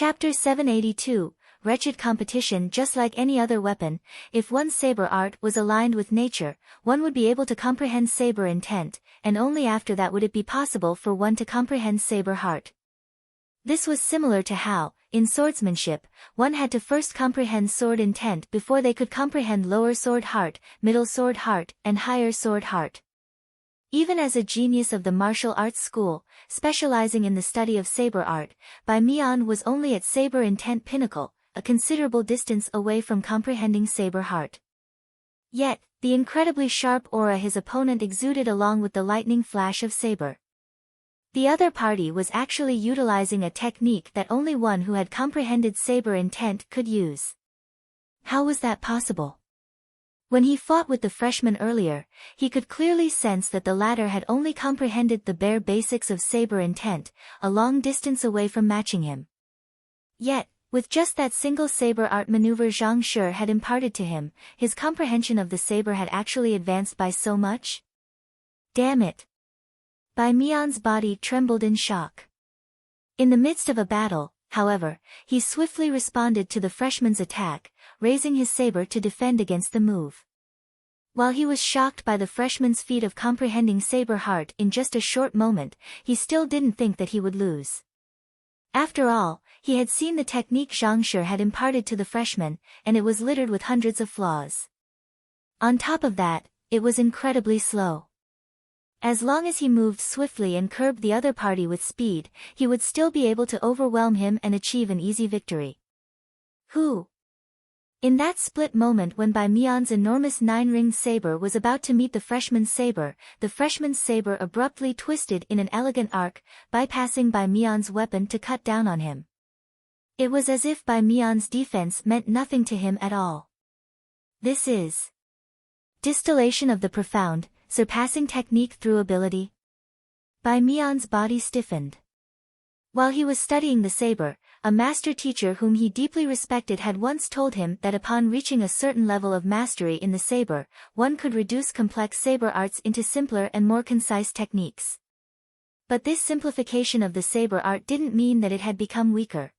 Chapter 782, Wretched Competition. Just like any other weapon, if one's saber art was aligned with nature, one would be able to comprehend saber intent, and only after that would it be possible for one to comprehend saber heart. This was similar to how, in swordsmanship, one had to first comprehend sword intent before they could comprehend lower sword heart, middle sword heart, and higher sword heart. Even as a genius of the martial arts school, specializing in the study of saber art, Bai Mian was only at saber intent pinnacle, a considerable distance away from comprehending saber heart. Yet, the incredibly sharp aura his opponent exuded along with the lightning flash of saber. The other party was actually utilizing a technique that only one who had comprehended saber intent could use. How was that possible? When he fought with the freshman earlier, he could clearly sense that the latter had only comprehended the bare basics of saber intent, a long distance away from matching him. Yet, with just that single saber art maneuver Zhang Shi had imparted to him, his comprehension of the saber had actually advanced by so much? Damn it! Bai Mian's body trembled in shock. In the midst of a battle, however, he swiftly responded to the freshman's attack, raising his saber to defend against the move. While he was shocked by the freshman's feat of comprehending saber heart in just a short moment, he still didn't think that he would lose. After all, he had seen the technique Zhang Shi had imparted to the freshman, and it was littered with hundreds of flaws. On top of that, it was incredibly slow. As long as he moved swiftly and curbed the other party with speed, he would still be able to overwhelm him and achieve an easy victory. Who? In that split moment when Bai Mian's enormous nine-ringed saber was about to meet the freshman's saber abruptly twisted in an elegant arc, bypassing Bai Mian's weapon to cut down on him. It was as if Bai Mian's defense meant nothing to him at all. This is distillation of the profound, surpassing technique through ability. Bai Mian's body stiffened. While he was studying the saber, a master teacher whom he deeply respected had once told him that upon reaching a certain level of mastery in the saber, one could reduce complex saber arts into simpler and more concise techniques. But this simplification of the saber art didn't mean that it had become weaker.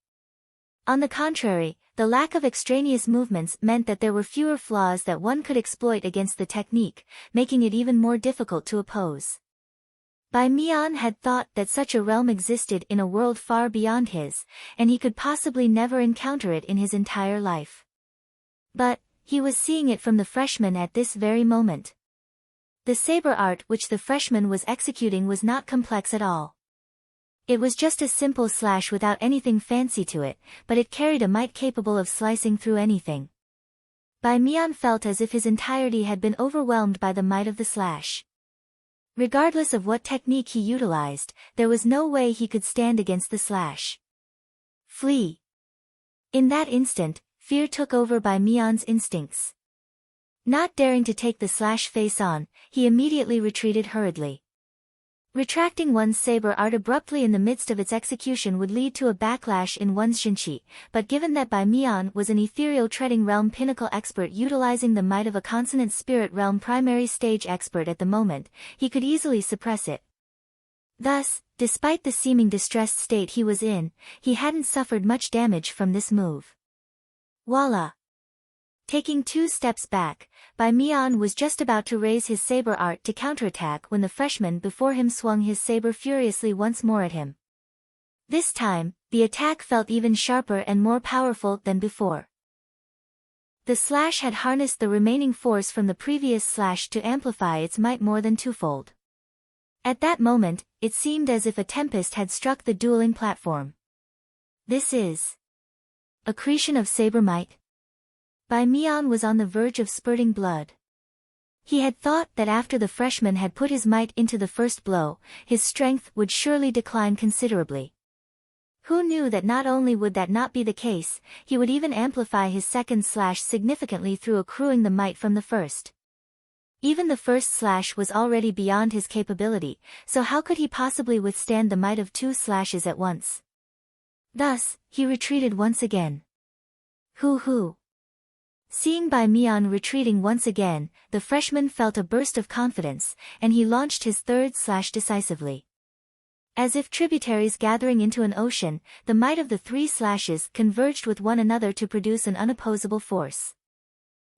On the contrary, the lack of extraneous movements meant that there were fewer flaws that one could exploit against the technique, making it even more difficult to oppose. Bai Mian had thought that such a realm existed in a world far beyond his, and he could possibly never encounter it in his entire life. But, he was seeing it from the freshman at this very moment. The saber art which the freshman was executing was not complex at all. It was just a simple slash without anything fancy to it, but it carried a might capable of slicing through anything. Bai Mian felt as if his entirety had been overwhelmed by the might of the slash. Regardless of what technique he utilized, there was no way he could stand against the slash. Flee! In that instant, fear took over Bai Mian's instincts. Not daring to take the slash face on, he immediately retreated hurriedly. Retracting one's saber art abruptly in the midst of its execution would lead to a backlash in one's shinchi, but given that Bai Mian was an ethereal treading realm pinnacle expert utilizing the might of a consonant spirit realm primary stage expert at the moment, he could easily suppress it. Thus, despite the seeming distressed state he was in, he hadn't suffered much damage from this move. Voila! Taking 2 steps back, Bai Mian was just about to raise his saber art to counterattack when the freshman before him swung his saber furiously once more at him. This time, the attack felt even sharper and more powerful than before. The slash had harnessed the remaining force from the previous slash to amplify its might more than twofold. At that moment, it seemed as if a tempest had struck the dueling platform. This is accretion of saber might. Bai Mian was on the verge of spurting blood. He had thought that after the freshman had put his might into the first blow, his strength would surely decline considerably. Who knew that not only would that not be the case, he would even amplify his second slash significantly through accruing the might from the first. Even the first slash was already beyond his capability, so how could he possibly withstand the might of 2 slashes at once? Thus, he retreated once again. Hoo! Seeing Bai Mian retreating once again, the freshman felt a burst of confidence, and he launched his third slash decisively. As if tributaries gathering into an ocean, the might of the three slashes converged with one another to produce an unopposable force.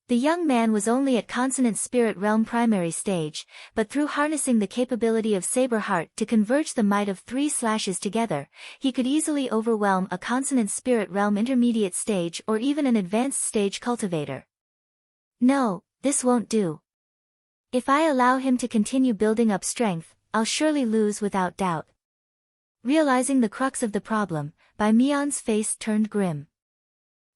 The young man was only at consonant spirit realm primary stage, but through harnessing the capability of Saber Heart to converge the might of three slashes together, he could easily overwhelm a consonant spirit realm intermediate stage or even an advanced stage cultivator. No, this won't do. If I allow him to continue building up strength, I'll surely lose without doubt. Realizing the crux of the problem, Bai Mian's face turned grim.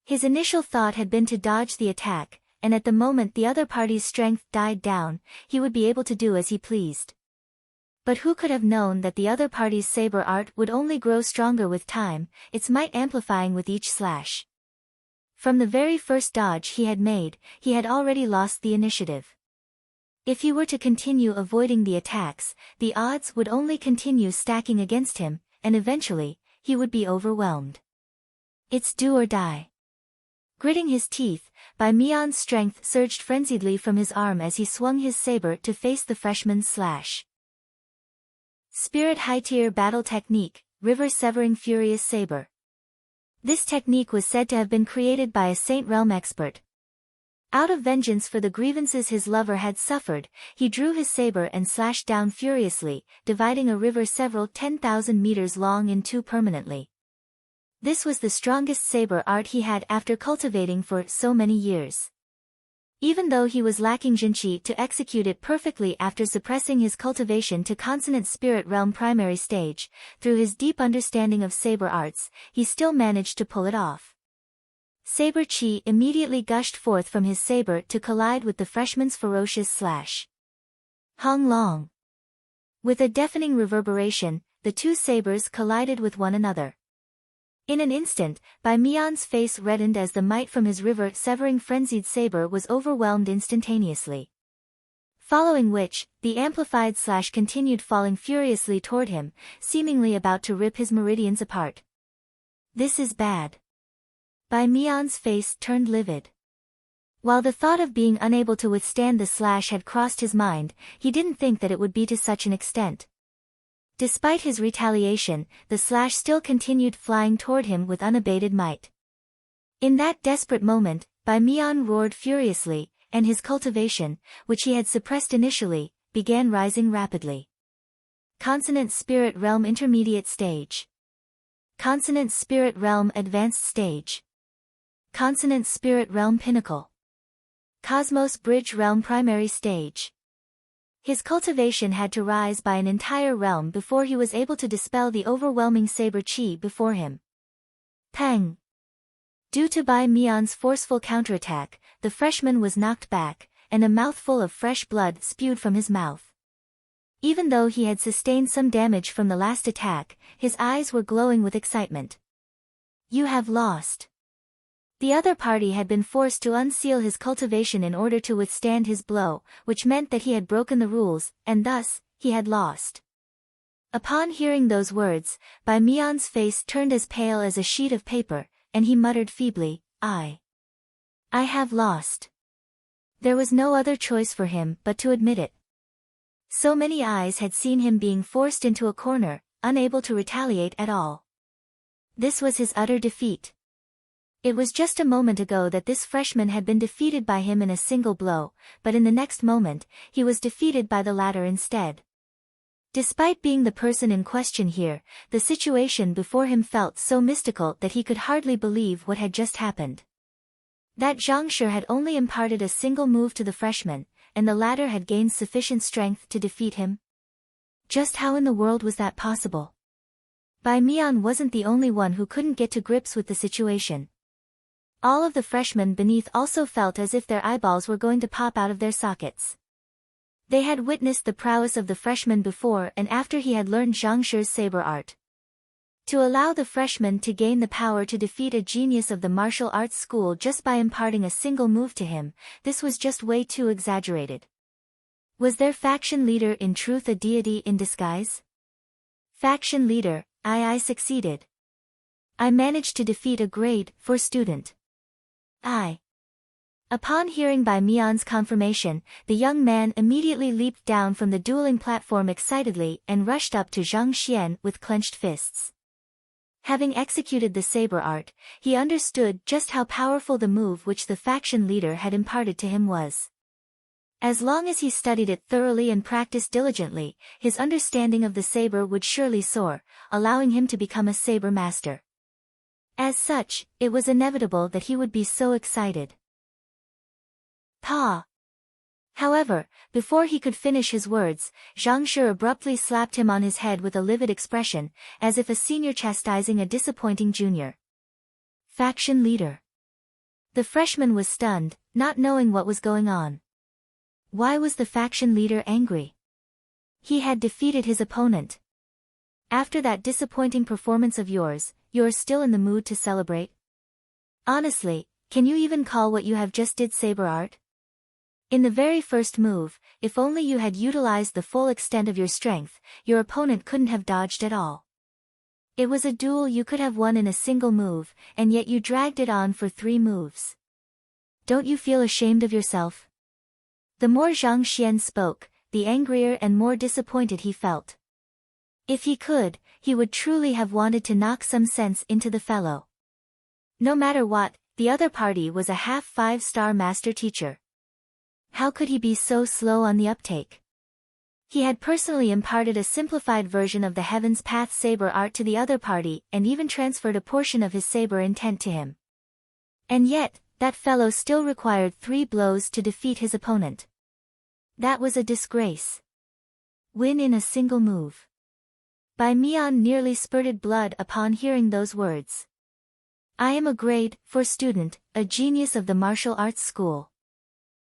His initial thought had been to dodge the attack, and at the moment the other party's strength died down, he would be able to do as he pleased. But who could have known that the other party's saber art would only grow stronger with time, its might amplifying with each slash. From the very first dodge he had made, he had already lost the initiative. If he were to continue avoiding the attacks, the odds would only continue stacking against him, and eventually, he would be overwhelmed. It's do or die. Gritting his teeth, Bai Mian's strength surged frenziedly from his arm as he swung his saber to face the freshman's slash. Spirit High-Tier Battle Technique, River Severing Furious Saber. This technique was said to have been created by a Saint Realm expert. Out of vengeance for the grievances his lover had suffered, he drew his saber and slashed down furiously, dividing a river several 10,000 meters long in two permanently. This was the strongest saber art he had after cultivating for so many years. Even though he was lacking Jinqi to execute it perfectly after suppressing his cultivation to consonant spirit realm primary stage, through his deep understanding of saber arts, he still managed to pull it off. Saber chi immediately gushed forth from his saber to collide with the freshman's ferocious slash. Hong long. With a deafening reverberation, the two sabers collided with one another. In an instant, Bai Mian's face reddened as the might from his river-severing frenzied saber was overwhelmed instantaneously. Following which, the amplified slash continued falling furiously toward him, seemingly about to rip his meridians apart. This is bad. Bai Mian's face turned livid. While the thought of being unable to withstand the slash had crossed his mind, he didn't think that it would be to such an extent. Despite his retaliation, the slash still continued flying toward him with unabated might. In that desperate moment, Bai Mian roared furiously, and his cultivation, which he had suppressed initially, began rising rapidly. Consonant Spirit Realm Intermediate Stage. Consonant Spirit Realm Advanced Stage. Consonant Spirit Realm Pinnacle. Cosmos Bridge Realm Primary Stage. His cultivation had to rise by an entire realm before he was able to dispel the overwhelming saber chi before him. Pang! Due to Bai Mian's forceful counterattack, the freshman was knocked back, and a mouthful of fresh blood spewed from his mouth. Even though he had sustained some damage from the last attack, his eyes were glowing with excitement. You have lost. The other party had been forced to unseal his cultivation in order to withstand his blow, which meant that he had broken the rules, and thus, he had lost. Upon hearing those words, Bai Mian's face turned as pale as a sheet of paper, and he muttered feebly, I have lost. There was no other choice for him but to admit it. So many eyes had seen him being forced into a corner, unable to retaliate at all. This was his utter defeat. It was just a moment ago that this freshman had been defeated by him in a single blow, but in the next moment, he was defeated by the latter instead. Despite being the person in question here, the situation before him felt so mystical that he could hardly believe what had just happened. That Zhang Shi had only imparted a single move to the freshman, and the latter had gained sufficient strength to defeat him? Just how in the world was that possible? Bai Mian wasn't the only one who couldn't get to grips with the situation. All of the freshmen beneath also felt as if their eyeballs were going to pop out of their sockets. They had witnessed the prowess of the freshman before and after he had learned Zhang Shi's saber art. To allow the freshman to gain the power to defeat a genius of the martial arts school just by imparting a single move to him, this was just way too exaggerated. Was their faction leader in truth a deity in disguise? Faction leader, I succeeded. I managed to defeat a grade 4 student. A Upon hearing Bai Mian's confirmation, the young man immediately leaped down from the dueling platform excitedly and rushed up to Zhang Xian with clenched fists. Having executed the saber art, he understood just how powerful the move which the faction leader had imparted to him was. As long as he studied it thoroughly and practiced diligently, his understanding of the saber would surely soar, allowing him to become a saber master. As such, it was inevitable that he would be so excited. Pa! However, before he could finish his words, Zhang Shi abruptly slapped him on his head with a livid expression, as if a senior chastising a disappointing junior. Faction leader. The freshman was stunned, not knowing what was going on. Why was the faction leader angry? He had defeated his opponent. After that disappointing performance of yours, you're still in the mood to celebrate? Honestly, can you even call what you have just did saber art? In the very first move, if only you had utilized the full extent of your strength, your opponent couldn't have dodged at all. It was a duel you could have won in a single move, and yet you dragged it on for 3 moves. Don't you feel ashamed of yourself? The more Zhang Xian spoke, the angrier and more disappointed he felt. If he could, he would truly have wanted to knock some sense into the fellow. No matter what, the other party was a half 5-star master teacher. How could he be so slow on the uptake? He had personally imparted a simplified version of the Heaven's Path saber art to the other party and even transferred a portion of his saber intent to him. And yet, that fellow still required 3 blows to defeat his opponent. That was a disgrace. Win in a single move. Bai Mian nearly spurted blood upon hearing those words. I am a grade 4 student, a genius of the martial arts school.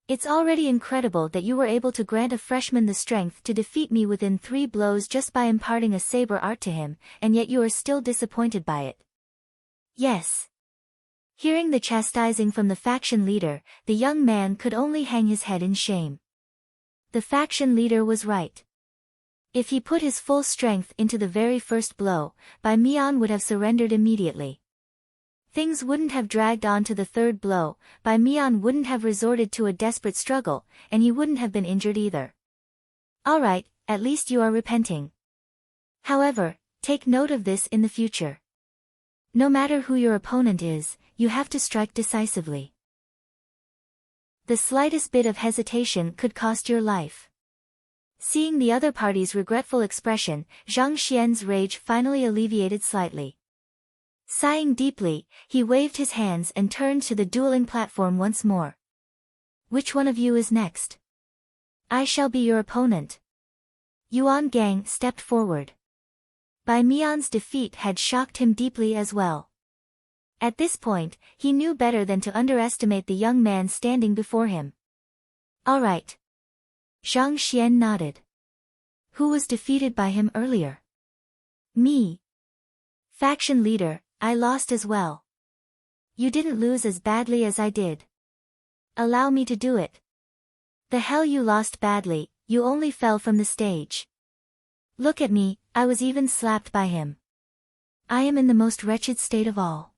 It's already incredible that you were able to grant a freshman the strength to defeat me within 3 blows just by imparting a saber art to him, and yet you are still disappointed by it. Yes. Hearing the chastising from the faction leader, the young man could only hang his head in shame. The faction leader was right. If he put his full strength into the very first blow, Bai Mian would have surrendered immediately. Things wouldn't have dragged on to the 3rd blow, Bai Mian wouldn't have resorted to a desperate struggle, and he wouldn't have been injured either. Alright, at least you are repenting. However, take note of this in the future. No matter who your opponent is, you have to strike decisively. The slightest bit of hesitation could cost your life. Seeing the other party's regretful expression, Zhang Xian's rage finally alleviated slightly. Sighing deeply, he waved his hands and turned to the dueling platform once more. Which one of you is next? I shall be your opponent. Yuan Gang stepped forward. Bai Mian's defeat had shocked him deeply as well. At this point, he knew better than to underestimate the young man standing before him. All right. Zhang Xian nodded. Who was defeated by him earlier? Me. Faction leader, I lost as well. You didn't lose as badly as I did. Allow me to do it. The hell you lost badly, you only fell from the stage. Look at me, I was even slapped by him. I am in the most wretched state of all.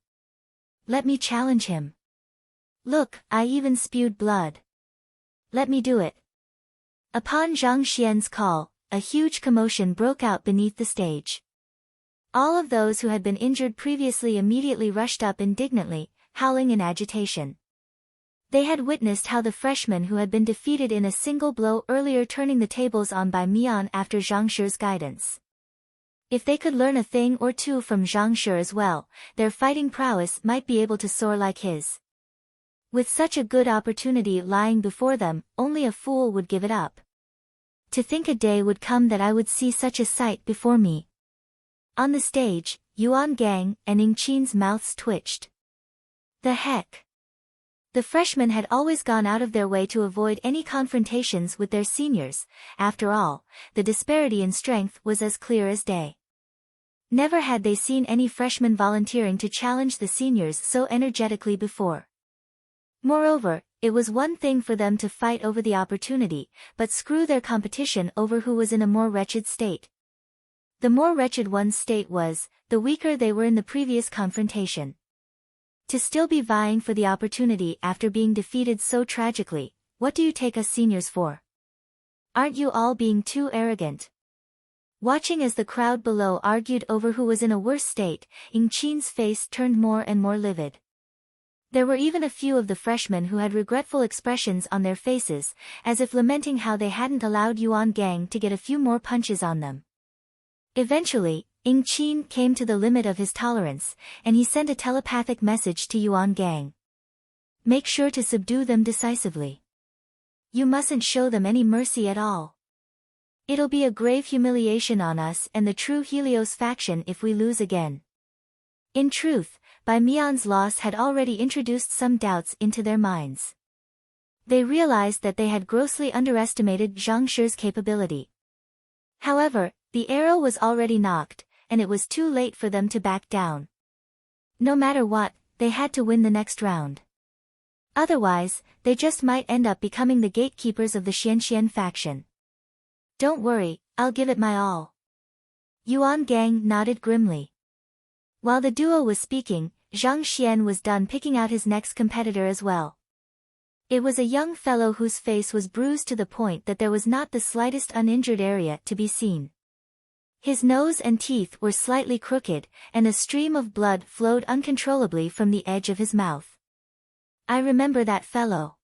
Let me challenge him. Look, I even spewed blood. Let me do it. Upon Zhang Xian's call, a huge commotion broke out beneath the stage. All of those who had been injured previously immediately rushed up indignantly, howling in agitation. They had witnessed how the freshman who had been defeated in a single blow earlier turning the tables on Bai Mian after Zhang Shi's guidance. If they could learn a thing or two from Zhang Shi as well, their fighting prowess might be able to soar like his. With such a good opportunity lying before them, only a fool would give it up. To think a day would come that I would see such a sight before me. On the stage, Yuan Gang and Ning Qin's mouths twitched. The heck? The freshmen had always gone out of their way to avoid any confrontations with their seniors. After all, the disparity in strength was as clear as day. Never had they seen any freshmen volunteering to challenge the seniors so energetically before. Moreover, it was one thing for them to fight over the opportunity, but screw their competition over who was in a more wretched state. The more wretched one's state was, the weaker they were in the previous confrontation. To still be vying for the opportunity after being defeated so tragically, what do you take us seniors for? Aren't you all being too arrogant? Watching as the crowd below argued over who was in a worse state, Ying-Chen's face turned more and more livid. There were even a few of the freshmen who had regretful expressions on their faces, as if lamenting how they hadn't allowed Yuan Gang to get a few more punches on them. Eventually, Ying-Chen came to the limit of his tolerance, and he sent a telepathic message to Yuan Gang. Make sure to subdue them decisively. You mustn't show them any mercy at all. It'll be a grave humiliation on us and the true Helios faction if we lose again. In truth, Bai Mian's loss had already introduced some doubts into their minds. They realized that they had grossly underestimated Zhang Shi's capability. However, the arrow was already knocked, and it was too late for them to back down. No matter what, they had to win the next round. Otherwise, they just might end up becoming the gatekeepers of the Xianxian faction. Don't worry, I'll give it my all. Yuan Gang nodded grimly. While the duo was speaking, Zhang Xian was done picking out his next competitor as well. It was a young fellow whose face was bruised to the point that there was not the slightest uninjured area to be seen. His nose and teeth were slightly crooked, and a stream of blood flowed uncontrollably from the edge of his mouth. I remember that fellow.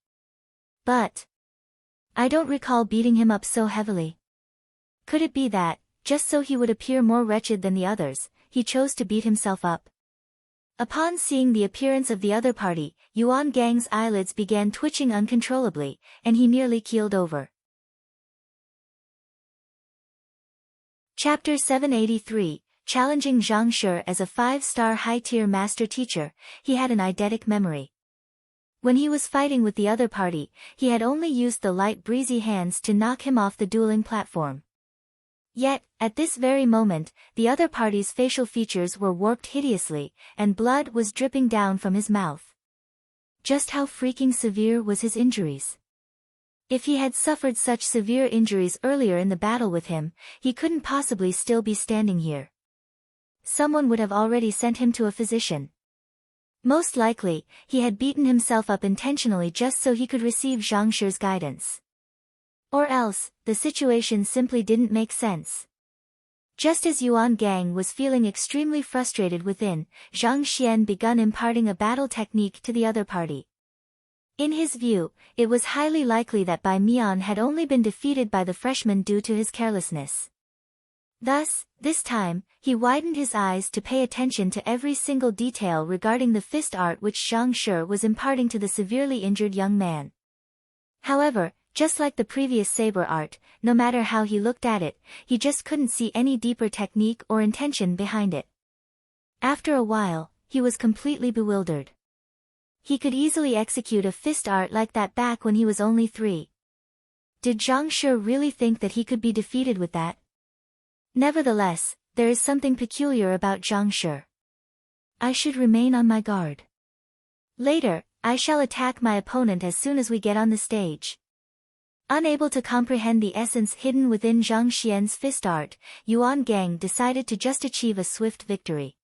But I don't recall beating him up so heavily. Could it be that, just so he would appear more wretched than the others, he chose to beat himself up? Upon seeing the appearance of the other party, Yuan Gang's eyelids began twitching uncontrollably, and he nearly keeled over. Chapter 783, Challenging Zhang Shi as a 5-star high-tier master teacher, he had an eidetic memory. When he was fighting with the other party, he had only used the light breezy hands to knock him off the dueling platform. Yet, at this very moment, the other party's facial features were warped hideously, and blood was dripping down from his mouth. Just how freaking severe was his injuries? If he had suffered such severe injuries earlier in the battle with him, he couldn't possibly still be standing here. Someone would have already sent him to a physician. Most likely, he had beaten himself up intentionally just so he could receive Zhang Shi's guidance. Or else, the situation simply didn't make sense. Just as Yuan Gang was feeling extremely frustrated within, Zhang Xian begun imparting a battle technique to the other party. In his view, it was highly likely that Bai Mian had only been defeated by the freshman due to his carelessness. Thus, this time, he widened his eyes to pay attention to every single detail regarding the fist art which Zhang Shi was imparting to the severely injured young man. However, just like the previous saber art, no matter how he looked at it, he just couldn't see any deeper technique or intention behind it. After a while, he was completely bewildered. He could easily execute a fist art like that back when he was only 3. Did Zhang Shi really think that he could be defeated with that? Nevertheless, there is something peculiar about Zhang Shi. I should remain on my guard. Later, I shall attack my opponent as soon as we get on the stage. Unable to comprehend the essence hidden within Zhang Xian's fist art, Yuan Gang decided to just achieve a swift victory.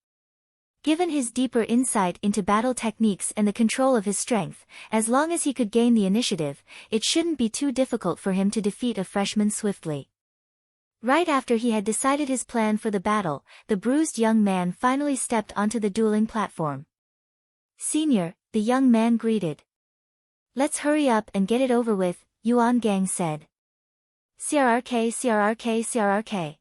Given his deeper insight into battle techniques and the control of his strength, as long as he could gain the initiative, it shouldn't be too difficult for him to defeat a freshman swiftly. Right after he had decided his plan for the battle, the bruised young man finally stepped onto the dueling platform. Senior, the young man greeted. Let's hurry up and get it over with, Yuan Gang said. CRRK CRRK CRRK.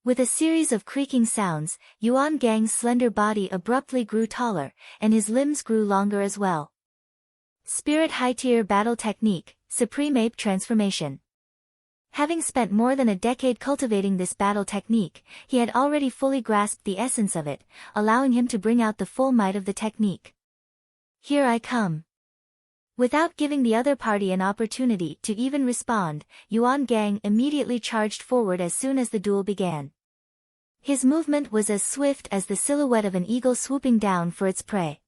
With a series of creaking sounds, Yuan Gang's slender body abruptly grew taller, and his limbs grew longer as well. Spirit High-Tier Battle Technique, Supreme Ape Transformation. Having spent more than a decade cultivating this battle technique, he had already fully grasped the essence of it, allowing him to bring out the full might of the technique. Here I come. Without giving the other party an opportunity to even respond, Yuan Gang immediately charged forward as soon as the duel began. His movement was as swift as the silhouette of an eagle swooping down for its prey.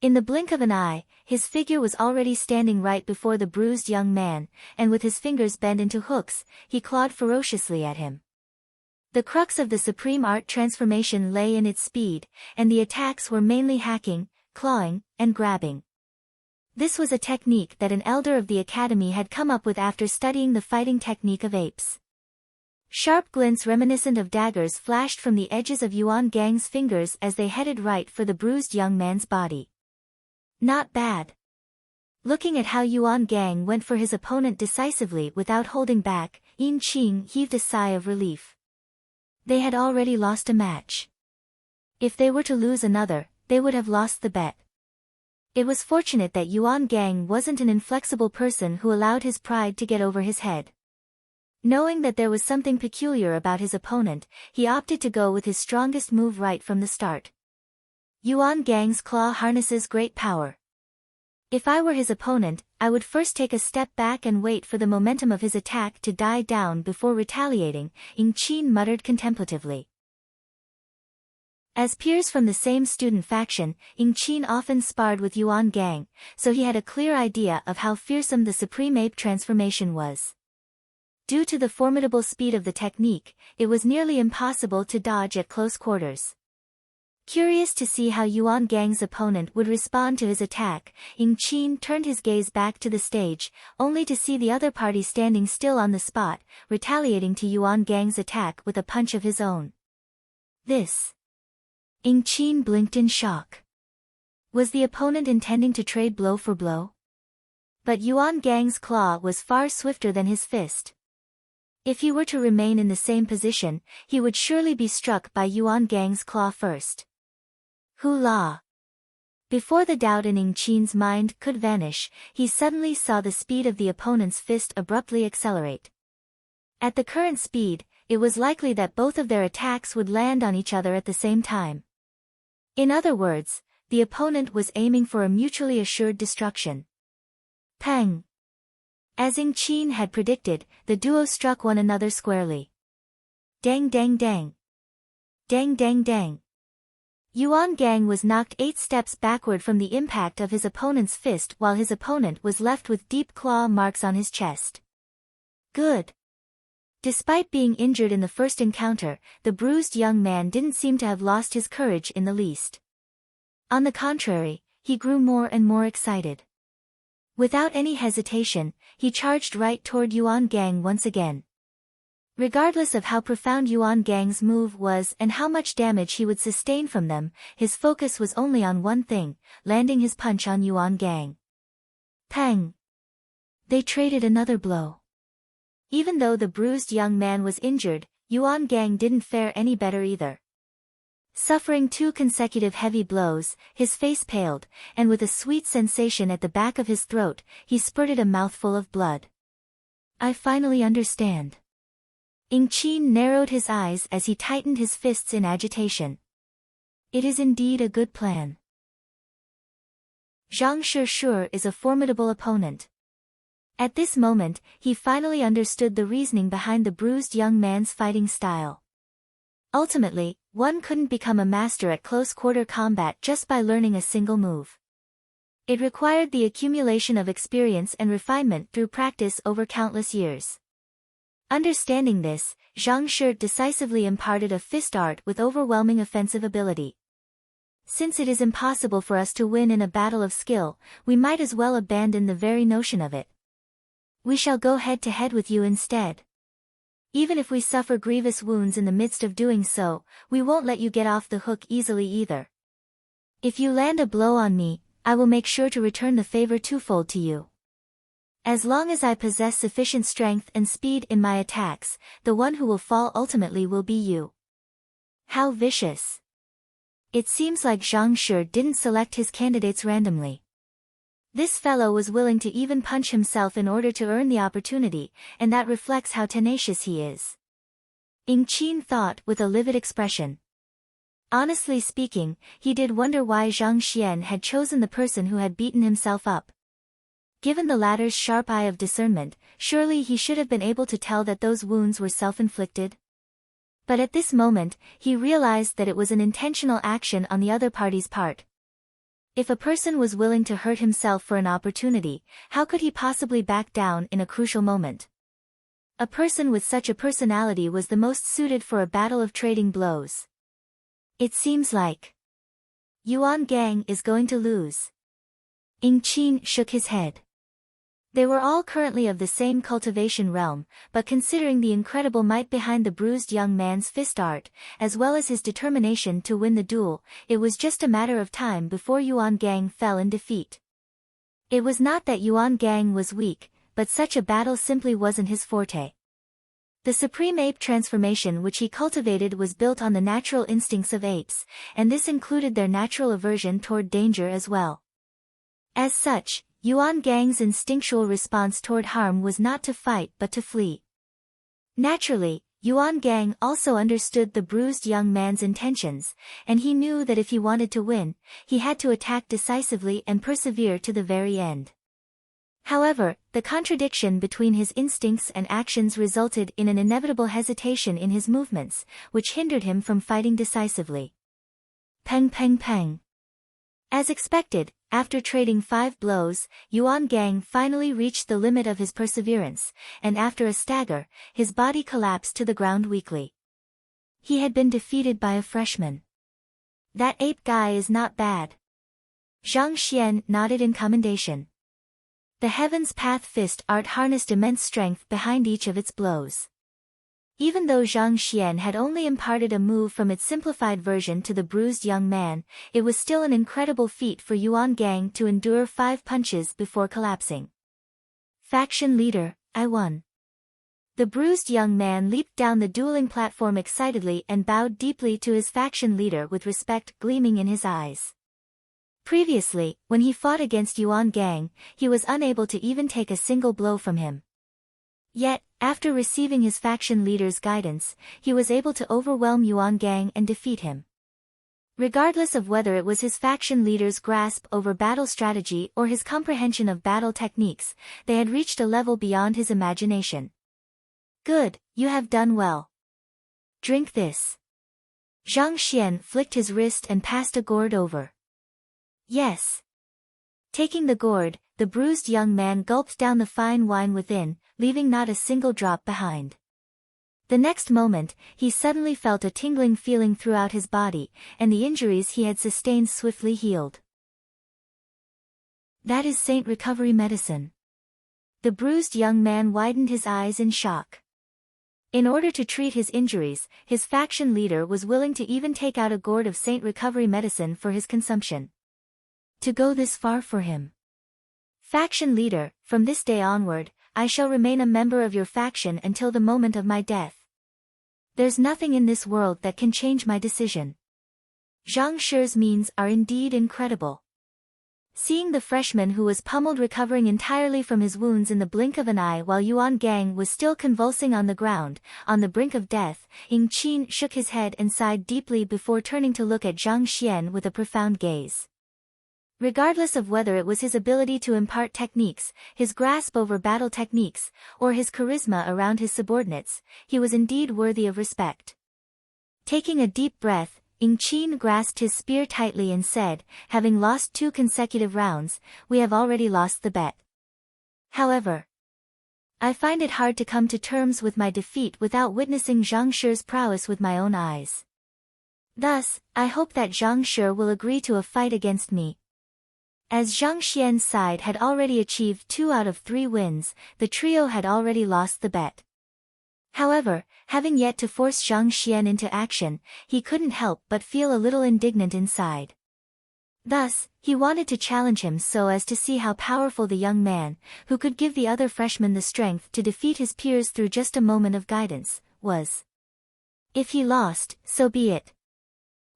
In the blink of an eye, his figure was already standing right before the bruised young man, and with his fingers bent into hooks, he clawed ferociously at him. The crux of the supreme art transformation lay in its speed, and the attacks were mainly hacking, clawing, and grabbing. This was a technique that an elder of the academy had come up with after studying the fighting technique of apes. Sharp glints reminiscent of daggers flashed from the edges of Yuan Gang's fingers as they headed right for the bruised young man's body. Not bad. Looking at how Yuan Gang went for his opponent decisively without holding back, Yin Qing heaved a sigh of relief. They had already lost a match. If they were to lose another, they would have lost the bet. It was fortunate that Yuan Gang wasn't an inflexible person who allowed his pride to get over his head. Knowing that there was something peculiar about his opponent, he opted to go with his strongest move right from the start. Yuan Gang's claw harnesses great power. If I were his opponent, I would first take a step back and wait for the momentum of his attack to die down before retaliating, Yin Qin muttered contemplatively. As peers from the same student faction, Yin Qin often sparred with Yuan Gang, so he had a clear idea of how fearsome the Supreme Ape transformation was. Due to the formidable speed of the technique, it was nearly impossible to dodge at close quarters. Curious to see how Yuan Gang's opponent would respond to his attack, Yin Qin turned his gaze back to the stage, only to see the other party standing still on the spot, retaliating to Yuan Gang's attack with a punch of his own. This. Yin Qin blinked in shock. Was the opponent intending to trade blow for blow? But Yuan Gang's claw was far swifter than his fist. If he were to remain in the same position, he would surely be struck by Yuan Gang's claw first. Hula! Before the doubt in Yin Qin's mind could vanish, he suddenly saw the speed of the opponent's fist abruptly accelerate. At the current speed, it was likely that both of their attacks would land on each other at the same time. In other words, the opponent was aiming for a mutually assured destruction. Pang! As Yin Qin had predicted, the duo struck one another squarely. Dang dang dang. Dang dang dang. Yuan Gang was knocked 8 steps backward from the impact of his opponent's fist while his opponent was left with deep claw marks on his chest. Good. Despite being injured in the first encounter, the bruised young man didn't seem to have lost his courage in the least. On the contrary, he grew more and more excited. Without any hesitation, he charged right toward Yuan Gang once again. Regardless of how profound Yuan Gang's move was and how much damage he would sustain from them, his focus was only on one thing, landing his punch on Yuan Gang. Pang! They traded another blow. Even though the bruised young man was injured, Yuan Gang didn't fare any better either. Suffering 2 consecutive heavy blows, his face paled, and with a sweet sensation at the back of his throat, he spurted a mouthful of blood. I finally understand. Yin Qin narrowed his eyes as he tightened his fists in agitation. It is indeed a good plan. Zhang Shi is a formidable opponent. At this moment, he finally understood the reasoning behind the bruised young man's fighting style. Ultimately, one couldn't become a master at close-quarter combat just by learning a single move. It required the accumulation of experience and refinement through practice over countless years. Understanding this, Zhang Shi decisively imparted a fist art with overwhelming offensive ability. Since it is impossible for us to win in a battle of skill, we might as well abandon the very notion of it. We shall go head-to-head with you instead. Even if we suffer grievous wounds in the midst of doing so, we won't let you get off the hook easily either. If you land a blow on me, I will make sure to return the favor twofold to you. As long as I possess sufficient strength and speed in my attacks, the one who will fall ultimately will be you. How vicious. It seems like Zhang Shi didn't select his candidates randomly. This fellow was willing to even punch himself in order to earn the opportunity, and that reflects how tenacious he is. Yin Qin thought with a livid expression. Honestly speaking, he did wonder why Zhang Xian had chosen the person who had beaten himself up. Given the latter's sharp eye of discernment, surely he should have been able to tell that those wounds were self-inflicted. But at this moment, he realized that it was an intentional action on the other party's part. If a person was willing to hurt himself for an opportunity, how could he possibly back down in a crucial moment? A person with such a personality was the most suited for a battle of trading blows. It seems like. Yuan Gang is going to lose. Ing Qin shook his head. They were all currently of the same cultivation realm, but considering the incredible might behind the bruised young man's fist art, as well as his determination to win the duel, it was just a matter of time before Yuan Gang fell in defeat. It was not that Yuan Gang was weak, but such a battle simply wasn't his forte. The supreme ape transformation which he cultivated was built on the natural instincts of apes, and this included their natural aversion toward danger as well. As such, Yuan Gang's instinctual response toward harm was not to fight but to flee. Naturally, Yuan Gang also understood the bruised young man's intentions, and he knew that if he wanted to win, he had to attack decisively and persevere to the very end. However, the contradiction between his instincts and actions resulted in an inevitable hesitation in his movements, which hindered him from fighting decisively. Peng peng peng. As expected, after trading 5 blows, Yuan Gang finally reached the limit of his perseverance, and after a stagger, his body collapsed to the ground weakly. He had been defeated by a freshman. That ape guy is not bad. Zhang Xian nodded in commendation. The Heaven's Path fist art harnessed immense strength behind each of its blows. Even though Zhang Xian had only imparted a move from its simplified version to the bruised young man, it was still an incredible feat for Yuan Gang to endure 5 punches before collapsing. Faction leader, I won. The bruised young man leaped down the dueling platform excitedly and bowed deeply to his faction leader with respect gleaming in his eyes. Previously, when he fought against Yuan Gang, he was unable to even take a single blow from him. Yet, after receiving his faction leader's guidance, he was able to overwhelm Yuan Gang and defeat him. Regardless of whether it was his faction leader's grasp over battle strategy or his comprehension of battle techniques, they had reached a level beyond his imagination. Good, you have done well. Drink this. Zhang Xian flicked his wrist and passed a gourd over. Yes. Taking the gourd, the bruised young man gulped down the fine wine within, leaving not a single drop behind. The next moment, he suddenly felt a tingling feeling throughout his body, and the injuries he had sustained swiftly healed. That is Saint Recovery medicine. The bruised young man widened his eyes in shock. In order to treat his injuries, his faction leader was willing to even take out a gourd of Saint Recovery medicine for his consumption. To go this far for him. Faction leader, from this day onward, I shall remain a member of your faction until the moment of my death. There's nothing in this world that can change my decision. Zhang Shi's means are indeed incredible. Seeing the freshman who was pummeled recovering entirely from his wounds in the blink of an eye while Yuan Gang was still convulsing on the ground, on the brink of death, Ing Qin shook his head and sighed deeply before turning to look at Zhang Xian with a profound gaze. Regardless of whether it was his ability to impart techniques, his grasp over battle techniques, or his charisma around his subordinates, he was indeed worthy of respect. Taking a deep breath, Ing Qin grasped his spear tightly and said, having lost 2 consecutive rounds, we have already lost the bet. However, I find it hard to come to terms with my defeat without witnessing Zhang Shi's prowess with my own eyes. Thus, I hope that Zhang Shi will agree to a fight against me. As Zhang Xian's side had already achieved 2 out of 3 wins, the trio had already lost the bet. However, having yet to force Zhang Xian into action, he couldn't help but feel a little indignant inside. Thus, he wanted to challenge him so as to see how powerful the young man, who could give the other freshman the strength to defeat his peers through just a moment of guidance, was. If he lost, so be it.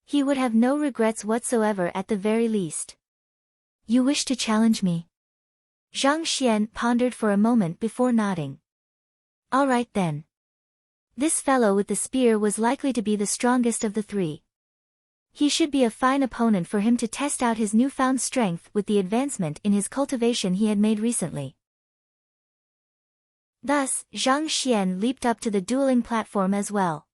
He would have no regrets whatsoever at the very least. You wish to challenge me? Zhang Xian pondered for a moment before nodding. All right then. This fellow with the spear was likely to be the strongest of the 3. He should be a fine opponent for him to test out his newfound strength with the advancement in his cultivation he had made recently. Thus, Zhang Xian leaped up to the dueling platform as well.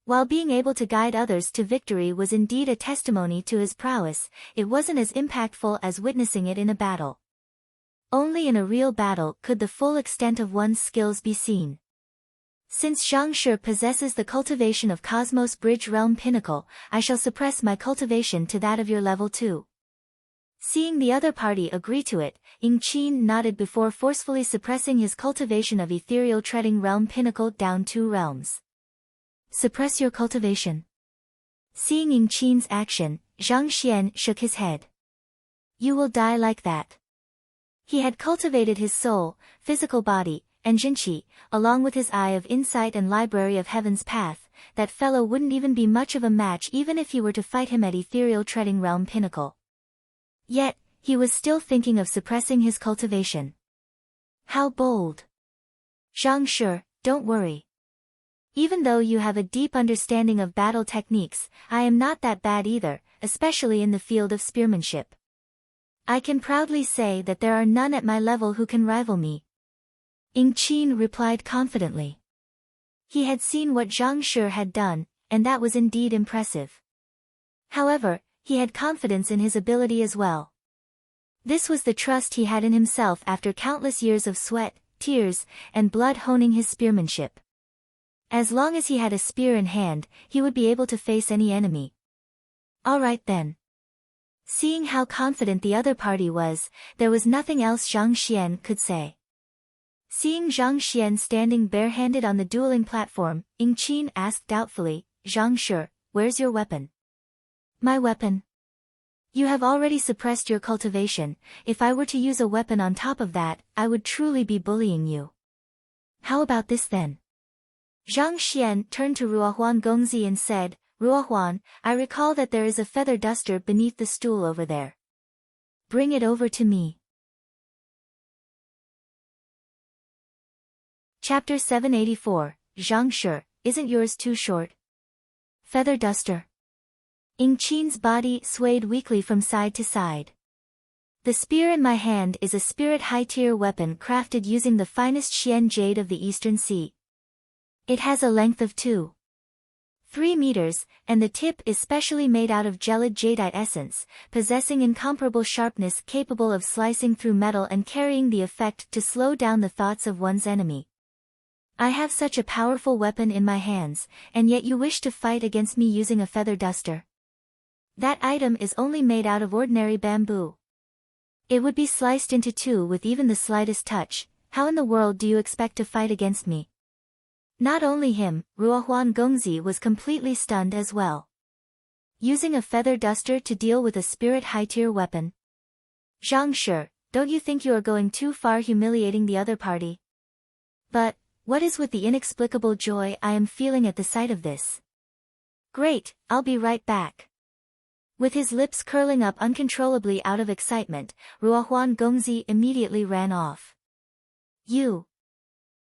While being able to guide others to victory was indeed a testimony to his prowess, it wasn't as impactful as witnessing it in a battle. Only in a real battle could the full extent of one's skills be seen. Since Zhang Shi possesses the cultivation of Cosmos Bridge Realm Pinnacle, I shall suppress my cultivation to that of your level 2. Seeing the other party agree to it, Ying Qin nodded before forcefully suppressing his cultivation of Ethereal Treading Realm Pinnacle down 2 realms. Suppress your cultivation. Seeing Ying Qin's action, Zhang Xian shook his head. You will die like that. He had cultivated his soul, physical body, and Jinqi, along with his Eye of Insight and Library of Heaven's Path. That fellow wouldn't even be much of a match even if he were to fight him at Ethereal Treading Realm Pinnacle. Yet, he was still thinking of suppressing his cultivation. How bold! Zhang Shi, don't worry. Even though you have a deep understanding of battle techniques, I am not that bad either, especially in the field of spearmanship. I can proudly say that there are none at my level who can rival me. Ying Qin replied confidently. He had seen what Zhang Shi had done, and that was indeed impressive. However, he had confidence in his ability as well. This was the trust he had in himself after countless years of sweat, tears, and blood honing his spearmanship. As long as he had a spear in hand, he would be able to face any enemy. All right then. Seeing how confident the other party was, there was nothing else Zhang Xian could say. Seeing Zhang Xian standing barehanded on the dueling platform, Ying Qin asked doubtfully, Zhang Shi, where's your weapon? My weapon? You have already suppressed your cultivation. If I were to use a weapon on top of that, I would truly be bullying you. How about this then? Zhang Xian turned to Ruohuan Gongzi and said, Ruohuan, I recall that there is a feather duster beneath the stool over there. Bring it over to me. Chapter 784, Zhang Shi, isn't yours too short? Feather duster. Ying Qin's body swayed weakly from side to side. The spear in my hand is a spirit high-tier weapon crafted using the finest Xian jade of the Eastern Sea. It has a length of 2.3 meters, and the tip is specially made out of gelid jadeite essence, possessing incomparable sharpness capable of slicing through metal and carrying the effect to slow down the thoughts of one's enemy. I have such a powerful weapon in my hands, and yet you wish to fight against me using a feather duster. That item is only made out of ordinary bamboo. It would be sliced into 2 with even the slightest touch. How in the world do you expect to fight against me? Not only him, Ruohuan Gongzi was completely stunned as well. Using a feather duster to deal with a spirit high-tier weapon? Zhang Shi, don't you think you are going too far humiliating the other party? But, what is with the inexplicable joy I am feeling at the sight of this? Great, I'll be right back. With his lips curling up uncontrollably out of excitement, Ruohuan Gongzi immediately ran off. You.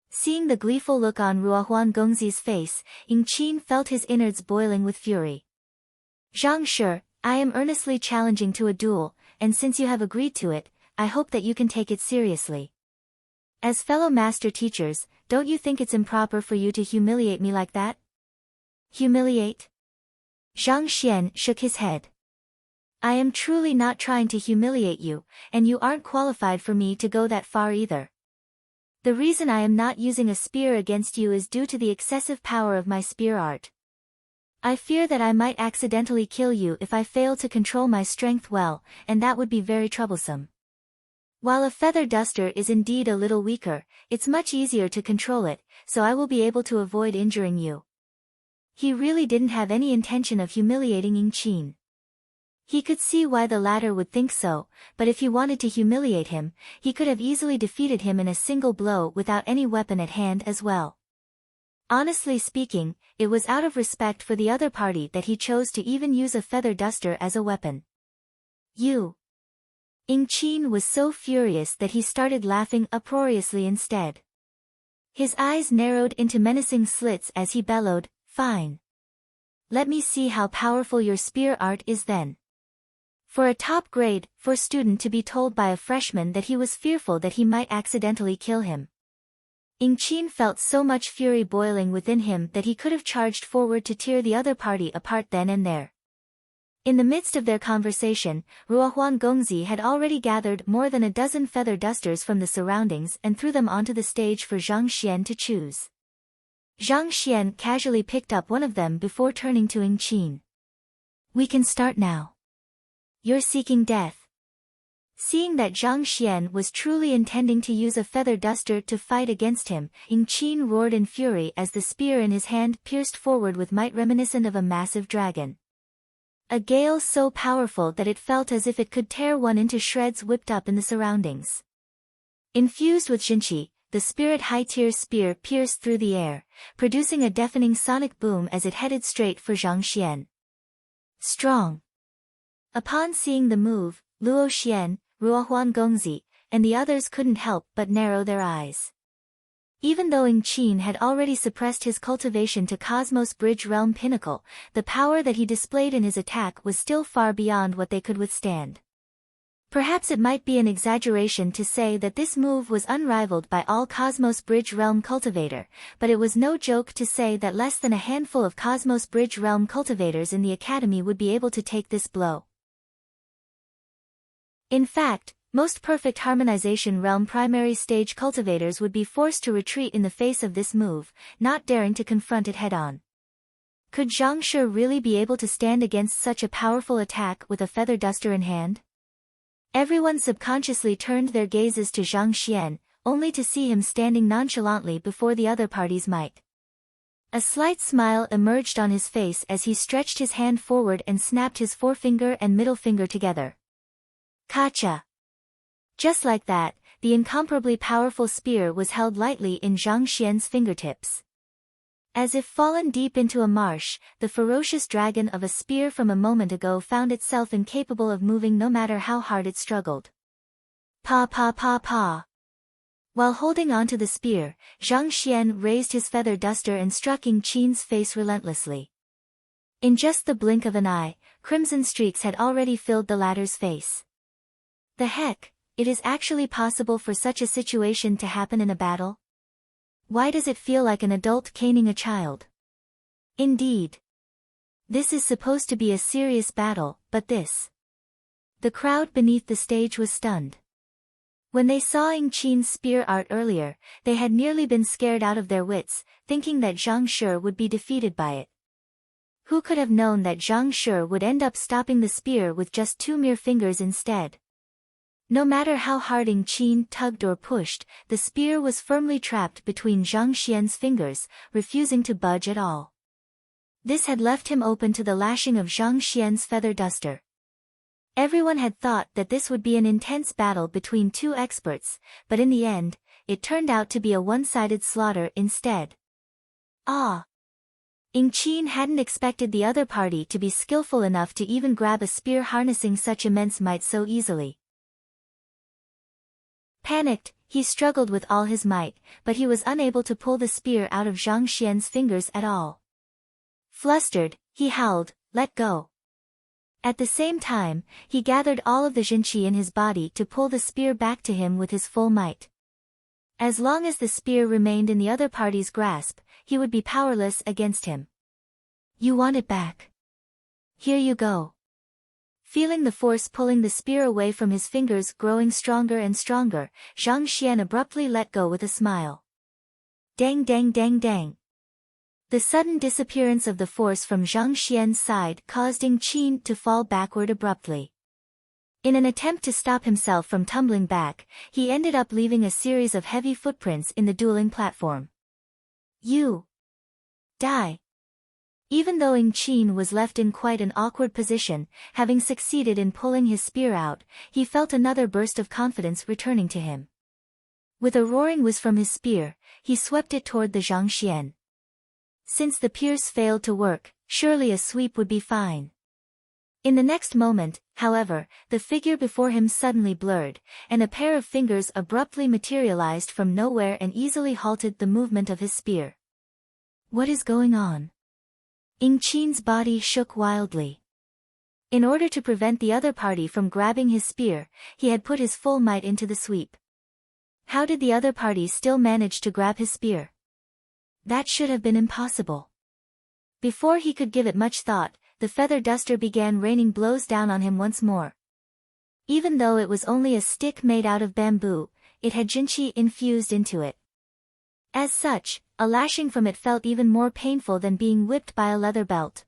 Seeing the gleeful look on Ruohuan Gongzi's face, Ying Qin felt his innards boiling with fury. Zhang Shi, I am earnestly challenging to a duel, and since you have agreed to it, I hope that you can take it seriously. As fellow master teachers, don't you think it's improper for you to humiliate me like that? Humiliate? Zhang Xian shook his head. I am truly not trying to humiliate you, and you aren't qualified for me to go that far either. The reason I am not using a spear against you is due to the excessive power of my spear art. I fear that I might accidentally kill you if I fail to control my strength well, and that would be very troublesome. While a feather duster is indeed a little weaker, it's much easier to control it, so I will be able to avoid injuring you. He really didn't have any intention of humiliating Ying Qin. He could see why the latter would think so, but if he wanted to humiliate him, he could have easily defeated him in a single blow without any weapon at hand as well. Honestly speaking, it was out of respect for the other party that he chose to even use a feather duster as a weapon. You. Ying Qin was so furious that he started laughing uproariously instead. His eyes narrowed into menacing slits as he bellowed, Fine. Let me see how powerful your spear art is then. For a top grade 4 student to be told by a freshman that he was fearful that he might accidentally kill him. Ying Qin felt so much fury boiling within him that he could have charged forward to tear the other party apart then and there. In the midst of their conversation, Ruohuan Gongzi had already gathered more than a dozen feather dusters from the surroundings and threw them onto the stage for Zhang Xian to choose. Zhang Xian casually picked up one of them before turning to Ying Qin. We can start now. You're seeking death. Seeing that Zhang Xian was truly intending to use a feather duster to fight against him, Ying Qin roared in fury as the spear in his hand pierced forward with might reminiscent of a massive dragon. A gale so powerful that it felt as if it could tear one into shreds whipped up in the surroundings. Infused with Xinqi, the spirit high-tier spear pierced through the air, producing a deafening sonic boom as it headed straight for Zhang Xian. Strong. Upon seeing the move, Luo Xian, Ruohuan Gongzi, and the others couldn't help but narrow their eyes. Even though Ying Qin had already suppressed his cultivation to Cosmos Bridge Realm Pinnacle, the power that he displayed in his attack was still far beyond what they could withstand. Perhaps it might be an exaggeration to say that this move was unrivaled by all Cosmos Bridge Realm cultivator, but it was no joke to say that less than a handful of Cosmos Bridge Realm cultivators in the Academy would be able to take this blow. In fact, most perfect harmonization realm primary stage cultivators would be forced to retreat in the face of this move, not daring to confront it head-on. Could Zhang Shi really be able to stand against such a powerful attack with a feather duster in hand? Everyone subconsciously turned their gazes to Zhang Xian, only to see him standing nonchalantly before the other party's might. A slight smile emerged on his face as he stretched his hand forward and snapped his forefinger and middle finger together. Kacha! Just like that, the incomparably powerful spear was held lightly in Zhang Xian's fingertips. As if fallen deep into a marsh, the ferocious dragon of a spear from a moment ago found itself incapable of moving no matter how hard it struggled. Pa pa pa pa. While holding onto the spear, Zhang Xian raised his feather duster and struck Ying Qin's face relentlessly. In just the blink of an eye, crimson streaks had already filled the latter's face. The heck, it is actually possible for such a situation to happen in a battle? Why does it feel like an adult caning a child? Indeed. This is supposed to be a serious battle, but this. The crowd beneath the stage was stunned. When they saw Ying Qin's spear art earlier, they had nearly been scared out of their wits, thinking that Zhang Shi would be defeated by it. Who could have known that Zhang Shi would end up stopping the spear with just 2 mere fingers instead? No matter how hard Ying Qin tugged or pushed, the spear was firmly trapped between Zhang Xian's fingers, refusing to budge at all. This had left him open to the lashing of Zhang Xian's feather duster. Everyone had thought that this would be an intense battle between 2 experts, but in the end, it turned out to be a one-sided slaughter instead. Ah! Ying Qin hadn't expected the other party to be skillful enough to even grab a spear harnessing such immense might so easily. Panicked, he struggled with all his might, but he was unable to pull the spear out of Zhang Xian's fingers at all. Flustered, he howled, "Let go!" At the same time, he gathered all of the Xinqi in his body to pull the spear back to him with his full might. As long as the spear remained in the other party's grasp, he would be powerless against him. You want it back? Here you go. Feeling the force pulling the spear away from his fingers growing stronger and stronger, Zhang Xian abruptly let go with a smile. Dang dang dang dang. The sudden disappearance of the force from Zhang Xian's side caused Ying Qin to fall backward abruptly. In an attempt to stop himself from tumbling back, he ended up leaving a series of heavy footprints in the dueling platform. You die. Even though Ying Qin was left in quite an awkward position, having succeeded in pulling his spear out, he felt another burst of confidence returning to him. With a roaring whiz from his spear, he swept it toward the Zhang Xian. Since the pierce failed to work, surely a sweep would be fine. In the next moment, however, the figure before him suddenly blurred, and a pair of fingers abruptly materialized from nowhere and easily halted the movement of his spear. What is going on? Ying Qin's body shook wildly. In order to prevent the other party from grabbing his spear, he had put his full might into the sweep. How did the other party still manage to grab his spear? That should have been impossible. Before he could give it much thought, the feather duster began raining blows down on him once more. Even though it was only a stick made out of bamboo, it had Xinqi infused into it. As such, a lashing from it felt even more painful than being whipped by a leather belt.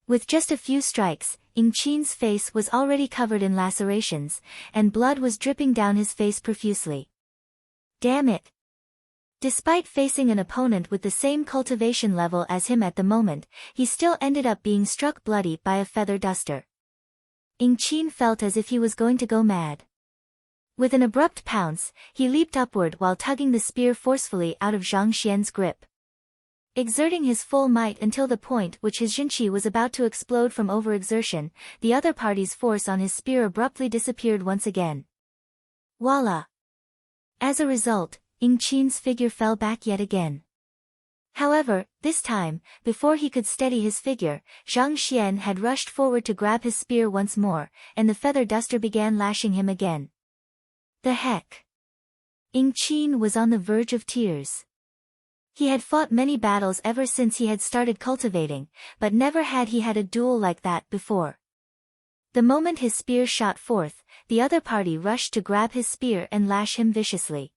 With just a few strikes, Ing Chin's face was already covered in lacerations, and blood was dripping down his face profusely. Damn it! Despite facing an opponent with the same cultivation level as him at the moment, he still ended up being struck bloody by a feather duster. Ing Chin felt as if he was going to go mad. With an abrupt pounce, he leaped upward while tugging the spear forcefully out of Zhang Xian's grip. Exerting his full might until the point which his jinqi was about to explode from overexertion, the other party's force on his spear abruptly disappeared once again. Voila! As a result, Ing Chin's figure fell back yet again. However, this time, before he could steady his figure, Zhang Xian had rushed forward to grab his spear once more, and the feather duster began lashing him again. The heck! Ing Chin was on the verge of tears. He had fought many battles ever since he had started cultivating, but never had he had a duel like that before. The moment his spear shot forth, the other party rushed to grab his spear and lash him viciously.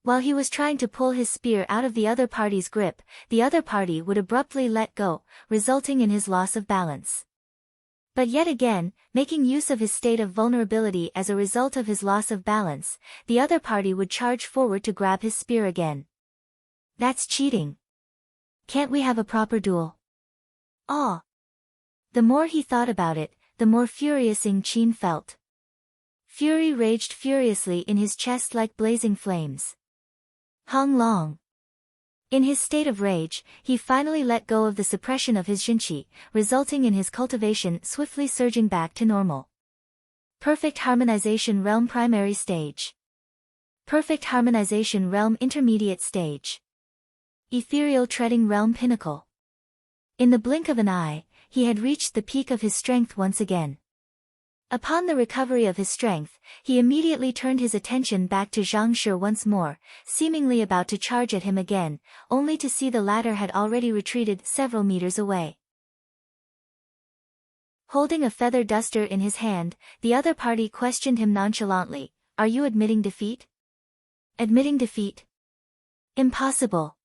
While he was trying to pull his spear out of the other party's grip, the other party would abruptly let go, resulting in his loss of balance. But yet again, making use of his state of vulnerability as a result of his loss of balance, the other party would charge forward to grab his spear again. That's cheating. Can't we have a proper duel? Ah! The more he thought about it, the more furious Ing Chin felt. Fury raged furiously in his chest like blazing flames. Hung Long. In his state of rage, he finally let go of the suppression of his jinqi, resulting in his cultivation swiftly surging back to normal. Perfect Harmonization Realm Primary Stage. Perfect Harmonization Realm Intermediate Stage. Ethereal Treading Realm Pinnacle. In the blink of an eye, he had reached the peak of his strength once again. Upon the recovery of his strength, he immediately turned his attention back to Zhang Shi once more, seemingly about to charge at him again, only to see the latter had already retreated several meters away. Holding a feather duster in his hand, the other party questioned him nonchalantly, "Are you admitting defeat?" "Admitting defeat? Impossible.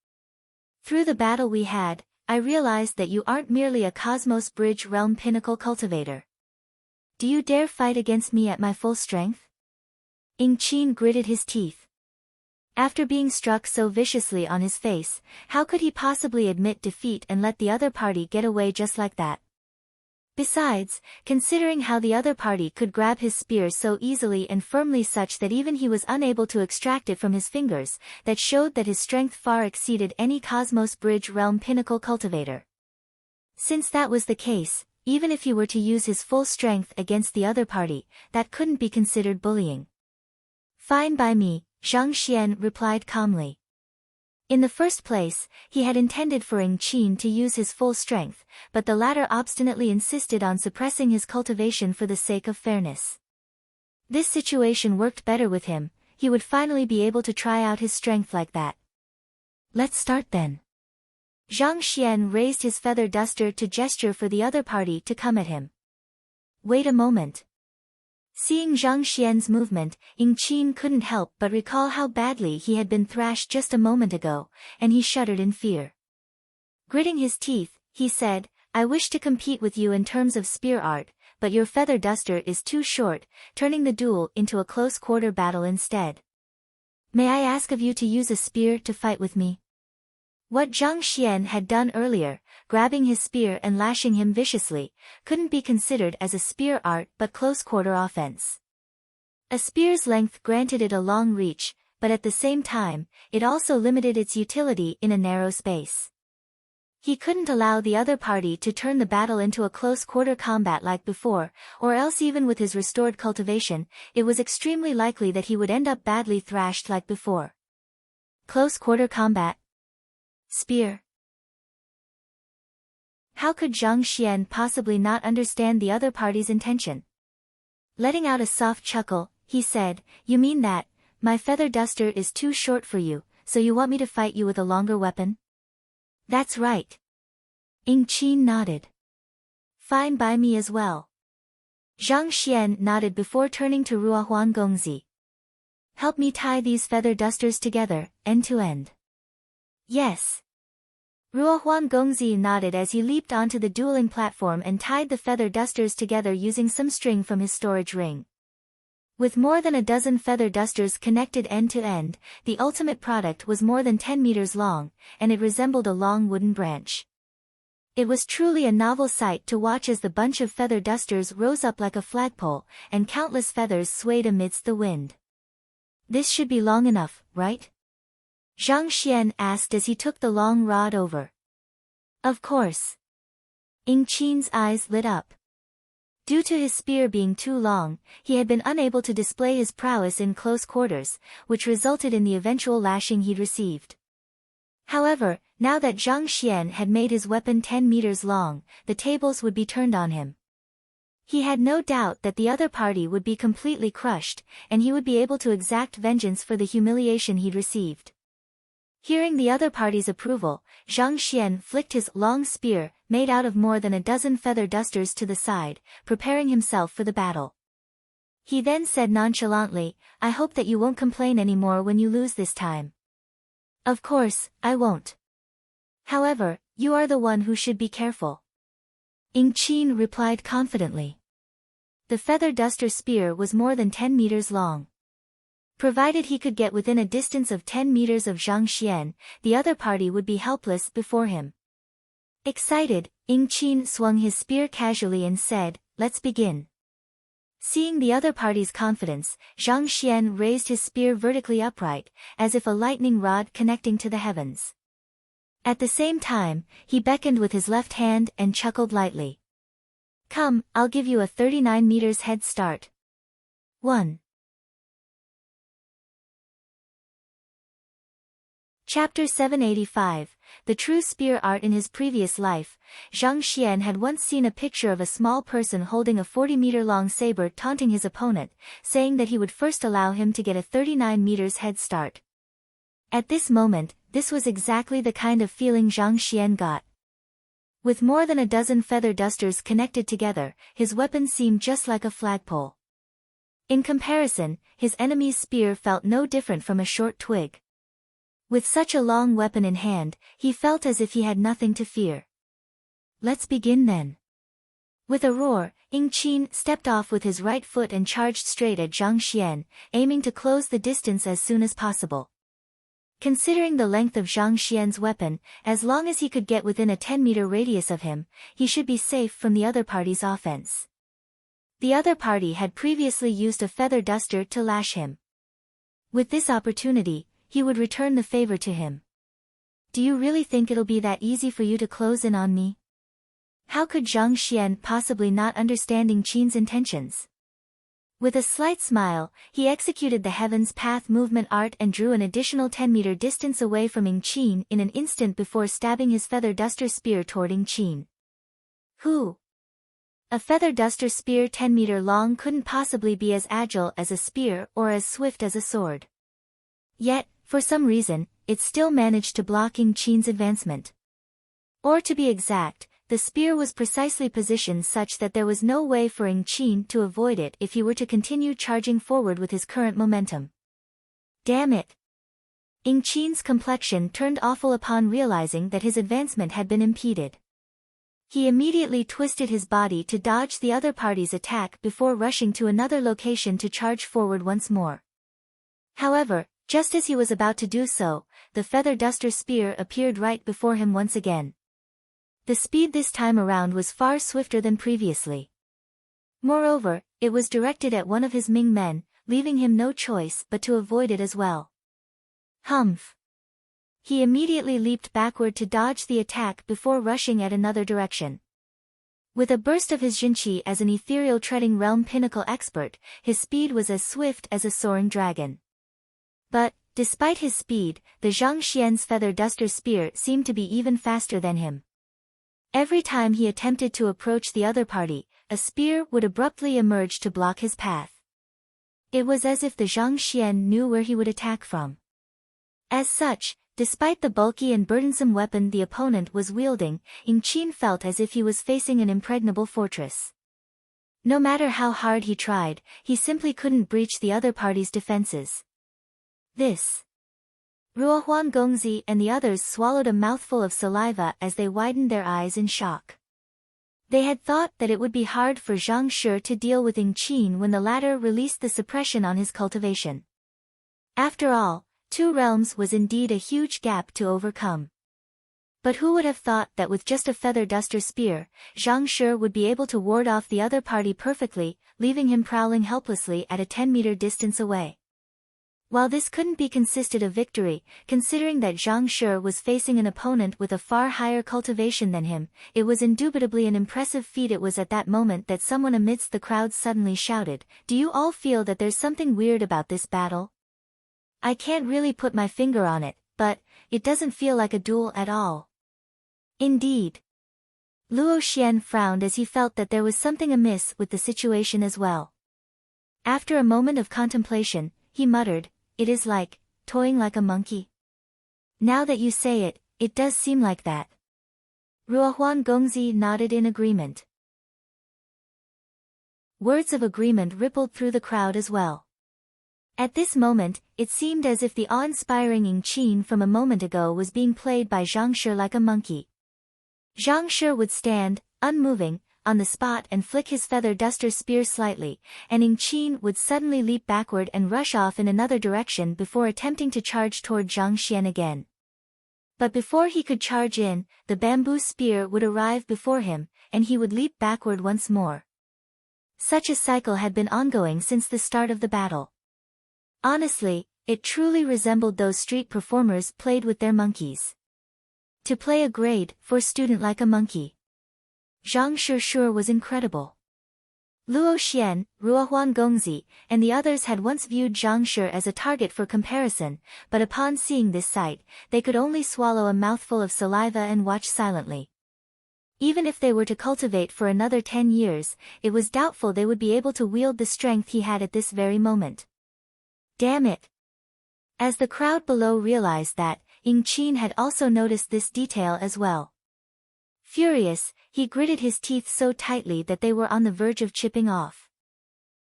Through the battle we had, I realized that you aren't merely a Cosmos Bridge Realm Pinnacle cultivator. Do you dare fight against me at my full strength?" Ing Chin gritted his teeth. After being struck so viciously on his face, how could he possibly admit defeat and let the other party get away just like that? Besides, considering how the other party could grab his spear so easily and firmly such that even he was unable to extract it from his fingers, that showed that his strength far exceeded any Cosmos Bridge Realm Pinnacle cultivator. Since that was the case, even if he were to use his full strength against the other party, that couldn't be considered bullying. "Fine by me," Zhang Xian replied calmly. In the first place, he had intended for Ing Chin to use his full strength, but the latter obstinately insisted on suppressing his cultivation for the sake of fairness. This situation worked better with him, he would finally be able to try out his strength like that. "Let's start then." Zhang Xian raised his feather duster to gesture for the other party to come at him. "Wait a moment." Seeing Zhang Xian's movement, Ing Chin couldn't help but recall how badly he had been thrashed just a moment ago, and he shuddered in fear. Gritting his teeth, he said, "I wish to compete with you in terms of spear art, but your feather duster is too short, turning the duel into a close-quarter battle instead. May I ask of you to use a spear to fight with me?" What Zhang Xian had done earlier, grabbing his spear and lashing him viciously, couldn't be considered as a spear art but close-quarter offense. A spear's length granted it a long reach, but at the same time, it also limited its utility in a narrow space. He couldn't allow the other party to turn the battle into a close-quarter combat like before, or else even with his restored cultivation, it was extremely likely that he would end up badly thrashed like before. Close-quarter combat. Spear. How could Zhang Xian possibly not understand the other party's intention? Letting out a soft chuckle, he said, "You mean that, my feather duster is too short for you, so you want me to fight you with a longer weapon?" "That's right." Ing Chin nodded. "Fine by me as well." Zhang Xian nodded before turning to Ruohuan Gongzi. "Help me tie these feather dusters together, end to end." Yes. Ruohuan Gongzi nodded as he leaped onto the dueling platform and tied the feather dusters together using some string from his storage ring. With more than a dozen feather dusters connected end to end, the ultimate product was more than 10 meters long, and it resembled a long wooden branch. It was truly a novel sight to watch as the bunch of feather dusters rose up like a flagpole, and countless feathers swayed amidst the wind. This should be long enough, right? Zhang Xian asked as he took the long rod over. Of course. Ying Qin's eyes lit up. Due to his spear being too long, he had been unable to display his prowess in close quarters, which resulted in the eventual lashing he'd received. However, now that Zhang Xian had made his weapon 10 meters long, the tables would be turned on him. He had no doubt that the other party would be completely crushed, and he would be able to exact vengeance for the humiliation he'd received. Hearing the other party's approval, Zhang Xian flicked his long spear, made out of more than a dozen feather dusters, to the side, preparing himself for the battle. He then said nonchalantly, "I hope that you won't complain anymore when you lose this time." "Of course, I won't. However, you are the one who should be careful." Ying Qin replied confidently. The feather duster spear was more than 10 meters long. Provided he could get within a distance of 10 meters of Zhang Xian, the other party would be helpless before him. Excited, Ying Qin swung his spear casually and said, "Let's begin." Seeing the other party's confidence, Zhang Xian raised his spear vertically upright, as if a lightning rod connecting to the heavens. At the same time, he beckoned with his left hand and chuckled lightly. "Come, I'll give you a 39 meters head start." 1. Chapter 785, The True Spear Art. In his previous life, Zhang Xian had once seen a picture of a small person holding a 40-meter-long saber taunting his opponent, saying that he would first allow him to get a 39 meters head start. At this moment, this was exactly the kind of feeling Zhang Xian got. With more than a dozen feather dusters connected together, his weapon seemed just like a flagpole. In comparison, his enemy's spear felt no different from a short twig. With such a long weapon in hand, he felt as if he had nothing to fear. "Let's begin then." With a roar, Ying Qin stepped off with his right foot and charged straight at Zhang Xian, aiming to close the distance as soon as possible. Considering the length of Zhang Xian's weapon, as long as he could get within a 10-meter radius of him, he should be safe from the other party's offense. The other party had previously used a feather duster to lash him. With this opportunity, he would return the favor to him. "Do you really think it'll be that easy for you to close in on me?" How could Zhang Xian possibly not understand Ying Qin's intentions? With a slight smile, he executed the Heaven's Path movement art and drew an additional 10-meter distance away from Ying Qin in an instant before stabbing his feather duster spear toward Ying Qin. Who? A feather duster spear 10 meter long couldn't possibly be as agile as a spear or as swift as a sword. Yet, for some reason, it still managed to block Ying Qin's advancement. Or to be exact, the spear was precisely positioned such that there was no way for Ying Qin to avoid it if he were to continue charging forward with his current momentum. Damn it! Ying Qin's complexion turned awful upon realizing that his advancement had been impeded. He immediately twisted his body to dodge the other party's attack before rushing to another location to charge forward once more. However, just as he was about to do so, the feather duster spear appeared right before him once again. The speed this time around was far swifter than previously. Moreover, it was directed at one of his Ming men, leaving him no choice but to avoid it as well. Humph! He immediately leaped backward to dodge the attack before rushing at another direction. With a burst of his Jinqi as an ethereal treading realm pinnacle expert, his speed was as swift as a soaring dragon. But, despite his speed, the Zhang Xian's feather duster spear seemed to be even faster than him. Every time he attempted to approach the other party, a spear would abruptly emerge to block his path. It was as if the Zhang Xian knew where he would attack from. As such, despite the bulky and burdensome weapon the opponent was wielding, Ying Qin felt as if he was facing an impregnable fortress. No matter how hard he tried, he simply couldn't breach the other party's defenses. This Ruohuan Gongzi and the others swallowed a mouthful of saliva as they widened their eyes in shock. They had thought that it would be hard for Zhang Shi to deal with Ying Qin when the latter released the suppression on his cultivation. After all, 2 realms was indeed a huge gap to overcome. But who would have thought that with just a feather duster spear, Zhang Shi would be able to ward off the other party perfectly, leaving him prowling helplessly at a 10-meter distance away. While this couldn't be considered a victory, considering that Zhang Shi was facing an opponent with a far higher cultivation than him, it was indubitably an impressive feat. It was at that moment that someone amidst the crowd suddenly shouted, "Do you all feel that there's something weird about this battle? I can't really put my finger on it, but it doesn't feel like a duel at all." Indeed. Luo Xian frowned as he felt that there was something amiss with the situation as well. After a moment of contemplation, he muttered, "It is like, toying like a monkey. Now that you say it, it does seem like that." Ruohuan Gongzi nodded in agreement. Words of agreement rippled through the crowd as well. At this moment, it seemed as if the awe-inspiring Ying Qin from a moment ago was being played by Zhang Shi like a monkey. Zhang Shi would stand, unmoving, on the spot and flick his feather duster spear slightly, and Ying Qin would suddenly leap backward and rush off in another direction before attempting to charge toward Zhang Xian again. But before he could charge in, the bamboo spear would arrive before him, and he would leap backward once more. Such a cycle had been ongoing since the start of the battle. Honestly, it truly resembled those street performers played with their monkeys. To play a grade 4 student like a monkey. Zhang Shi sure was incredible. Luo Xian, Ruohuan Gongzi, and the others had once viewed Zhang Shi as a target for comparison, but upon seeing this sight, they could only swallow a mouthful of saliva and watch silently. Even if they were to cultivate for another 10 years, it was doubtful they would be able to wield the strength he had at this very moment. Damn it! As the crowd below realized that, Ying Qin had also noticed this detail as well. Furious, he gritted his teeth so tightly that they were on the verge of chipping off.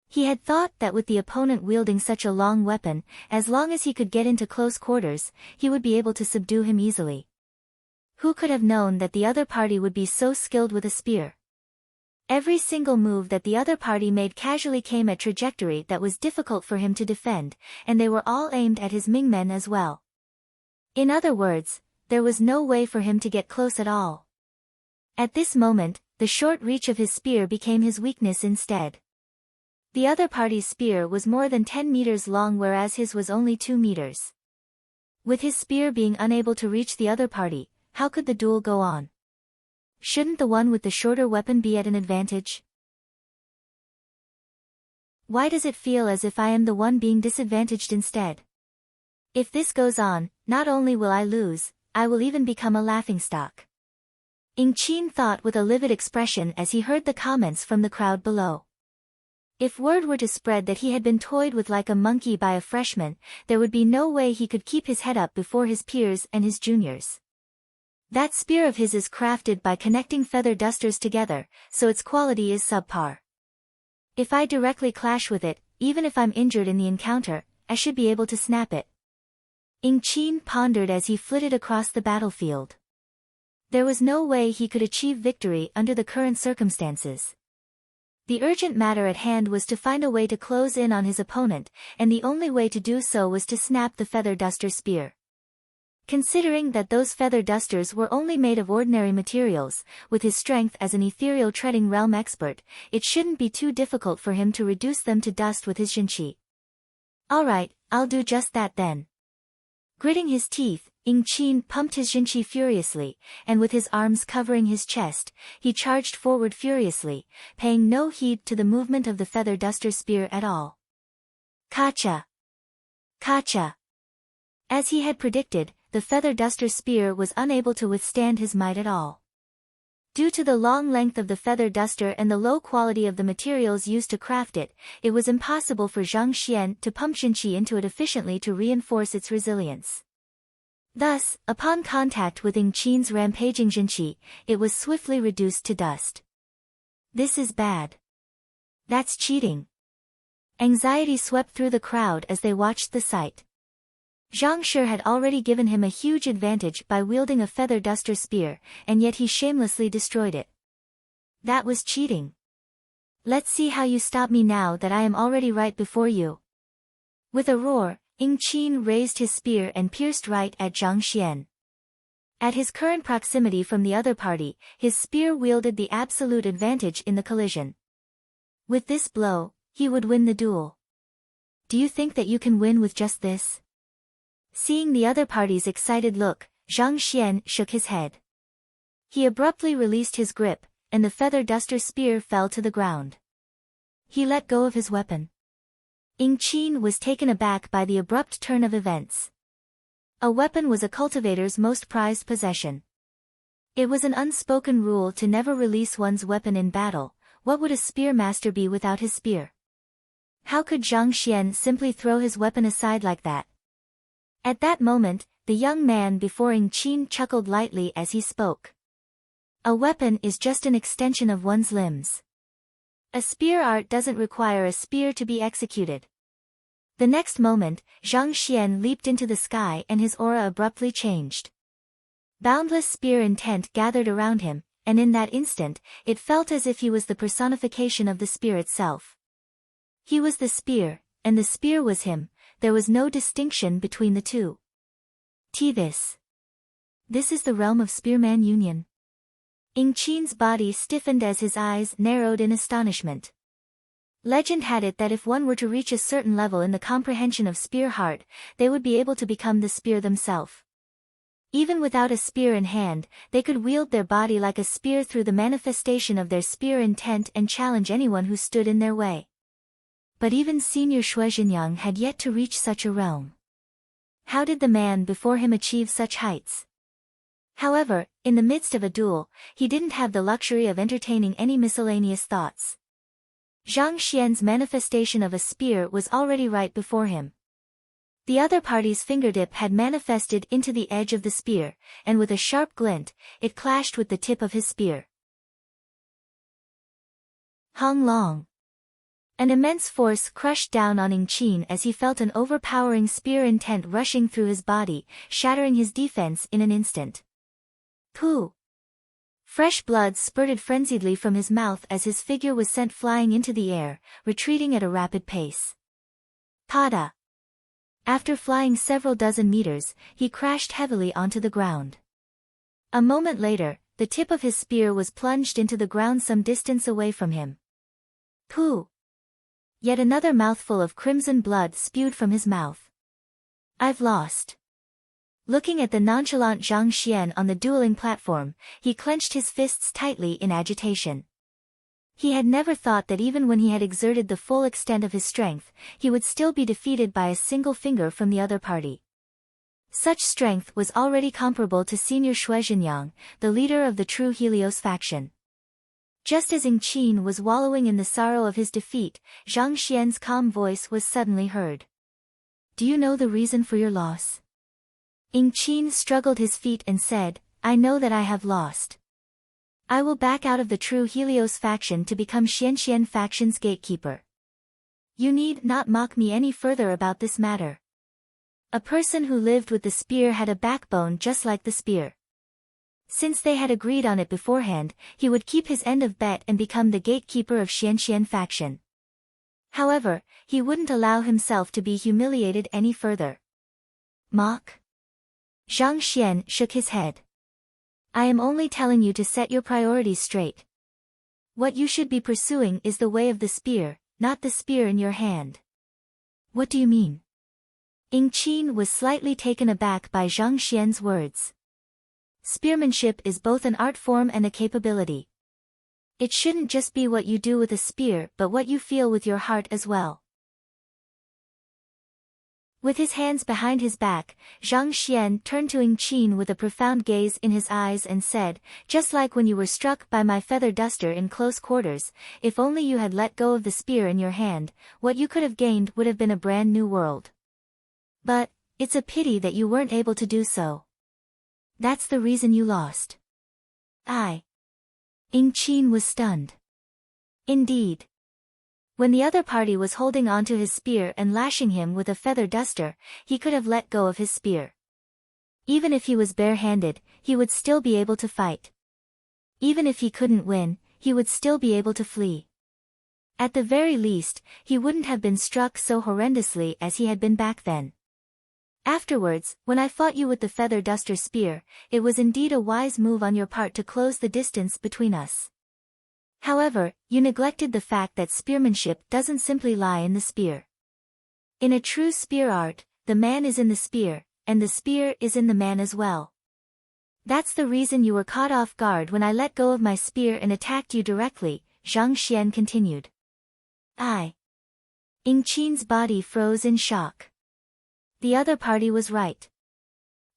He had thought that with the opponent wielding such a long weapon, as long as he could get into close quarters, he would be able to subdue him easily. Who could have known that the other party would be so skilled with a spear? Every single move that the other party made casually came at trajectory that was difficult for him to defend, and they were all aimed at his Mingmen as well. In other words, there was no way for him to get close at all. At this moment, the short reach of his spear became his weakness instead. The other party's spear was more than 10 meters long, whereas his was only 2 meters. With his spear being unable to reach the other party, how could the duel go on? Shouldn't the one with the shorter weapon be at an advantage? Why does it feel as if I am the one being disadvantaged instead? If this goes on, not only will I lose, I will even become a laughingstock. Ying Qin thought with a livid expression as he heard the comments from the crowd below. If word were to spread that he had been toyed with like a monkey by a freshman, there would be no way he could keep his head up before his peers and his juniors. That spear of his is crafted by connecting feather dusters together, so its quality is subpar. If I directly clash with it, even if I'm injured in the encounter, I should be able to snap it. Ying Qin pondered as he flitted across the battlefield. There was no way he could achieve victory under the current circumstances. The urgent matter at hand was to find a way to close in on his opponent, and the only way to do so was to snap the feather duster spear. Considering that those feather dusters were only made of ordinary materials, with his strength as an ethereal treading realm expert, it shouldn't be too difficult for him to reduce them to dust with his jinqi. Alright, I'll do just that then. Gritting his teeth, Ying Qin pumped his jinqi furiously, and with his arms covering his chest, he charged forward furiously, paying no heed to the movement of the feather duster spear at all. Kacha! Kacha! As he had predicted, the feather duster spear was unable to withstand his might at all. Due to the long length of the feather duster and the low quality of the materials used to craft it, it was impossible for Zhang Xian to pump jinqi into it efficiently to reinforce its resilience. Thus, upon contact with Ying Qin's rampaging jinqi, it was swiftly reduced to dust. This is bad. That's cheating. Anxiety swept through the crowd as they watched the sight. Zhang Shi had already given him a huge advantage by wielding a feather duster spear, and yet he shamelessly destroyed it. That was cheating. Let's see how you stop me now that I am already right before you. With a roar, Ying Qin raised his spear and pierced right at Zhang Xian. At his current proximity from the other party, his spear wielded the absolute advantage in the collision. With this blow, he would win the duel. Do you think that you can win with just this? Seeing the other party's excited look, Zhang Xian shook his head. He abruptly released his grip, and the feather duster spear fell to the ground. He let go of his weapon. Ying Qin was taken aback by the abrupt turn of events. A weapon was a cultivator's most prized possession. It was an unspoken rule to never release one's weapon in battle. What would a spear master be without his spear? How could Zhang Xian simply throw his weapon aside like that? At that moment, the young man before Ying Qin chuckled lightly as he spoke. A weapon is just an extension of one's limbs. A spear art doesn't require a spear to be executed. The next moment, Zhang Xian leaped into the sky and his aura abruptly changed. Boundless spear intent gathered around him, and in that instant, it felt as if he was the personification of the spear itself. He was the spear, and the spear was him. There was no distinction between the two. This is the realm of Spearman Union. Ying Qin's body stiffened as his eyes narrowed in astonishment. Legend had it that if one were to reach a certain level in the comprehension of spear heart, they would be able to become the spear themselves. Even without a spear in hand, they could wield their body like a spear through the manifestation of their spear intent and challenge anyone who stood in their way. But even Senior Shuizhenyang had yet to reach such a realm. How did the man before him achieve such heights? However, in the midst of a duel, he didn't have the luxury of entertaining any miscellaneous thoughts. Zhang Xian's manifestation of a spear was already right before him. The other party's fingertip had manifested into the edge of the spear, and with a sharp glint, it clashed with the tip of his spear. Hung Long. An immense force crushed down on Ying Qin as he felt an overpowering spear intent rushing through his body, shattering his defense in an instant. Pooh! Fresh blood spurted frenziedly from his mouth as his figure was sent flying into the air, retreating at a rapid pace. Tada! After flying several dozen meters, he crashed heavily onto the ground. A moment later, the tip of his spear was plunged into the ground some distance away from him. Pooh! Yet another mouthful of crimson blood spewed from his mouth. I've lost. Looking at the nonchalant Zhang Xian on the dueling platform, he clenched his fists tightly in agitation. He had never thought that even when he had exerted the full extent of his strength, he would still be defeated by a single finger from the other party. Such strength was already comparable to Senior Shuizhenyang, the leader of the true Helios faction. Just as Ying Qin was wallowing in the sorrow of his defeat, Zhang Xian's calm voice was suddenly heard. Do you know the reason for your loss? Ying Qin struggled his feet and said, I know that I have lost. I will back out of the true Helios faction to become Xianxian faction's gatekeeper. You need not mock me any further about this matter. A person who lived with the spear had a backbone just like the spear. Since they had agreed on it beforehand, he would keep his end of bet and become the gatekeeper of Xianxian faction. However, he wouldn't allow himself to be humiliated any further. Mock? Zhang Xian shook his head. I am only telling you to set your priorities straight. What you should be pursuing is the way of the spear, not the spear in your hand. What do you mean? Ying Qin was slightly taken aback by Zhang Xian's words. Spearmanship is both an art form and a capability. It shouldn't just be what you do with a spear but what you feel with your heart as well. With his hands behind his back, Zhang Xian turned to Ying Qin with a profound gaze in his eyes and said, just like when you were struck by my feather duster in close quarters, if only you had let go of the spear in your hand, what you could have gained would have been a brand new world. But, it's a pity that you weren't able to do so. That's the reason you lost. Ying Qin was stunned. Indeed. When the other party was holding onto his spear and lashing him with a feather duster, he could have let go of his spear. Even if he was bare-handed, he would still be able to fight. Even if he couldn't win, he would still be able to flee. At the very least, he wouldn't have been struck so horrendously as he had been back then. Afterwards, when I fought you with the feather duster spear, it was indeed a wise move on your part to close the distance between us. However, you neglected the fact that spearmanship doesn't simply lie in the spear. In a true spear art, the man is in the spear, and the spear is in the man as well. That's the reason you were caught off guard when I let go of my spear and attacked you directly, Zhang Xian continued. Ying Qin's body froze in shock. The other party was right.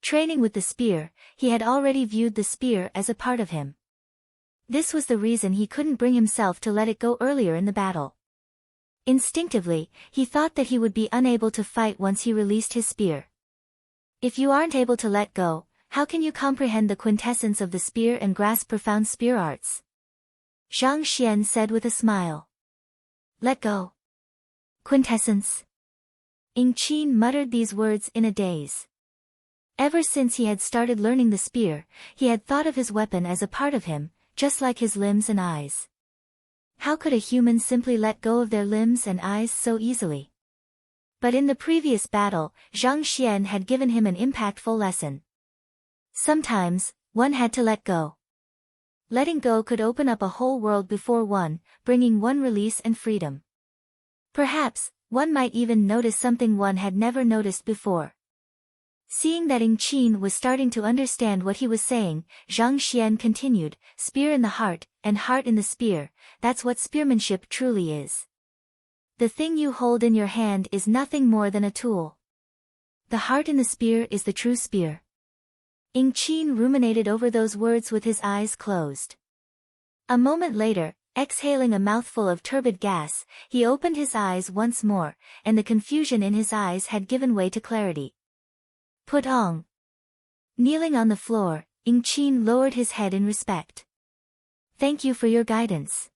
Training with the spear, he had already viewed the spear as a part of him. This was the reason he couldn't bring himself to let it go earlier in the battle. Instinctively, he thought that he would be unable to fight once he released his spear. If you aren't able to let go, how can you comprehend the quintessence of the spear and grasp profound spear arts? Zhang Xian said with a smile. Let go. Quintessence. Ying Qin muttered these words in a daze. Ever since he had started learning the spear, he had thought of his weapon as a part of him, just like his limbs and eyes. How could a human simply let go of their limbs and eyes so easily? But in the previous battle, Zhang Xian had given him an impactful lesson. Sometimes, one had to let go. Letting go could open up a whole world before one, bringing one release and freedom. Perhaps, one might even notice something one had never noticed before. Seeing that Ying Qin was starting to understand what he was saying, Zhang Xian continued, spear in the heart, and heart in the spear, that's what spearmanship truly is. The thing you hold in your hand is nothing more than a tool. The heart in the spear is the true spear. Ying Qin ruminated over those words with his eyes closed. A moment later, exhaling a mouthful of turbid gas, he opened his eyes once more, and the confusion in his eyes had given way to clarity. Putong. Kneeling on the floor, Ying Qin lowered his head in respect. Thank you for your guidance.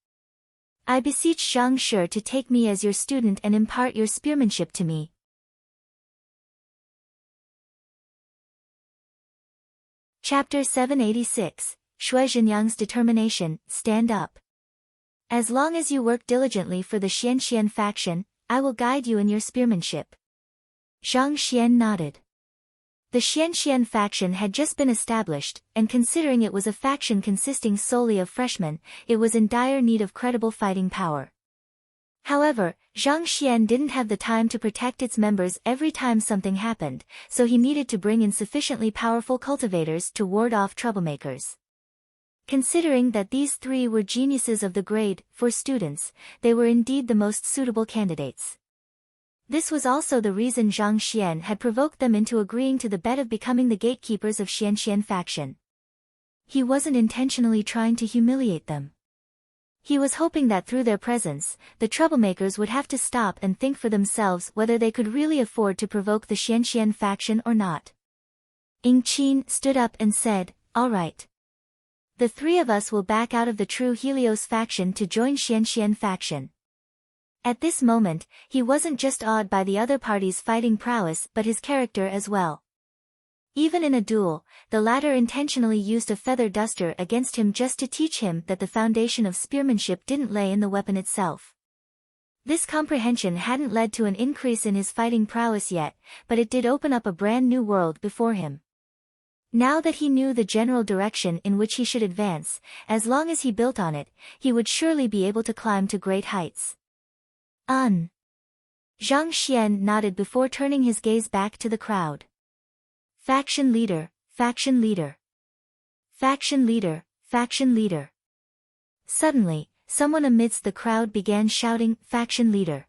I beseech Zhang Shi to take me as your student and impart your spearmanship to me. Chapter 786, Shui Zhenyang's Determination, Stand Up. As long as you work diligently for the Xianxian faction, I will guide you in your spearmanship. Zhang Xian nodded. The Xianxian faction had just been established, and considering it was a faction consisting solely of freshmen, it was in dire need of credible fighting power. However, Zhang Xian didn't have the time to protect its members every time something happened, so he needed to bring in sufficiently powerful cultivators to ward off troublemakers. Considering that these three were geniuses of the grade, for students, they were indeed the most suitable candidates. This was also the reason Zhang Xian had provoked them into agreeing to the bet of becoming the gatekeepers of Xianxian faction. He wasn't intentionally trying to humiliate them. He was hoping that through their presence, the troublemakers would have to stop and think for themselves whether they could really afford to provoke the Xianxian faction or not. Ying Qin stood up and said, "All right. The three of us will back out of the true Helios faction to join Xianxian faction." At this moment, he wasn't just awed by the other party's fighting prowess but his character as well. Even in a duel, the latter intentionally used a feather duster against him just to teach him that the foundation of spearmanship didn't lay in the weapon itself. This comprehension hadn't led to an increase in his fighting prowess yet, but it did open up a brand new world before him. Now that he knew the general direction in which he should advance, as long as he built on it, he would surely be able to climb to great heights. Zhang Xian nodded before turning his gaze back to the crowd. Faction leader, faction leader. Faction leader, faction leader. Suddenly, someone amidst the crowd began shouting, "Faction leader."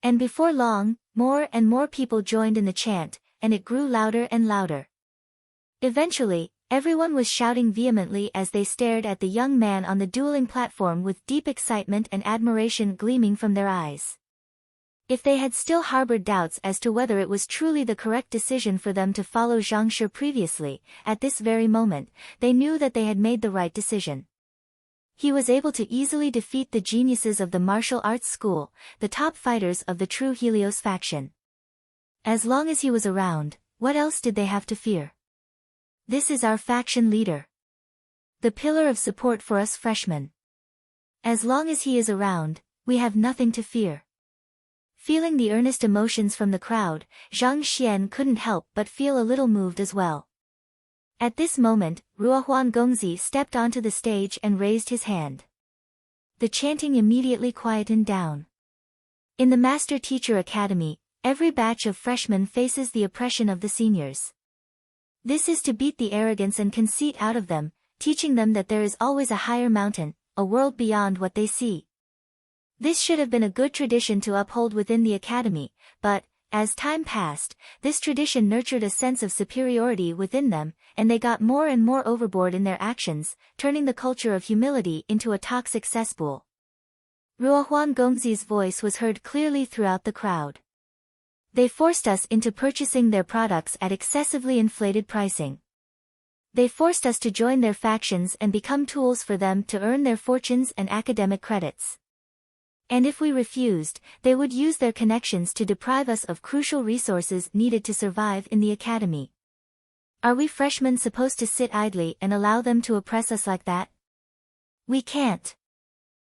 And before long, more and more people joined in the chant, and it grew louder and louder. Eventually, everyone was shouting vehemently as they stared at the young man on the dueling platform with deep excitement and admiration gleaming from their eyes. If they had still harbored doubts as to whether it was truly the correct decision for them to follow Zhang Shi previously, at this very moment, they knew that they had made the right decision. he was able to easily defeat the geniuses of the martial arts school, the top fighters of the true Helios faction. As long as he was around, what else did they have to fear? This is our faction leader. The pillar of support for us freshmen. As long as he is around, we have nothing to fear. Feeling the earnest emotions from the crowd, Zhang Xian couldn't help but feel a little moved as well. At this moment, Ruohuan Gongzi stepped onto the stage and raised his hand. The chanting immediately quietened down. In the Master Teacher Academy, every batch of freshmen faces the oppression of the seniors. This is to beat the arrogance and conceit out of them, teaching them that there is always a higher mountain, a world beyond what they see. This should have been a good tradition to uphold within the academy, but, as time passed, this tradition nurtured a sense of superiority within them, and they got more and more overboard in their actions, turning the culture of humility into a toxic cesspool. Ruohuan Gongzi's voice was heard clearly throughout the crowd. They forced us into purchasing their products at excessively inflated pricing. They forced us to join their factions and become tools for them to earn their fortunes and academic credits. And if we refused, they would use their connections to deprive us of crucial resources needed to survive in the academy. Are we freshmen supposed to sit idly and allow them to oppress us like that? We can't.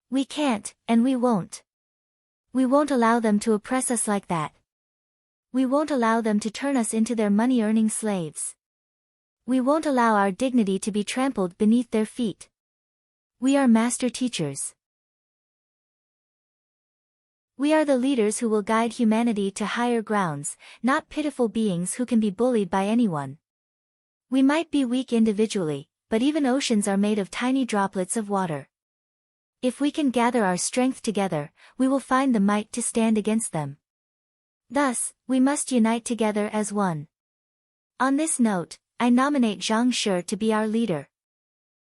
We can't, and we won't. We won't allow them to oppress us like that. We won't allow them to turn us into their money-earning slaves. We won't allow our dignity to be trampled beneath their feet. We are master teachers. We are the leaders who will guide humanity to higher grounds, not pitiful beings who can be bullied by anyone. We might be weak individually, but even oceans are made of tiny droplets of water. If we can gather our strength together, we will find the might to stand against them. Thus, we must unite together as one. On this note, I nominate Zhang Shi to be our leader.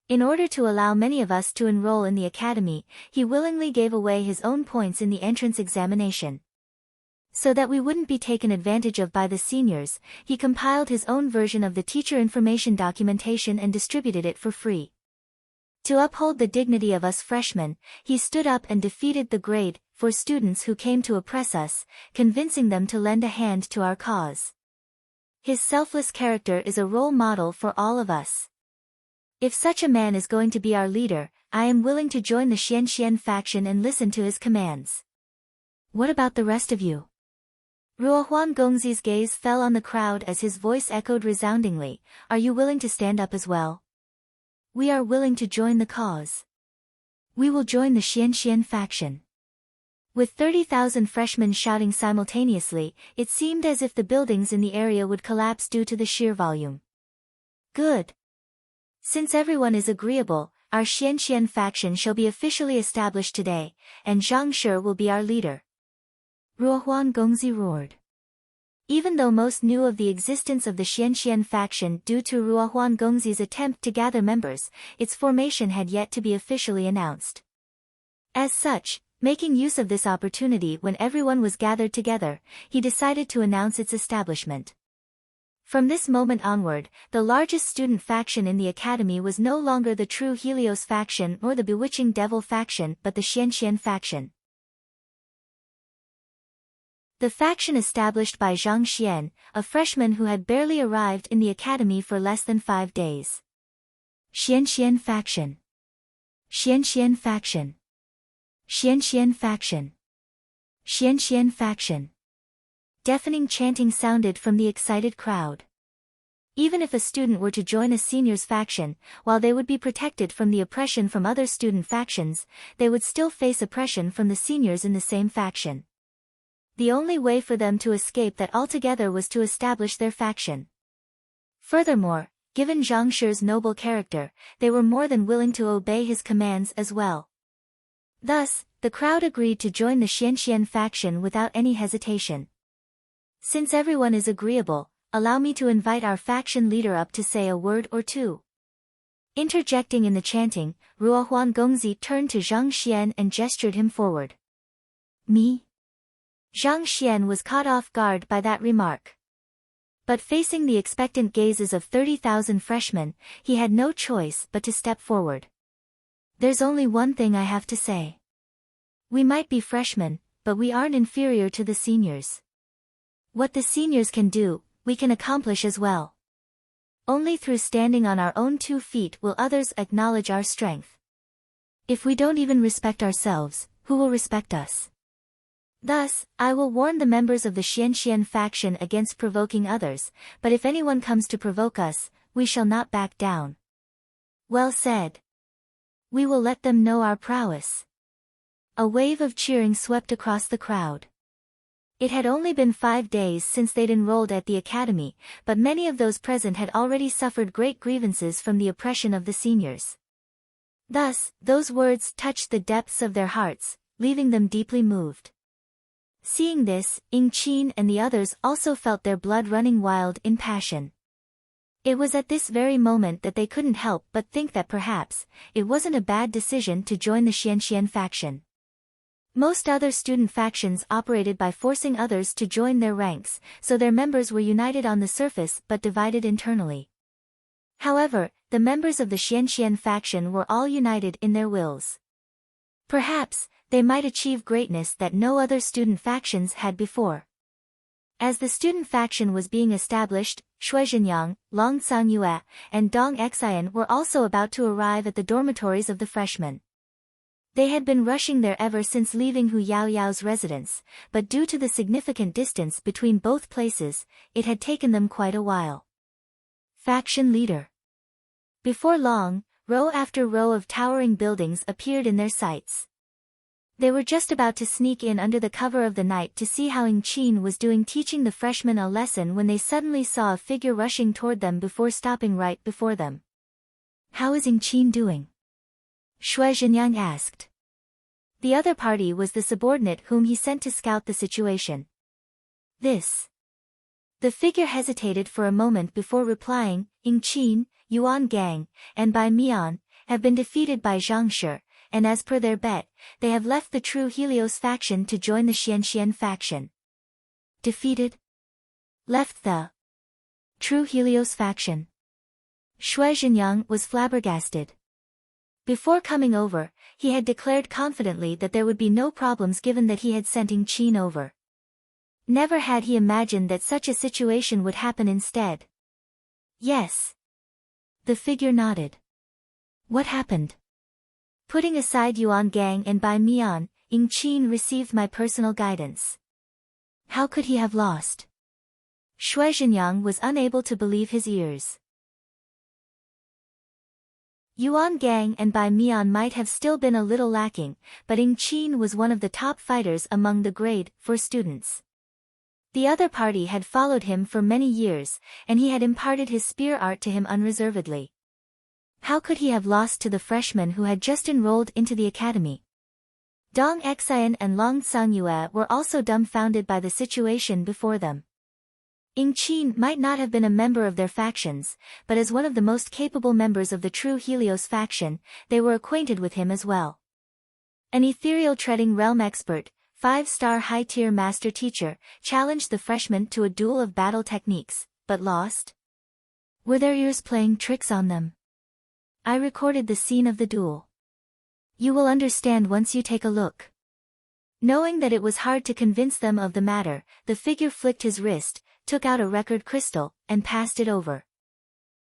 In order to allow many of us to enroll in the academy, he willingly gave away his own points in the entrance examination. So that we wouldn't be taken advantage of by the seniors, he compiled his own version of the teacher information documentation and distributed it for free. To uphold the dignity of us freshmen, he stood up and defeated the grade 4 students who came to oppress us, convincing them to lend a hand to our cause. His selfless character is a role model for all of us. If such a man is going to be our leader, I am willing to join the Xianxian faction and listen to his commands. What about the rest of you? Ruohuan Gongzi's gaze fell on the crowd as his voice echoed resoundingly. Are you willing to stand up as well? We are willing to join the cause. We will join the Xianxian faction. With 30,000 freshmen shouting simultaneously, it seemed as if the buildings in the area would collapse due to the sheer volume. Good. Since everyone is agreeable, our Xianxian faction shall be officially established today, and Zhang Shi will be our leader. Ruohuan Gongzi roared. Even though most knew of the existence of the Xianxian faction due to Ruohuan Gongzi's attempt to gather members, its formation had yet to be officially announced. As such, making use of this opportunity when everyone was gathered together, he decided to announce its establishment. From this moment onward, the largest student faction in the academy was no longer the true Helios faction nor the bewitching devil faction but the Xianxian faction. The faction established by Zhang Xian, a freshman who had barely arrived in the academy for less than 5 days. Xianxian faction. Xianxian faction. Xianxian faction. Xianxian faction. Deafening chanting sounded from the excited crowd. Even if a student were to join a seniors faction, while they would be protected from the oppression from other student factions, they would still face oppression from the seniors in the same faction. The only way for them to escape that altogether was to establish their faction. Furthermore, given Zhang Shi's noble character, they were more than willing to obey his commands as well. Thus, the crowd agreed to join the Xianxian faction without any hesitation. Since everyone is agreeable, allow me to invite our faction leader up to say a word or two. Interjecting in the chanting, Ruohuan Gongzi turned to Zhang Xian and gestured him forward. Me? Zhang Xian was caught off guard by that remark. But facing the expectant gazes of 30,000 freshmen, he had no choice but to step forward. There's only one thing I have to say. We might be freshmen, but we aren't inferior to the seniors. What the seniors can do, we can accomplish as well. Only through standing on our own 2 feet will others acknowledge our strength. If we don't even respect ourselves, who will respect us? Thus, I will warn the members of the Xianxian faction against provoking others, but if anyone comes to provoke us, we shall not back down. Well said. We will let them know our prowess. A wave of cheering swept across the crowd. It had only been 5 days since they'd enrolled at the academy, but many of those present had already suffered great grievances from the oppression of the seniors. Thus, those words touched the depths of their hearts, leaving them deeply moved. Seeing this, Ying Qin and the others also felt their blood running wild in passion. It was at this very moment that they couldn't help but think that perhaps, it wasn't a bad decision to join the Xianxian faction. Most other student factions operated by forcing others to join their ranks, so their members were united on the surface but divided internally. However, the members of the Xianxian faction were all united in their wills. Perhaps, they might achieve greatness that no other student factions had before. As the student faction was being established, Shui Zhenyang, Long Sangyue, and Dong Xian were also about to arrive at the dormitories of the freshmen. They had been rushing there ever since leaving Hu Yaoyao's residence, but due to the significant distance between both places, it had taken them quite a while. Faction leader. Before long, row after row of towering buildings appeared in their sights. They were just about to sneak in under the cover of the night to see how Ying Qin was doing teaching the freshmen a lesson when they suddenly saw a figure rushing toward them before stopping right before them. How is Ying Qin doing? Shui Zhenyang asked. The other party was the subordinate whom he sent to scout the situation. This. The figure hesitated for a moment before replying, Ying Qin, Yuan Gang, and Bai Mian, have been defeated by Zhang Shi, and as per their bet, they have left the True Helios faction to join the Xianxian faction. Defeated? Left the True Helios faction. Shui Zhenyang was flabbergasted. Before coming over, he had declared confidently that there would be no problems given that he had sent Ying Qin over. Never had he imagined that such a situation would happen instead. Yes. The figure nodded. What happened? Putting aside Yuan Gang and Bai Mian, Ying Qin received my personal guidance. How could he have lost? Shui Zhenyang was unable to believe his ears. Yuan Gang and Bai Mian might have still been a little lacking, but Ying Qin was one of the top fighters among the grade 4 students. The other party had followed him for many years, and he had imparted his spear art to him unreservedly. How could he have lost to the freshmen who had just enrolled into the academy? Dong Xian and Long Sangyue were also dumbfounded by the situation before them. Ying Qin might not have been a member of their factions, but as one of the most capable members of the True Helios faction, they were acquainted with him as well. An ethereal treading realm expert, 5-star high-tier master teacher, challenged the freshmen to a duel of battle techniques, but lost? Were their ears playing tricks on them? I recorded the scene of the duel. You will understand once you take a look. Knowing that it was hard to convince them of the matter, the figure flicked his wrist, took out a record crystal, and passed it over.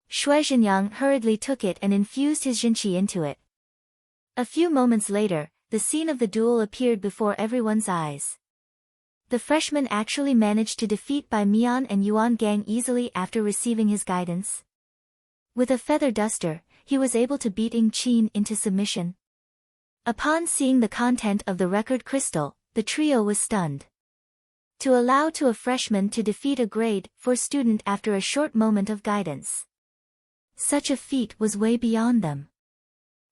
Shui Zhenyang hurriedly took it and infused his Jinqi into it. A few moments later, the scene of the duel appeared before everyone's eyes. The freshman actually managed to defeat Bai Mian and Yuan Gang easily after receiving his guidance. With a feather duster, he was able to beat Ying Qin into submission. Upon seeing the content of the record crystal, the trio was stunned. To allow to a freshman to defeat a grade 4 student after a short moment of guidance. Such a feat was way beyond them.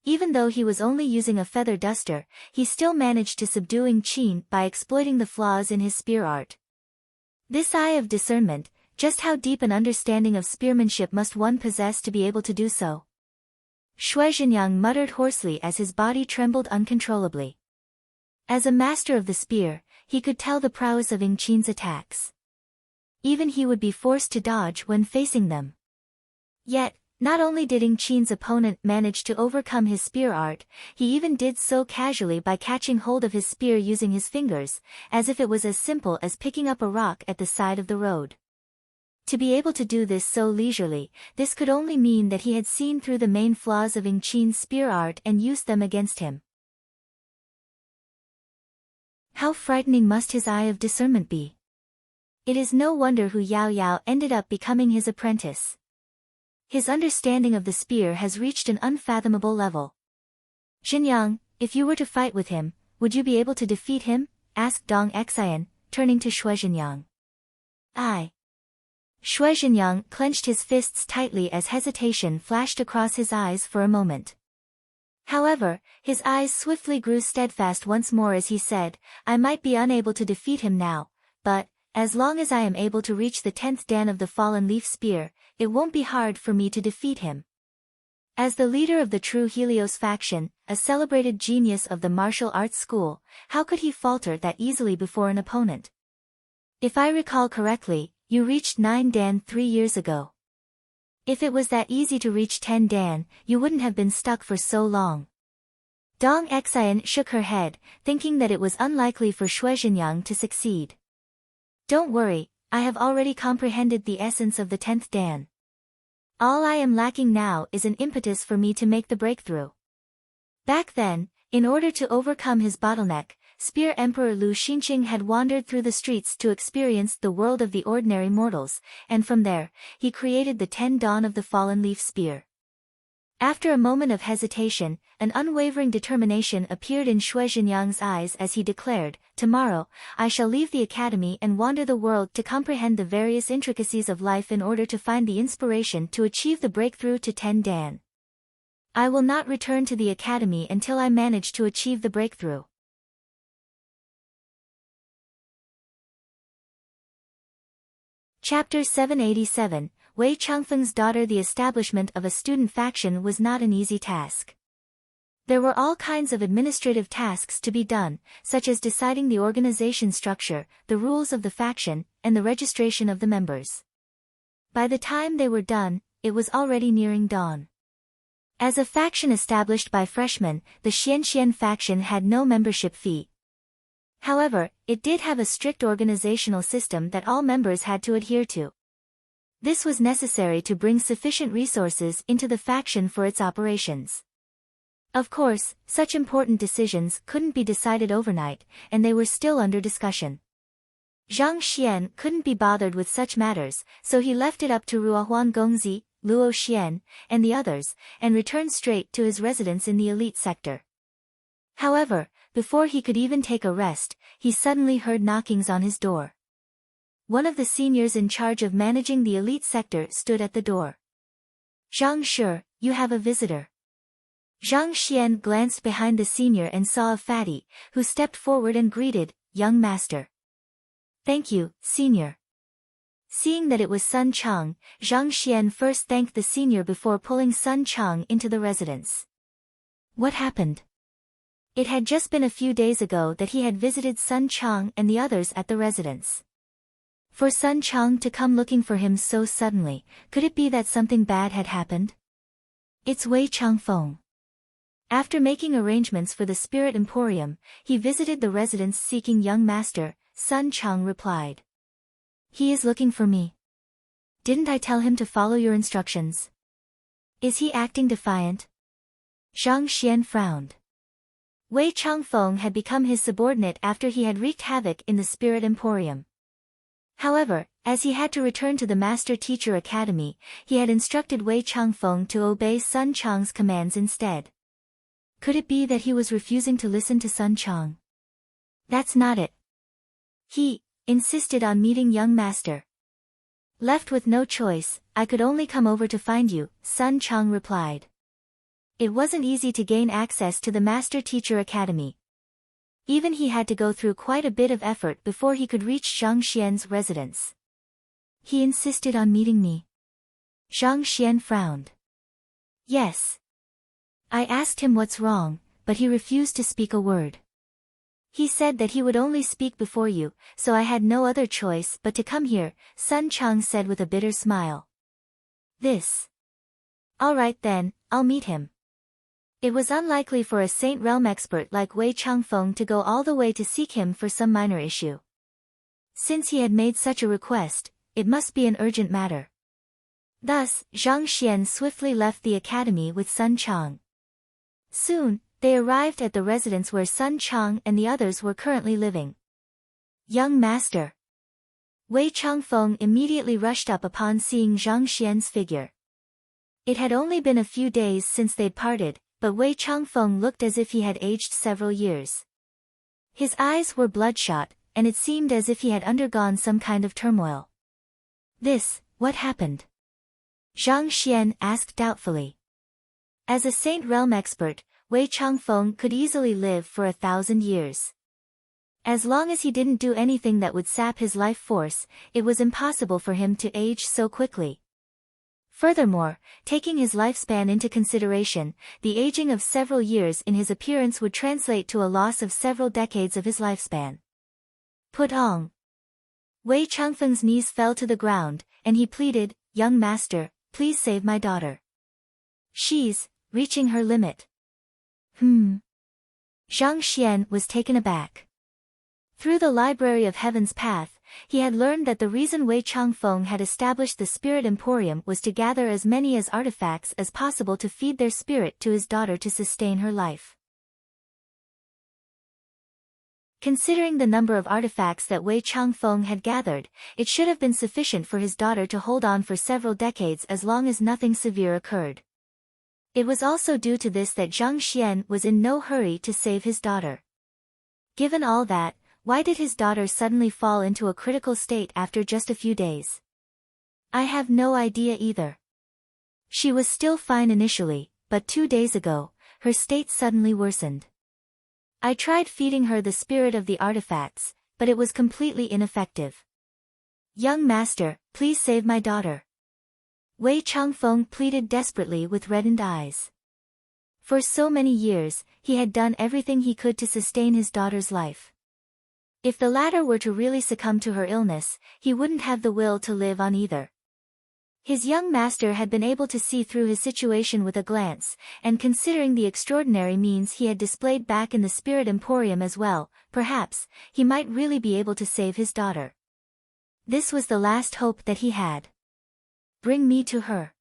Even though he was only using a feather duster, he still managed to subdue Ying Qin by exploiting the flaws in his spear art. This eye of discernment, just how deep an understanding of spearmanship must one possess to be able to do so? Shui Zhenyang muttered hoarsely as his body trembled uncontrollably. As a master of the spear, he could tell the prowess of Ying Qin's attacks. Even he would be forced to dodge when facing them. Yet, Not only did Ing Qin's opponent manage to overcome his spear art, he even did so casually by catching hold of his spear using his fingers, as if it was as simple as picking up a rock at the side of the road. To be able to do this so leisurely, this could only mean that he had seen through the main flaws of Ing Qin's spear art and used them against him. How frightening must his eye of discernment be? It is no wonder Hu Yaoyao ended up becoming his apprentice. His understanding of the spear has reached an unfathomable level. Xinjiang, if you were to fight with him, would you be able to defeat him? Asked Dong Xian, turning to Shui Xinjiang. I. Shui Xinjiang clenched his fists tightly as hesitation flashed across his eyes for a moment. However, his eyes swiftly grew steadfast once more as he said, I might be unable to defeat him now, but, as long as I am able to reach the 10th dan of the fallen leaf spear, it won't be hard for me to defeat him. As the leader of the true Helios faction, a celebrated genius of the martial arts school, how could he falter that easily before an opponent? If I recall correctly, you reached 9 dan 3 years ago. If it was that easy to reach 10 dan, you wouldn't have been stuck for so long. Dong Xian shook her head, thinking that it was unlikely for Shui Xinjiang to succeed. Don't worry, I have already comprehended the essence of the 10th dan. All I am lacking now is an impetus for me to make the breakthrough. Back then, in order to overcome his bottleneck, Spear Emperor Lu Xinqing had wandered through the streets to experience the world of the ordinary mortals, and from there, he created the 10 dan of the fallen leaf spear. After a moment of hesitation, an unwavering determination appeared in Shui Xinjiang's eyes as he declared, Tomorrow, I shall leave the academy and wander the world to comprehend the various intricacies of life in order to find the inspiration to achieve the breakthrough to 10 dan. I will not return to the academy until I manage to achieve the breakthrough. Chapter 787, Wei Changfeng's daughter. The establishment of a student faction was not an easy task. There were all kinds of administrative tasks to be done, such as deciding the organization structure, the rules of the faction, and the registration of the members. By the time they were done, it was already nearing dawn. As a faction established by freshmen, the Xianxian faction had no membership fee. However, it did have a strict organizational system that all members had to adhere to. This was necessary to bring sufficient resources into the faction for its operations. Of course, such important decisions couldn't be decided overnight, and they were still under discussion. Zhang Xian couldn't be bothered with such matters, so he left it up to Ruohuan Gongzi, Luo Xian, and the others, and returned straight to his residence in the elite sector. However, before he could even take a rest, he suddenly heard knockings on his door. One of the seniors in charge of managing the elite sector stood at the door. Zhang Shi, you have a visitor. Zhang Xian glanced behind the senior and saw a fatty, who stepped forward and greeted, young master. Thank you, senior. Seeing that it was Sun Chang, Zhang Xian first thanked the senior before pulling Sun Chang into the residence. What happened? It had just been a few days ago that he had visited Sun Chang and the others at the residence. For Sun Chang to come looking for him so suddenly, could it be that something bad had happened? It's Wei Changfeng. After making arrangements for the Spirit Emporium, he visited the residence seeking young master, Sun Chang replied. He is looking for me. Didn't I tell him to follow your instructions? Is he acting defiant? Zhang Xian frowned. Wei Changfeng had become his subordinate after he had wreaked havoc in the Spirit Emporium. However, as he had to return to the Master Teacher Academy, he had instructed Wei Changfeng to obey Sun Chang's commands instead. Could it be that he was refusing to listen to Sun Chang? That's not it. He insisted on meeting young master. Left with no choice, I could only come over to find you, Sun Chang replied. It wasn't easy to gain access to the Master Teacher Academy. Even he had to go through quite a bit of effort before he could reach Zhang Xian's residence. He insisted on meeting me. Zhang Xian frowned. Yes. I asked him what's wrong, but he refused to speak a word. He said that he would only speak before you, so I had no other choice but to come here, Sun Chang said with a bitter smile. This Alright then, I'll meet him. It was unlikely for a Saint Realm expert like Wei Changfeng to go all the way to seek him for some minor issue. Since he had made such a request, it must be an urgent matter. Thus, Zhang Xian swiftly left the academy with Sun Chang. Soon, they arrived at the residence where Sun Chang and the others were currently living. Young master. Wei Changfeng immediately rushed up upon seeing Zhang Xian's figure. It had only been a few days since they'd parted, but Wei Changfeng looked as if he had aged several years. His eyes were bloodshot, and it seemed as if he had undergone some kind of turmoil. What happened? Zhang Xian asked doubtfully. As a Saint Realm expert, Wei Changfeng could easily live for 1,000 years. As long as he didn't do anything that would sap his life force, it was impossible for him to age so quickly. Furthermore, taking his lifespan into consideration, the aging of several years in his appearance would translate to a loss of several decades of his lifespan. Put on. Wei Changfeng's knees fell to the ground, and he pleaded, "Young master, please save my daughter. She's reaching her limit." Zhang Xian was taken aback. Through the Library of Heaven's Path, he had learned that the reason Wei Changfeng had established the Spirit Emporium was to gather as many as artifacts as possible to feed their spirit to his daughter to sustain her life. Considering the number of artifacts that Wei Changfeng had gathered, it should have been sufficient for his daughter to hold on for several decades as long as nothing severe occurred. It was also due to this that Zhang Xian was in no hurry to save his daughter. Given all that, why did his daughter suddenly fall into a critical state after just a few days? I have no idea either. She was still fine initially, but 2 days ago, her state suddenly worsened. I tried feeding her the spirit of the artifacts, but it was completely ineffective. Young master, please save my daughter. Wei Changfeng pleaded desperately with reddened eyes. For so many years, he had done everything he could to sustain his daughter's life. If the latter were to really succumb to her illness, he wouldn't have the will to live on either. His young master had been able to see through his situation with a glance, and considering the extraordinary means he had displayed back in the Spirit Emporium as well, perhaps, he might really be able to save his daughter. This was the last hope that he had. Bring me to her.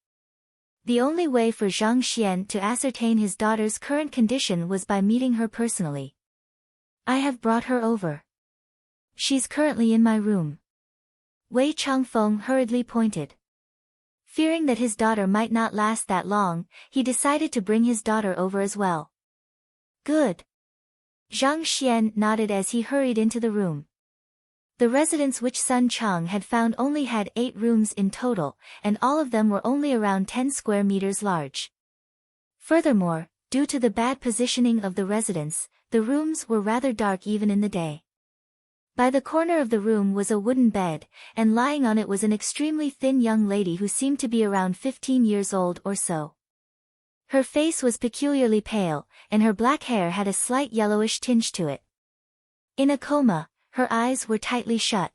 The only way for Zhang Xian to ascertain his daughter's current condition was by meeting her personally. I have brought her over. She's currently in my room. Wei Changfeng hurriedly pointed. Fearing that his daughter might not last that long, he decided to bring his daughter over as well. Good. Zhang Xian nodded as he hurried into the room. The residence which Sun Chang had found only had 8 rooms in total, and all of them were only around 10 square meters large. Furthermore, due to the bad positioning of the residence, the rooms were rather dark even in the day. By the corner of the room was a wooden bed, and lying on it was an extremely thin young lady who seemed to be around 15 years old or so. Her face was peculiarly pale, and her black hair had a slight yellowish tinge to it. In a coma, her eyes were tightly shut.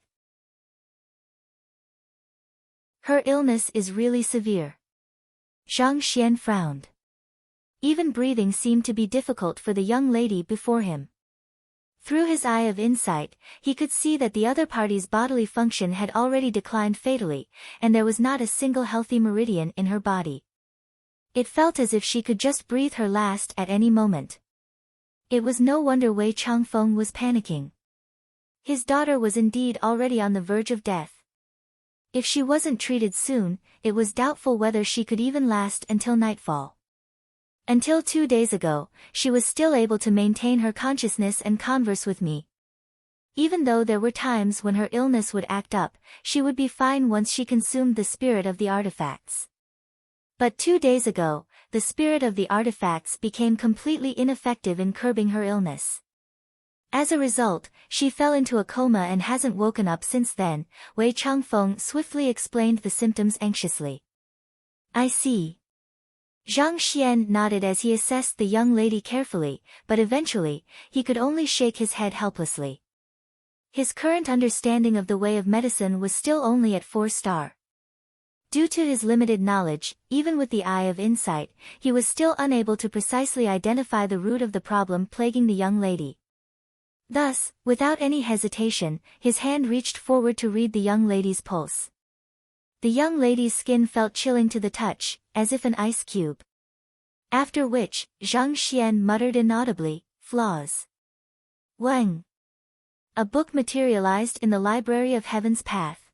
Her illness is really severe. Zhang Xian frowned. Even breathing seemed to be difficult for the young lady before him. Through his eye of insight, he could see that the other party's bodily function had already declined fatally, and there was not a single healthy meridian in her body. It felt as if she could just breathe her last at any moment. It was no wonder Wei Changfeng was panicking. His daughter was indeed already on the verge of death. If she wasn't treated soon, it was doubtful whether she could even last until nightfall. Until 2 days ago, she was still able to maintain her consciousness and converse with me. Even though there were times when her illness would act up, she would be fine once she consumed the spirit of the artifacts. But 2 days ago, the spirit of the artifacts became completely ineffective in curbing her illness. As a result, she fell into a coma and hasn't woken up since then. Wei Changfeng swiftly explained the symptoms anxiously. I see. Zhang Xian nodded as he assessed the young lady carefully, but eventually, he could only shake his head helplessly. His current understanding of the way of medicine was still only at 4-star. Due to his limited knowledge, even with the eye of insight, he was still unable to precisely identify the root of the problem plaguing the young lady. Thus, without any hesitation, his hand reached forward to read the young lady's pulse. The young lady's skin felt chilling to the touch, as if an ice cube. After which, Zhang Xian muttered inaudibly, "Flaws." Weng. A book materialized in the Library of Heaven's Path.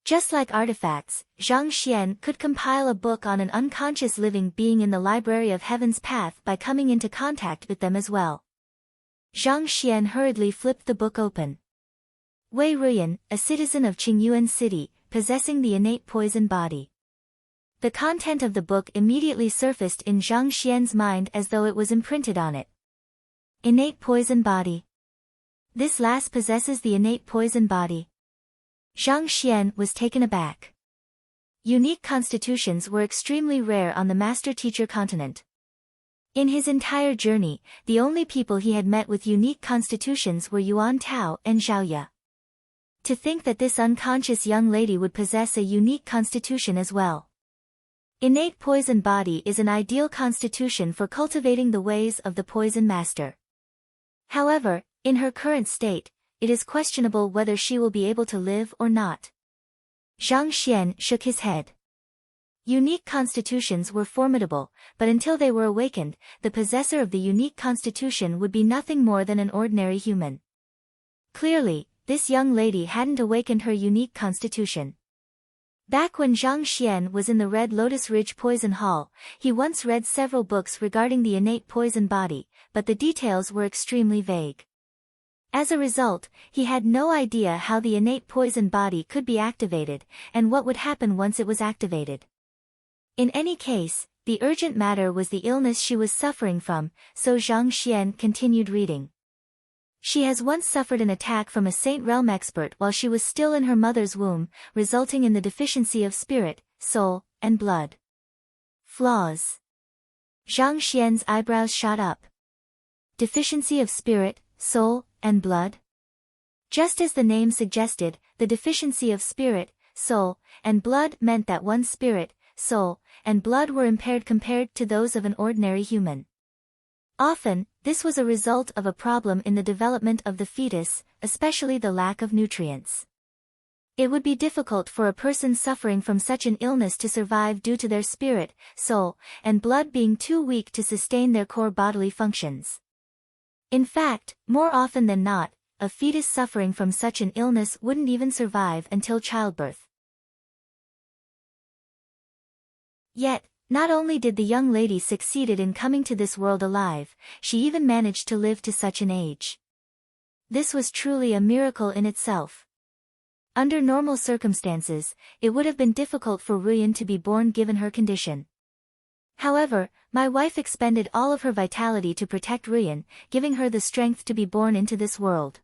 Just like artifacts, Zhang Xian could compile a book on an unconscious living being in the Library of Heaven's Path by coming into contact with them as well. Zhang Xian hurriedly flipped the book open. Wei Ruyan, a citizen of Qingyuan City, possessing the innate poison body. The content of the book immediately surfaced in Zhang Xian's mind as though it was imprinted on it. Innate poison body. This last possesses the innate poison body. Zhang Xian was taken aback. Unique constitutions were extremely rare on the master-teacher continent. In his entire journey, the only people he had met with unique constitutions were Yuan Tao and Zhao Ya. To think that this unconscious young lady would possess a unique constitution as well. Innate poison body is an ideal constitution for cultivating the ways of the poison master. However, in her current state, it is questionable whether she will be able to live or not. Zhang Xian shook his head. Unique constitutions were formidable, but until they were awakened, the possessor of the unique constitution would be nothing more than an ordinary human. Clearly, this young lady hadn't awakened her unique constitution. Back when Zhang Xian was in the Red Lotus Ridge Poison Hall, he once read several books regarding the innate poison body, but the details were extremely vague. As a result, he had no idea how the innate poison body could be activated, and what would happen once it was activated. In any case, the urgent matter was the illness she was suffering from, so Zhang Xian continued reading. She has once suffered an attack from a Saint Realm expert while she was still in her mother's womb, resulting in the deficiency of spirit, soul, and blood. Flaws. Zhang Xian's eyebrows shot up. Deficiency of spirit, soul, and blood? Just as the name suggested, the deficiency of spirit, soul, and blood meant that one's spirit, soul, and blood were impaired compared to those of an ordinary human. Often, this was a result of a problem in the development of the fetus, especially the lack of nutrients. It would be difficult for a person suffering from such an illness to survive due to their spirit, soul, and blood being too weak to sustain their core bodily functions. In fact, more often than not, a fetus suffering from such an illness wouldn't even survive until childbirth. Yet, not only did the young lady succeeded in coming to this world alive, she even managed to live to such an age. This was truly a miracle in itself. Under normal circumstances, it would have been difficult for Ruyan to be born given her condition. However, my wife expended all of her vitality to protect Ruyan, giving her the strength to be born into this world.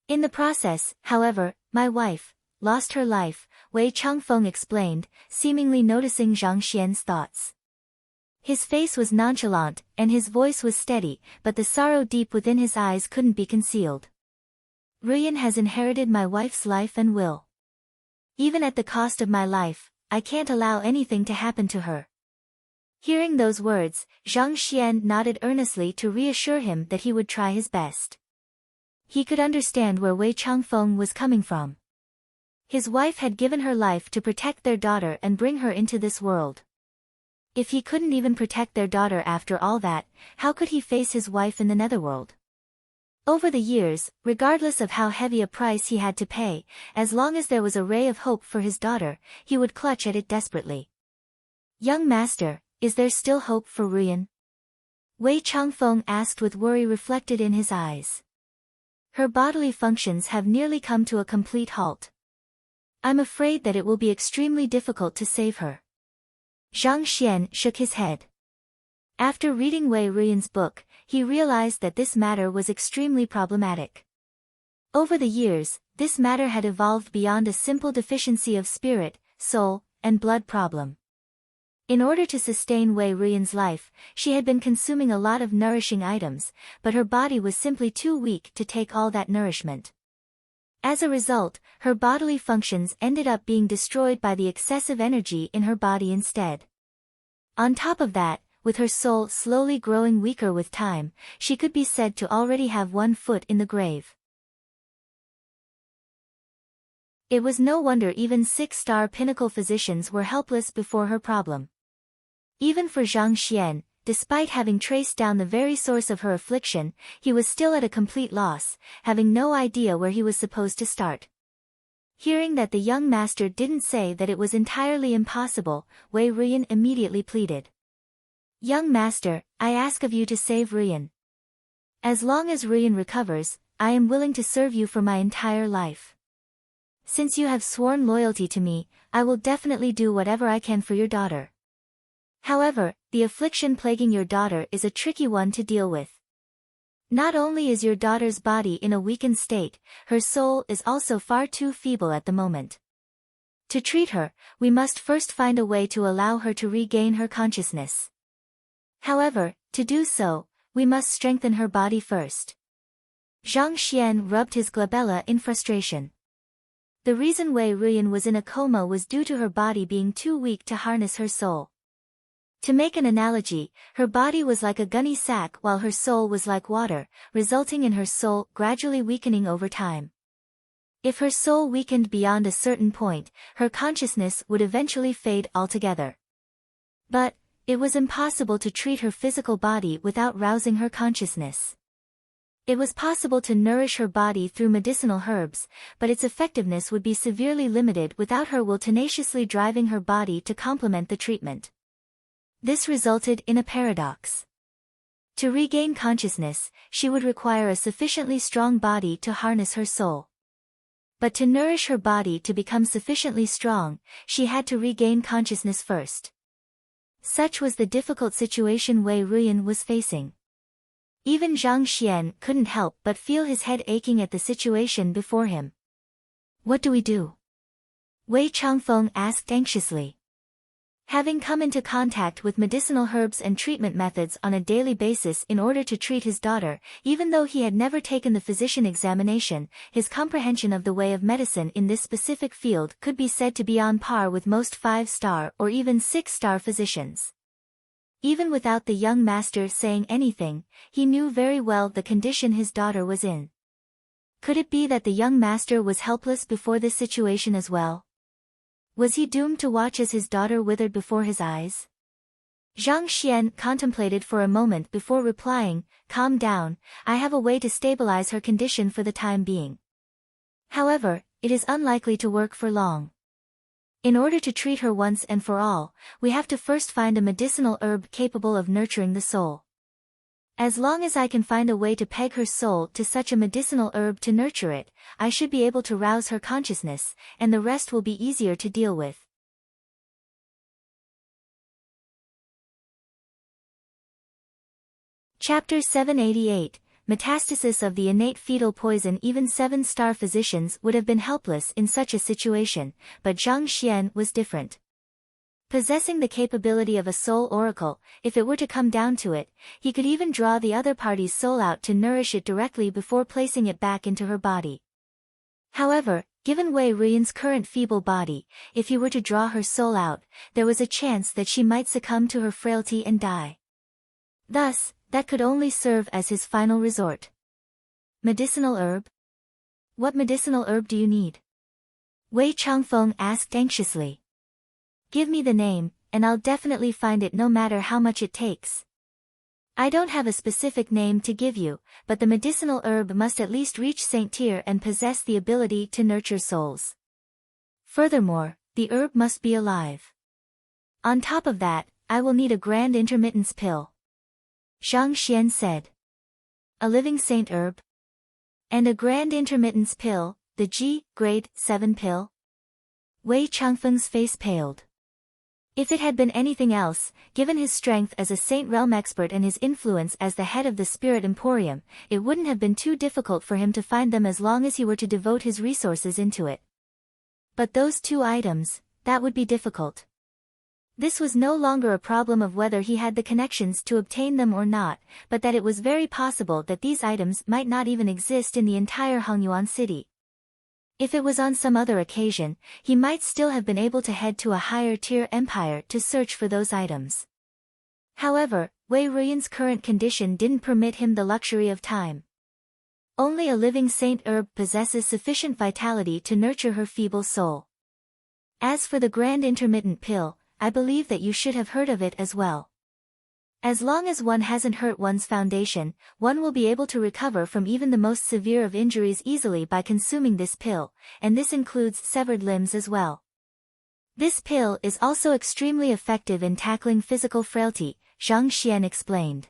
In the process, however, my wife lost her life, Wei Changfeng explained, seemingly noticing Zhang Xian's thoughts. His face was nonchalant, and his voice was steady, but the sorrow deep within his eyes couldn't be concealed. Ruyan has inherited my wife's life and will. Even at the cost of my life, I can't allow anything to happen to her. Hearing those words, Zhang Xian nodded earnestly to reassure him that he would try his best. He could understand where Wei Changfeng was coming from. His wife had given her life to protect their daughter and bring her into this world. If he couldn't even protect their daughter after all that, how could he face his wife in the netherworld? Over the years, regardless of how heavy a price he had to pay, as long as there was a ray of hope for his daughter, he would clutch at it desperately. Young master, is there still hope for Ruyan? Wei Changfeng asked with worry reflected in his eyes. Her bodily functions have nearly come to a complete halt. I'm afraid that it will be extremely difficult to save her. Zhang Xian shook his head. After reading Wei Ruyan's book, he realized that this matter was extremely problematic. Over the years, this matter had evolved beyond a simple deficiency of spirit, soul, and blood problem. In order to sustain Wei Ruyan's life, she had been consuming a lot of nourishing items, but her body was simply too weak to take all that nourishment. As a result, her bodily functions ended up being destroyed by the excessive energy in her body instead. On top of that, with her soul slowly growing weaker with time, she could be said to already have one foot in the grave. It was no wonder even 6-star pinnacle physicians were helpless before her problem. Even for Zhang Xian, despite having traced down the very source of her affliction, he was still at a complete loss, having no idea where he was supposed to start. Hearing that the young master didn't say that it was entirely impossible, Wei Ruyan immediately pleaded. "Young master, I ask of you to save Ruyan. As long as Ruyan recovers, I am willing to serve you for my entire life. Since you have sworn loyalty to me, I will definitely do whatever I can for your daughter. However, the affliction plaguing your daughter is a tricky one to deal with. Not only is your daughter's body in a weakened state, her soul is also far too feeble at the moment. To treat her, we must first find a way to allow her to regain her consciousness. However, to do so, we must strengthen her body first." Zhang Xian rubbed his glabella in frustration. The reason Wei Ruyan was in a coma was due to her body being too weak to harness her soul. To make an analogy, her body was like a gunny sack while her soul was like water, resulting in her soul gradually weakening over time. If her soul weakened beyond a certain point, her consciousness would eventually fade altogether. But it was impossible to treat her physical body without rousing her consciousness. It was possible to nourish her body through medicinal herbs, but its effectiveness would be severely limited without her will tenaciously driving her body to complement the treatment. This resulted in a paradox. To regain consciousness, she would require a sufficiently strong body to harness her soul. But to nourish her body to become sufficiently strong, she had to regain consciousness first. Such was the difficult situation Wei Ruyan was facing. Even Zhang Xian couldn't help but feel his head aching at the situation before him. "What do we do?" Wei Changfeng asked anxiously. Having come into contact with medicinal herbs and treatment methods on a daily basis in order to treat his daughter, even though he had never taken the physician examination, his comprehension of the way of medicine in this specific field could be said to be on par with most 5-star or even 6-star physicians. Even without the young master saying anything, he knew very well the condition his daughter was in. Could it be that the young master was helpless before this situation as well? Was he doomed to watch as his daughter withered before his eyes? Zhang Xian contemplated for a moment before replying, "Calm down, I have a way to stabilize her condition for the time being. However, it is unlikely to work for long. In order to treat her once and for all, we have to first find a medicinal herb capable of nurturing the soul. As long as I can find a way to peg her soul to such a medicinal herb to nurture it, I should be able to rouse her consciousness, and the rest will be easier to deal with." Chapter 788, Metastasis of the Innate Fetal Poison. Even 7-star physicians would have been helpless in such a situation, but Zhang Xian was different. Possessing the capability of a soul oracle, if it were to come down to it, he could even draw the other party's soul out to nourish it directly before placing it back into her body. However, given Wei Ruyan's current feeble body, if he were to draw her soul out, there was a chance that she might succumb to her frailty and die. Thus, that could only serve as his final resort. Medicinal herb? What medicinal herb do you need? Wei Changfeng asked anxiously. "Give me the name, and I'll definitely find it no matter how much it takes." "I don't have a specific name to give you, but the medicinal herb must at least reach Saint tier and possess the ability to nurture souls. Furthermore, the herb must be alive. On top of that, I will need a grand intermittence pill," Zhang Xian said. "A living saint herb? And a grand intermittence pill, the G, grade 7 pill?" Wei Changfeng's face paled. If it had been anything else, given his strength as a Saint Realm expert and his influence as the head of the Spirit Emporium, it wouldn't have been too difficult for him to find them as long as he were to devote his resources into it. But those 2 items, that would be difficult. This was no longer a problem of whether he had the connections to obtain them or not, but that it was very possible that these items might not even exist in the entire Hongyuan city. If it was on some other occasion, he might still have been able to head to a higher-tier empire to search for those items. However, Wei Ruyan's current condition didn't permit him the luxury of time. Only a living saint herb possesses sufficient vitality to nurture her feeble soul. As for the Grand Intermittent Pill, I believe that you should have heard of it as well. As long as one hasn't hurt one's foundation, one will be able to recover from even the most severe of injuries easily by consuming this pill, and this includes severed limbs as well. This pill is also extremely effective in tackling physical frailty, Zhang Xian explained.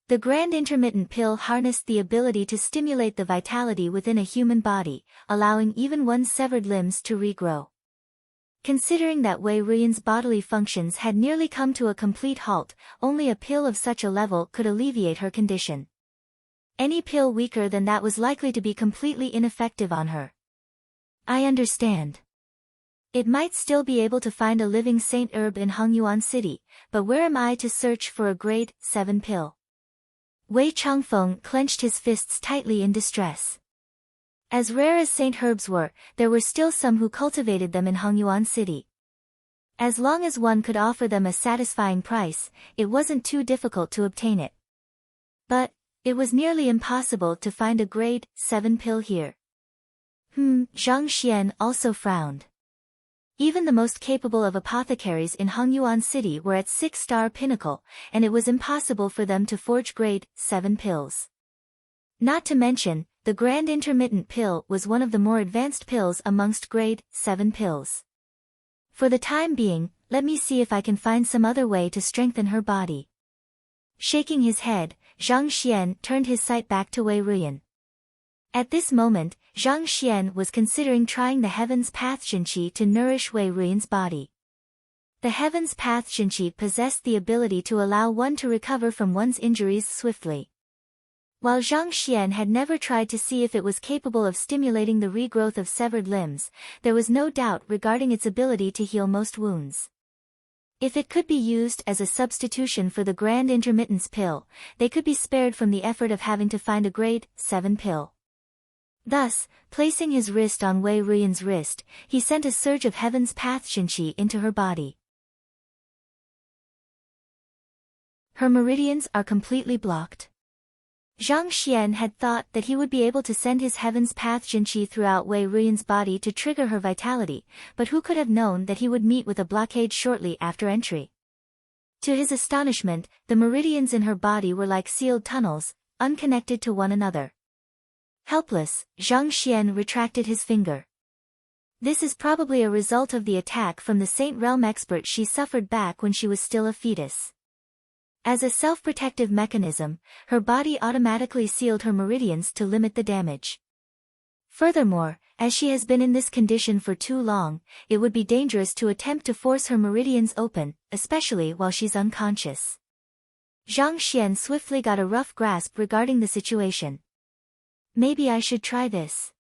The Grand Intermittent Pill harnessed the ability to stimulate the vitality within a human body, allowing even one's severed limbs to regrow. Considering that Wei Ruyan's bodily functions had nearly come to a complete halt, only a pill of such a level could alleviate her condition. Any pill weaker than that was likely to be completely ineffective on her. I understand. It might still be able to find a living saint herb in Hongyuan City, but where am I to search for a grade 7 pill? Wei Changfeng clenched his fists tightly in distress. As rare as saint herbs were, there were still some who cultivated them in Hongyuan City. As long as one could offer them a satisfying price, it wasn't too difficult to obtain it. But it was nearly impossible to find a grade 7 pill here. Zhang Xian also frowned. Even the most capable of apothecaries in Hongyuan City were at 6-star pinnacle, and it was impossible for them to forge grade 7 pills. Not to mention, the Grand Intermittent Pill was one of the more advanced pills amongst grade 7 pills. For the time being, let me see if I can find some other way to strengthen her body. Shaking his head, Zhang Xian turned his sight back to Wei Ruyan. At this moment, Zhang Xian was considering trying the Heaven's Path Xinqi to nourish Wei Ruyan's body. The Heaven's Path Xinqi possessed the ability to allow one to recover from one's injuries swiftly. While Zhang Xian had never tried to see if it was capable of stimulating the regrowth of severed limbs, there was no doubt regarding its ability to heal most wounds. If it could be used as a substitution for the Grand Intermittence Pill, they could be spared from the effort of having to find a grade 7 pill. Thus, placing his wrist on Wei Ruyan's wrist, he sent a surge of Heaven's Path Xinqi into her body. Her meridians are completely blocked. Zhang Xian had thought that he would be able to send his Heaven's Path Xinqi throughout Wei Ruyan's body to trigger her vitality, but who could have known that he would meet with a blockade shortly after entry? To his astonishment, the meridians in her body were like sealed tunnels, unconnected to one another. Helpless, Zhang Xian retracted his finger. This is probably a result of the attack from the Saint Realm expert she suffered back when she was still a fetus. As a self-protective mechanism, her body automatically sealed her meridians to limit the damage. Furthermore, as she has been in this condition for too long, it would be dangerous to attempt to force her meridians open, especially while she's unconscious. Zhang Xian swiftly got a rough grasp regarding the situation. Maybe I should try this.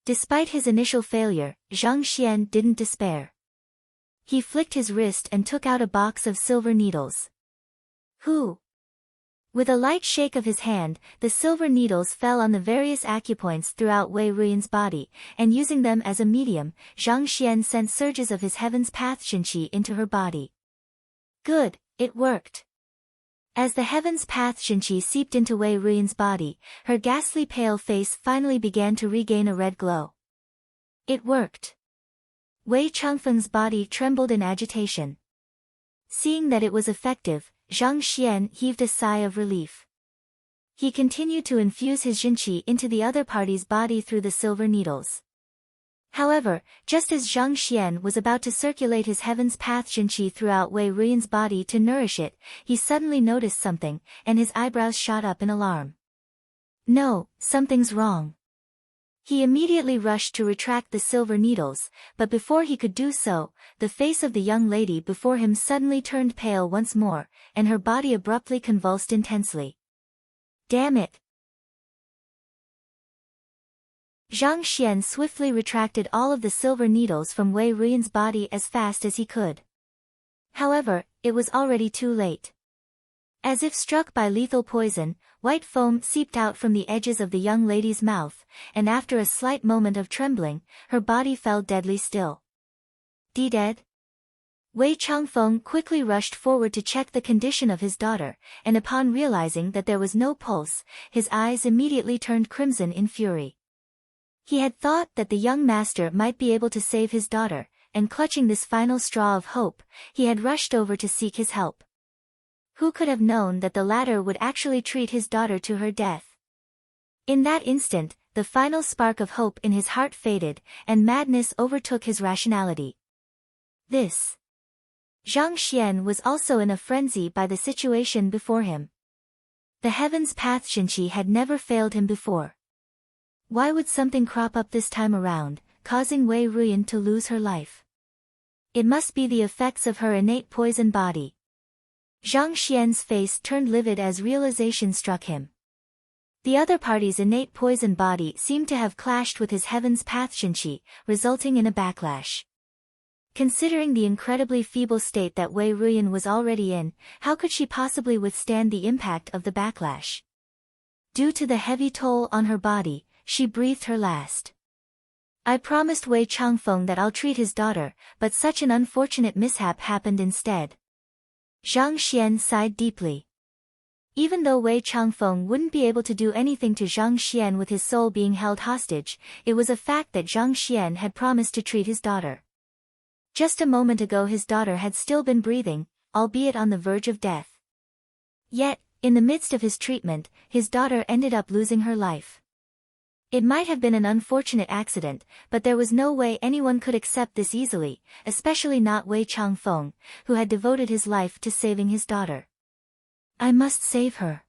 Despite his initial failure, Zhang Xian didn't despair. He flicked his wrist and took out a box of silver needles. With a light shake of his hand, the silver needles fell on the various acupoints throughout Wei Ruyan's body, and using them as a medium, Zhang Xian sent surges of his Heaven's Path Xinqi into her body. Good, it worked. As the Heaven's Path Xinqi seeped into Wei Ruyan's body, her ghastly pale face finally began to regain a red glow. It worked. Wei Changfeng's body trembled in agitation. Seeing that it was effective, Zhang Xian heaved a sigh of relief. He continued to infuse his Xinqi into the other party's body through the silver needles. However, just as Zhang Xian was about to circulate his Heaven's Path Xinqi throughout Wei Ruyan's body to nourish it, he suddenly noticed something, and his eyebrows shot up in alarm. No, something's wrong. He immediately rushed to retract the silver needles, but before he could do so, the face of the young lady before him suddenly turned pale once more, and her body abruptly convulsed intensely. Damn it! Zhang Xian swiftly retracted all of the silver needles from Wei Ruyan's body as fast as he could. However, it was already too late. As if struck by lethal poison, white foam seeped out from the edges of the young lady's mouth, and after a slight moment of trembling, her body fell deadly still. Dead? Wei Changfeng quickly rushed forward to check the condition of his daughter, and upon realizing that there was no pulse, his eyes immediately turned crimson in fury. He had thought that the young master might be able to save his daughter, and clutching this final straw of hope, he had rushed over to seek his help. Who could have known that the latter would actually treat his daughter to her death? In that instant, the final spark of hope in his heart faded, and madness overtook his rationality. Zhang Xian was also in a frenzy by the situation before him. The heaven's path Xinqi had never failed him before. Why would something crop up this time around, causing Wei Ruyan to lose her life? It must be the effects of her innate poison body. Zhang Xian's face turned livid as realization struck him. The other party's innate poison body seemed to have clashed with his heaven's path Xinqi, resulting in a backlash. Considering the incredibly feeble state that Wei Ruyan was already in, how could she possibly withstand the impact of the backlash? Due to the heavy toll on her body, she breathed her last. I promised Wei Changfeng that I'll treat his daughter, but such an unfortunate mishap happened instead. Zhang Xian sighed deeply. Even though Wei Changfeng wouldn't be able to do anything to Zhang Xian with his soul being held hostage, it was a fact that Zhang Xian had promised to treat his daughter. Just a moment ago his daughter had still been breathing, albeit on the verge of death. Yet, in the midst of his treatment, his daughter ended up losing her life. It might have been an unfortunate accident, but there was no way anyone could accept this easily, especially not Wei Changfeng, who had devoted his life to saving his daughter. I must save her.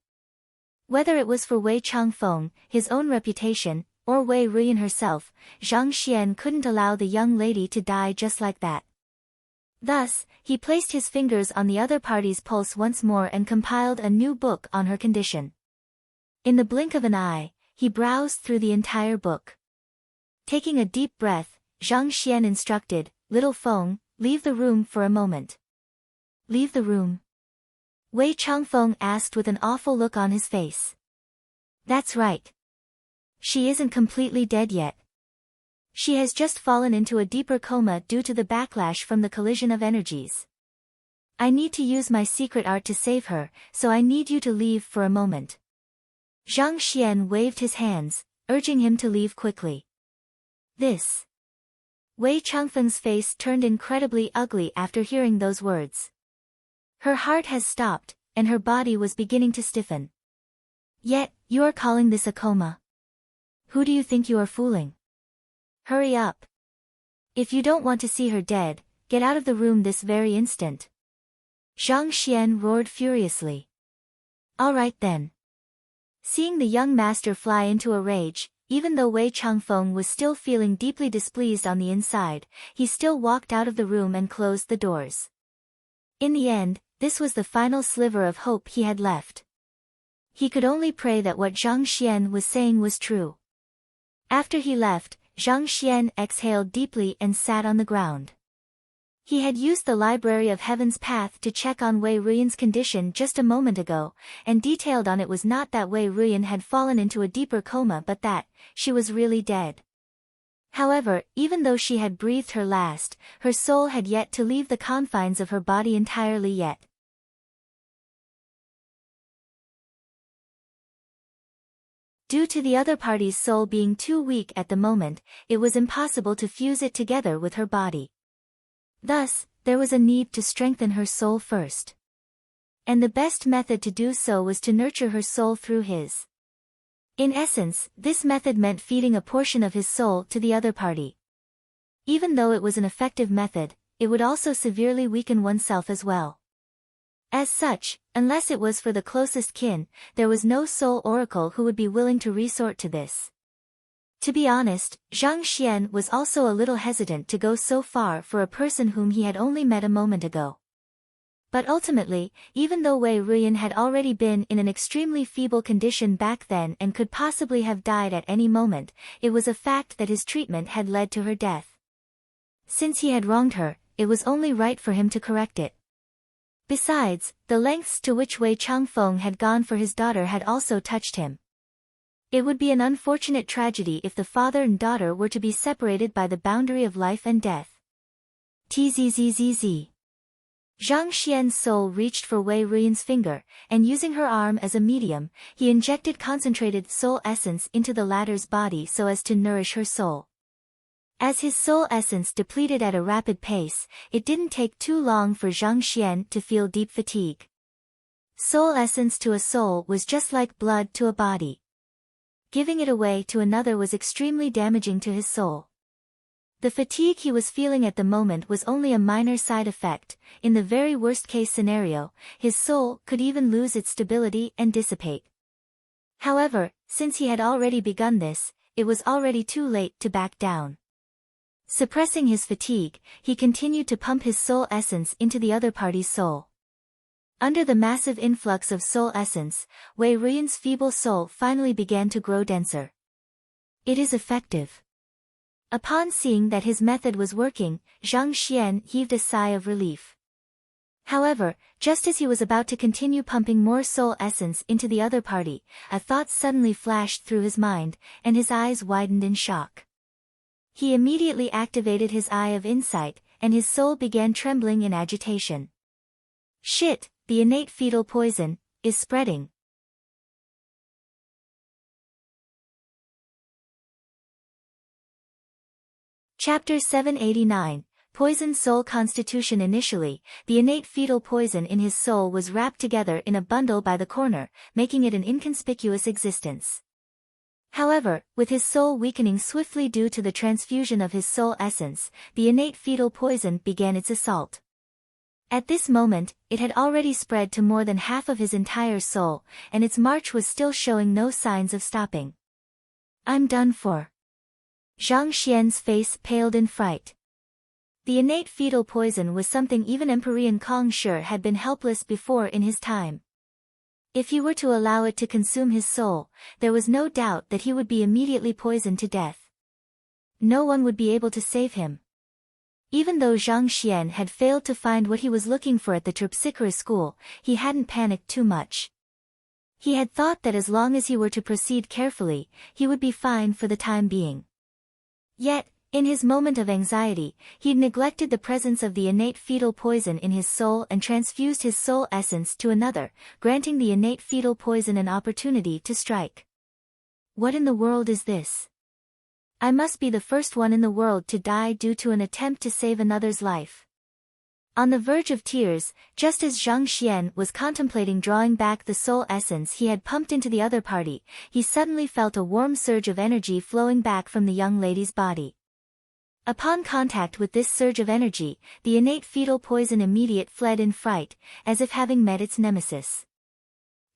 Whether it was for Wei Changfeng, his own reputation, or Wei Ruyan herself, Zhang Xian couldn't allow the young lady to die just like that. Thus, he placed his fingers on the other party's pulse once more and compiled a new book on her condition. In the blink of an eye, he browsed through the entire book. Taking a deep breath, Zhang Xian instructed, "Little Feng, leave the room for a moment." Leave the room? Wei Changfeng asked with an awful look on his face. That's right. She isn't completely dead yet. She has just fallen into a deeper coma due to the backlash from the collision of energies. I need to use my secret art to save her, so I need you to leave for a moment. Zhang Xian waved his hands, urging him to leave quickly. Wei Changfeng's face turned incredibly ugly after hearing those words. Her heart has stopped, and her body was beginning to stiffen. Yet, you are calling this a coma? Who do you think you are fooling? Hurry up. If you don't want to see her dead, get out of the room this very instant. Zhang Xian roared furiously. All right then. Seeing the young master fly into a rage, even though Wei Changfeng was still feeling deeply displeased on the inside, he still walked out of the room and closed the doors. In the end, this was the final sliver of hope he had left. He could only pray that what Zhang Xian was saying was true. After he left, Zhang Xian exhaled deeply and sat on the ground. He had used the Library of Heaven's Path to check on Wei Ruyan's condition just a moment ago, and detailed on it was not that Wei Ruyan had fallen into a deeper coma but that she was really dead. However, even though she had breathed her last, her soul had yet to leave the confines of her body entirely yet. Due to the other party's soul being too weak at the moment, it was impossible to fuse it together with her body. Thus, there was a need to strengthen her soul first. And the best method to do so was to nurture her soul through his. In essence, this method meant feeding a portion of his soul to the other party. Even though it was an effective method, it would also severely weaken oneself as well. As such, unless it was for the closest kin, there was no soul oracle who would be willing to resort to this. To be honest, Zhang Xian was also a little hesitant to go so far for a person whom he had only met a moment ago. But ultimately, even though Wei Ruyan had already been in an extremely feeble condition back then and could possibly have died at any moment, it was a fact that his treatment had led to her death. Since he had wronged her, it was only right for him to correct it. Besides, the lengths to which Wei Changfeng had gone for his daughter had also touched him. It would be an unfortunate tragedy if the father and daughter were to be separated by the boundary of life and death. Tzzzz. Zhang Xian's soul reached for Wei Ruyan's finger, and using her arm as a medium, he injected concentrated soul essence into the latter's body so as to nourish her soul. As his soul essence depleted at a rapid pace, it didn't take too long for Zhang Xian to feel deep fatigue. Soul essence to a soul was just like blood to a body. Giving it away to another was extremely damaging to his soul. The fatigue he was feeling at the moment was only a minor side effect. In the very worst-case scenario, his soul could even lose its stability and dissipate. However, since he had already begun this, it was already too late to back down. Suppressing his fatigue, he continued to pump his soul essence into the other party's soul. Under the massive influx of soul essence, Wei Ruyan's feeble soul finally began to grow denser. It is effective. Upon seeing that his method was working, Zhang Xian heaved a sigh of relief. However, just as he was about to continue pumping more soul essence into the other party, a thought suddenly flashed through his mind, and his eyes widened in shock. He immediately activated his eye of insight, and his soul began trembling in agitation. Shit, the innate fetal poison is spreading. Chapter 789, Poison Soul Constitution. Initially, the innate fetal poison in his soul was wrapped together in a bundle by the corner, making it an inconspicuous existence. However, with his soul weakening swiftly due to the transfusion of his soul essence, the innate fetal poison began its assault. At this moment, it had already spread to more than half of his entire soul, and its march was still showing no signs of stopping. I'm done for. Zhang Xian's face paled in fright. The innate fetal poison was something even Emperor Kong Shi had been helpless before in his time. If he were to allow it to consume his soul, there was no doubt that he would be immediately poisoned to death. No one would be able to save him. Even though Zhang Xian had failed to find what he was looking for at the Terpsichore school, he hadn't panicked too much. He had thought that as long as he were to proceed carefully, he would be fine for the time being. Yet, in his moment of anxiety, he'd neglected the presence of the innate fetal poison in his soul and transfused his soul essence to another, granting the innate fetal poison an opportunity to strike. What in the world is this? I must be the first one in the world to die due to an attempt to save another's life. On the verge of tears, just as Zhang Xian was contemplating drawing back the soul essence he had pumped into the other party, he suddenly felt a warm surge of energy flowing back from the young lady's body. Upon contact with this surge of energy, the innate fetal poison immediately fled in fright, as if having met its nemesis.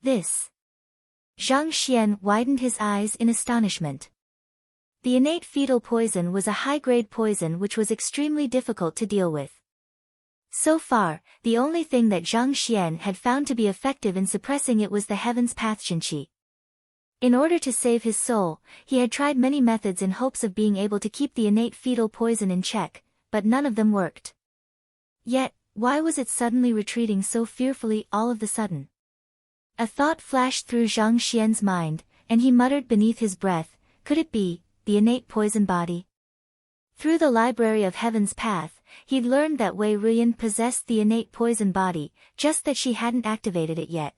This. Zhang Xian widened his eyes in astonishment. The innate fetal poison was a high-grade poison which was extremely difficult to deal with. So far, the only thing that Zhang Xian had found to be effective in suppressing it was the Heaven's Path Qinqi. In order to save his soul, he had tried many methods in hopes of being able to keep the innate fetal poison in check, but none of them worked. Yet, why was it suddenly retreating so fearfully all of the sudden? A thought flashed through Zhang Xian's mind, and he muttered beneath his breath, could it be the innate poison body? Through the library of Heaven's Path, he'd learned that Wei Ruyan possessed the innate poison body, just that she hadn't activated it yet.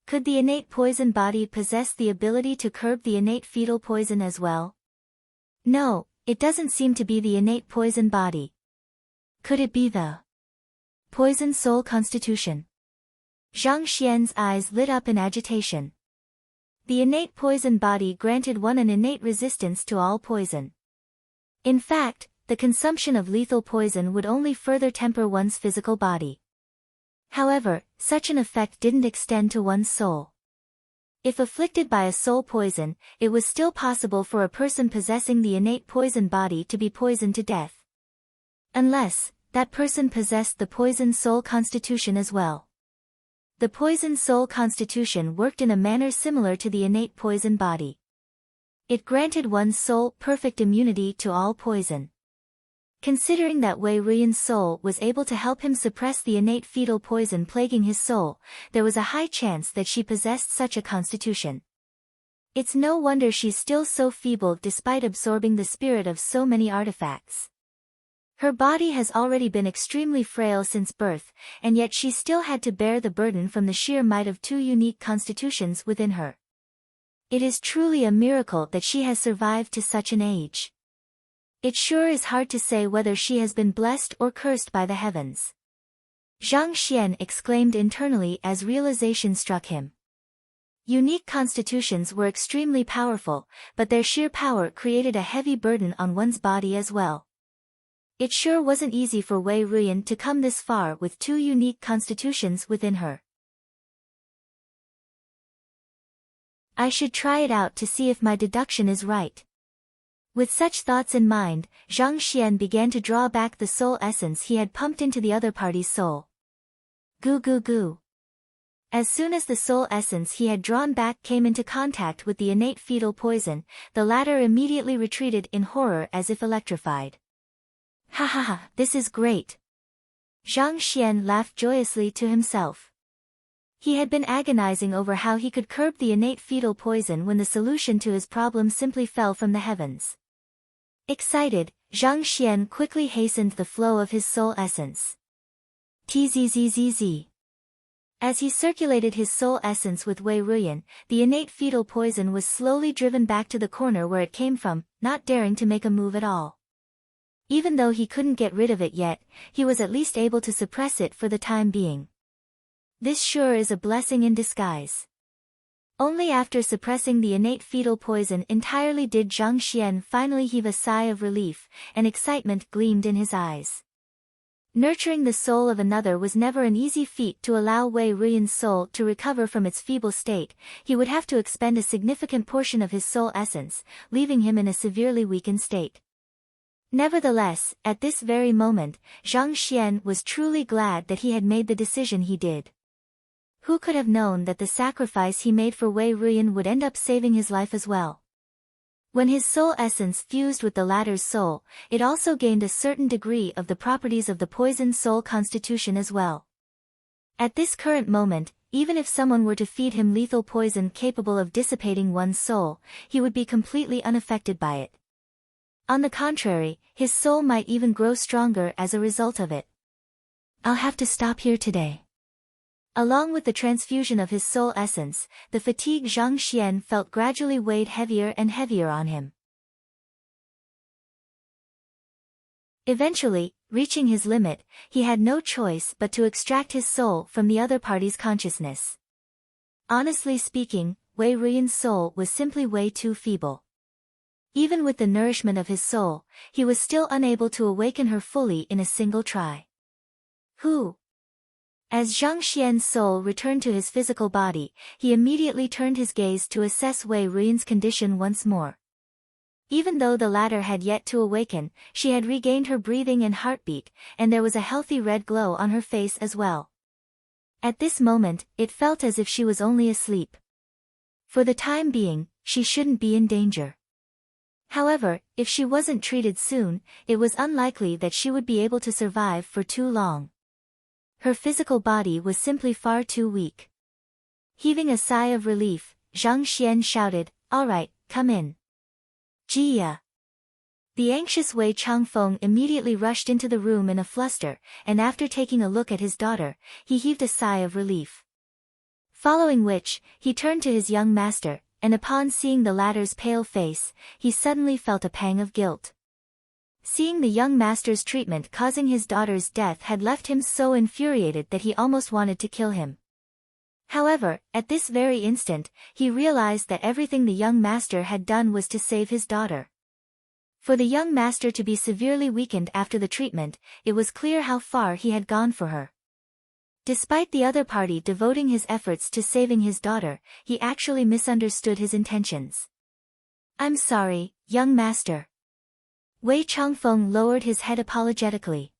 Could the innate poison body possess the ability to curb the innate fetal poison as well? No, it doesn't seem to be the innate poison body. Could it be the poison soul constitution? Zhang Xian's eyes lit up in agitation. The innate poison body granted one an innate resistance to all poison. In fact, the consumption of lethal poison would only further temper one's physical body. However, such an effect didn't extend to one's soul. If afflicted by a soul poison, it was still possible for a person possessing the innate poison body to be poisoned to death. Unless, that person possessed the poison soul constitution as well. The poison soul constitution worked in a manner similar to the innate poison body. It granted one's soul perfect immunity to all poison. Considering that Wei Ruyan's soul was able to help him suppress the innate fetal poison plaguing his soul, there was a high chance that she possessed such a constitution. It's no wonder she's still so feeble despite absorbing the spirit of so many artifacts. Her body has already been extremely frail since birth, and yet she still had to bear the burden from the sheer might of two unique constitutions within her. It is truly a miracle that she has survived to such an age. It sure is hard to say whether she has been blessed or cursed by the heavens. Zhang Xian exclaimed internally as realization struck him. Unique constitutions were extremely powerful, but their sheer power created a heavy burden on one's body as well. It sure wasn't easy for Wei Ruyan to come this far with two unique constitutions within her. I should try it out to see if my deduction is right. With such thoughts in mind, Zhang Xian began to draw back the soul essence he had pumped into the other party's soul. Goo goo goo. As soon as the soul essence he had drawn back came into contact with the innate fetal poison, the latter immediately retreated in horror as if electrified. Ha ha ha, this is great. Zhang Xian laughed joyously to himself. He had been agonizing over how he could curb the innate fetal poison when the solution to his problem simply fell from the heavens. Excited, Zhang Xian quickly hastened the flow of his soul essence. Tzzzzz. As he circulated his soul essence with Wei Ruyan, the innate fetal poison was slowly driven back to the corner where it came from, not daring to make a move at all. Even though he couldn't get rid of it yet, he was at least able to suppress it for the time being. This sure is a blessing in disguise. Only after suppressing the innate fetal poison entirely did Zhang Xian finally heave a sigh of relief, and excitement gleamed in his eyes. Nurturing the soul of another was never an easy feat. To allow Wei Ruyan's soul to recover from its feeble state, he would have to expend a significant portion of his soul essence, leaving him in a severely weakened state. Nevertheless, at this very moment, Zhang Xian was truly glad that he had made the decision he did. Who could have known that the sacrifice he made for Wei Ruyan would end up saving his life as well? When his soul essence fused with the latter's soul, it also gained a certain degree of the properties of the poisoned soul constitution as well. At this current moment, even if someone were to feed him lethal poison capable of dissipating one's soul, he would be completely unaffected by it. On the contrary, his soul might even grow stronger as a result of it. I'll have to stop here today. Along with the transfusion of his soul essence, the fatigue Zhang Xian felt gradually weighed heavier and heavier on him. Eventually, reaching his limit, he had no choice but to extract his soul from the other party's consciousness. Honestly speaking, Wei Ruyan's soul was simply way too feeble. Even with the nourishment of his soul, he was still unable to awaken her fully in a single try. Who? As Zhang Xian's soul returned to his physical body, he immediately turned his gaze to assess Wei Ruyan's condition once more. Even though the latter had yet to awaken, she had regained her breathing and heartbeat, and there was a healthy red glow on her face as well. At this moment, it felt as if she was only asleep. For the time being, she shouldn't be in danger. However, if she wasn't treated soon, it was unlikely that she would be able to survive for too long. Her physical body was simply far too weak. Heaving a sigh of relief, Zhang Xian shouted, "All right, come in." Jia. The anxious Wei Changfeng immediately rushed into the room in a fluster, and after taking a look at his daughter, he heaved a sigh of relief. Following which, he turned to his young master, and upon seeing the latter's pale face, he suddenly felt a pang of guilt. Seeing the young master's treatment causing his daughter's death had left him so infuriated that he almost wanted to kill him. However, at this very instant, he realized that everything the young master had done was to save his daughter. For the young master to be severely weakened after the treatment, it was clear how far he had gone for her. Despite the other party devoting his efforts to saving his daughter, he actually misunderstood his intentions. "I'm sorry, young master." Wei Changfeng lowered his head apologetically.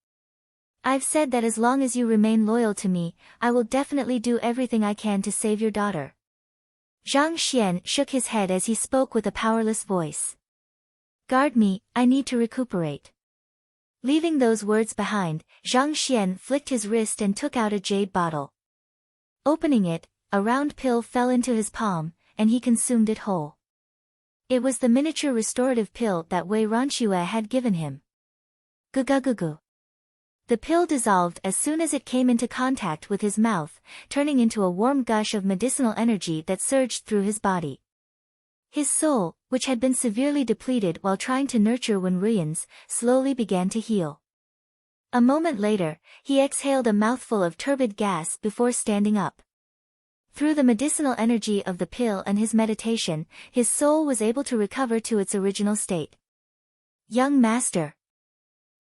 "I've said that as long as you remain loyal to me, I will definitely do everything I can to save your daughter." Zhang Xian shook his head as he spoke with a powerless voice. "Guard me, I need to recuperate." Leaving those words behind, Zhang Xian flicked his wrist and took out a jade bottle. Opening it, a round pill fell into his palm, and he consumed it whole. It was the miniature restorative pill that Wei Ronque had given him. Gugugugu. The pill dissolved as soon as it came into contact with his mouth, turning into a warm gush of medicinal energy that surged through his body. His soul, which had been severely depleted while trying to nurture Wenruyans, slowly began to heal. A moment later, he exhaled a mouthful of turbid gas before standing up. Through the medicinal energy of the pill and his meditation, his soul was able to recover to its original state. Young master.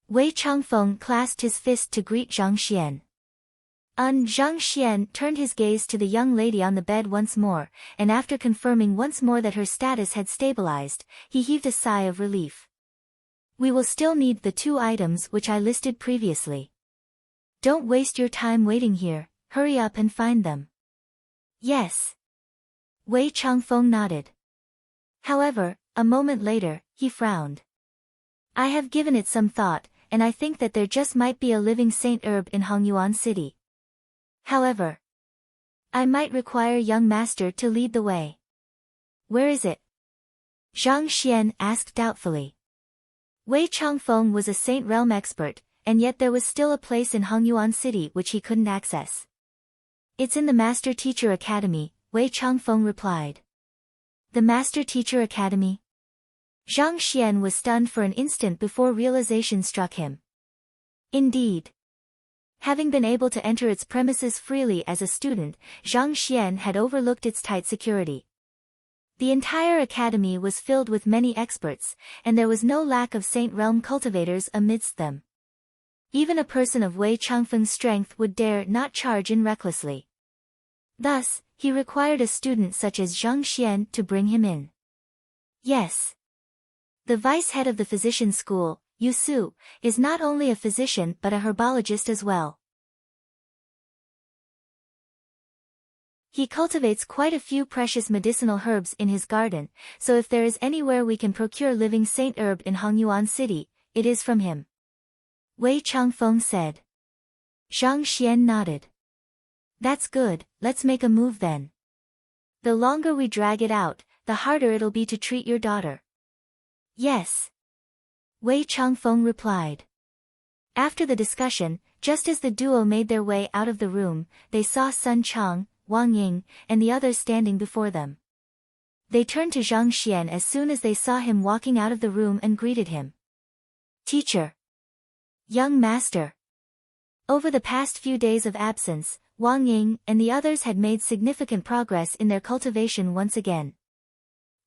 Wei Changfeng clasped his fist to greet Zhang Xian. Zhang Xian turned his gaze to the young lady on the bed once more, and after confirming once more that her status had stabilized, he heaved a sigh of relief. We will still need the 2 items which I listed previously. Don't waste your time waiting here, hurry up and find them. Yes. Wei Changfeng nodded. However, a moment later, he frowned. I have given it some thought, and I think that there just might be a living saint herb in Hongyuan City. However, I might require young master to lead the way. Where is it? Zhang Xian asked doubtfully. Wei Changfeng was a Saint Realm expert, and yet there was still a place in Hongyuan City which he couldn't access. It's in the Master Teacher Academy, Wei Changfeng replied. The Master Teacher Academy? Zhang Xian was stunned for an instant before realization struck him. Indeed. Having been able to enter its premises freely as a student, Zhang Xian had overlooked its tight security. The entire academy was filled with many experts, and there was no lack of Saint Realm cultivators amidst them. Even a person of Wei Changfeng's strength would dare not charge in recklessly. Thus, he required a student such as Zhang Xian to bring him in. Yes. The vice head of the physician school, Yu Su, is not only a physician but a herbologist as well. He cultivates quite a few precious medicinal herbs in his garden, so if there is anywhere we can procure living saint herb in Hongyuan City, it is from him. Wei Changfeng said. Zhang Xian nodded. That's good, let's make a move then. The longer we drag it out, the harder it'll be to treat your daughter. Yes. Wei Changfeng replied. After the discussion, just as the duo made their way out of the room, they saw Sun Chang, Wang Ying, and the others standing before them. They turned to Zhang Xian as soon as they saw him walking out of the room and greeted him. Teacher. Young master. Over the past few days of absence, Wang Ying and the others had made significant progress in their cultivation once again.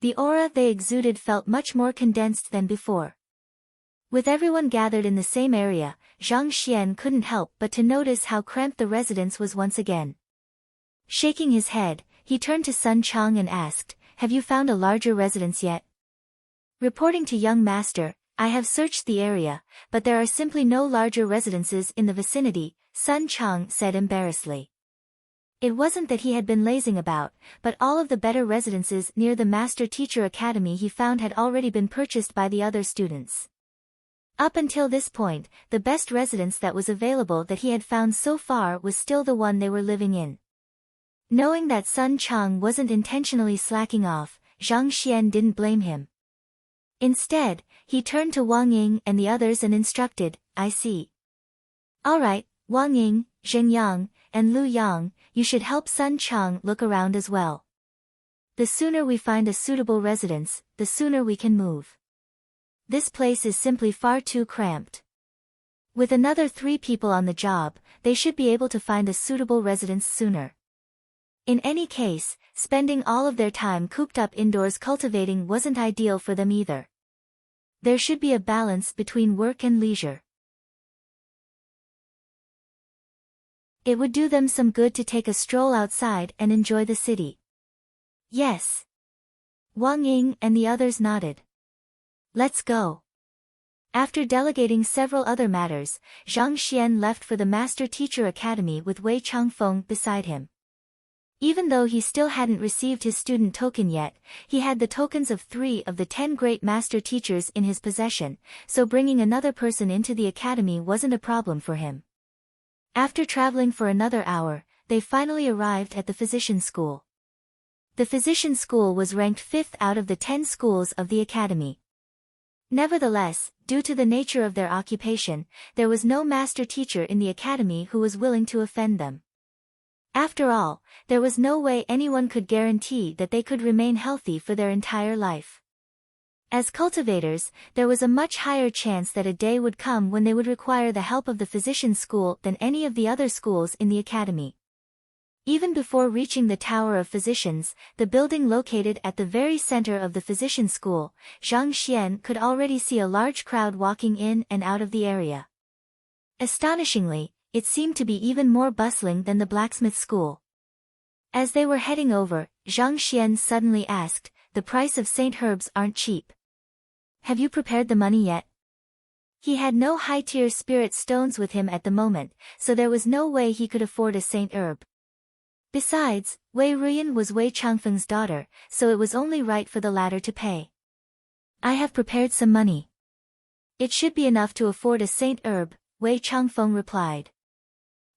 The aura they exuded felt much more condensed than before. With everyone gathered in the same area, Zhang Xian couldn't help but to notice how cramped the residence was once again. Shaking his head, he turned to Sun Chang and asked, "Have you found a larger residence yet?" Reporting to young master, "I have searched the area, but there are simply no larger residences in the vicinity," Sun Chang said embarrassedly. It wasn't that he had been lazing about, but all of the better residences near the Master Teacher Academy he found had already been purchased by the other students. Up until this point, the best residence that was available that he had found so far was still the one they were living in. Knowing that Sun Chang wasn't intentionally slacking off, Zhang Xian didn't blame him. Instead, he turned to Wang Ying and the others and instructed, "I see. All right, Wang Ying, Zheng Yang, and Lu Yang, you should help Sun Chang look around as well. The sooner we find a suitable residence, the sooner we can move. This place is simply far too cramped." With another 3 people on the job, they should be able to find a suitable residence sooner. In any case, spending all of their time cooped up indoors cultivating wasn't ideal for them either. There should be a balance between work and leisure. It would do them some good to take a stroll outside and enjoy the city. Yes. Wang Ying and the others nodded. Let's go. After delegating several other matters, Zhang Xian left for the Master Teacher Academy with Wei Changfeng beside him. Even though he still hadn't received his student token yet, he had the tokens of 3 of the 10 great master teachers in his possession, so bringing another person into the academy wasn't a problem for him. After traveling for another hour, they finally arrived at the physician school. The physician school was ranked 5th out of the 10 schools of the academy. Nevertheless, due to the nature of their occupation, there was no master teacher in the academy who was willing to offend them. After all, there was no way anyone could guarantee that they could remain healthy for their entire life. As cultivators, there was a much higher chance that a day would come when they would require the help of the physician school than any of the other schools in the academy. Even before reaching the Tower of Physicians, the building located at the very center of the physician school, Zhang Xian could already see a large crowd walking in and out of the area. Astonishingly, it seemed to be even more bustling than the blacksmith school. As they were heading over, Zhang Xian suddenly asked, "The price of Saint Herbs aren't cheap. Have you prepared the money yet?" He had no high-tier spirit stones with him at the moment, so there was no way he could afford a Saint Herb. Besides, Wei Ruyan was Wei Changfeng's daughter, so it was only right for the latter to pay. "I have prepared some money. It should be enough to afford a Saint Herb," Wei Changfeng replied.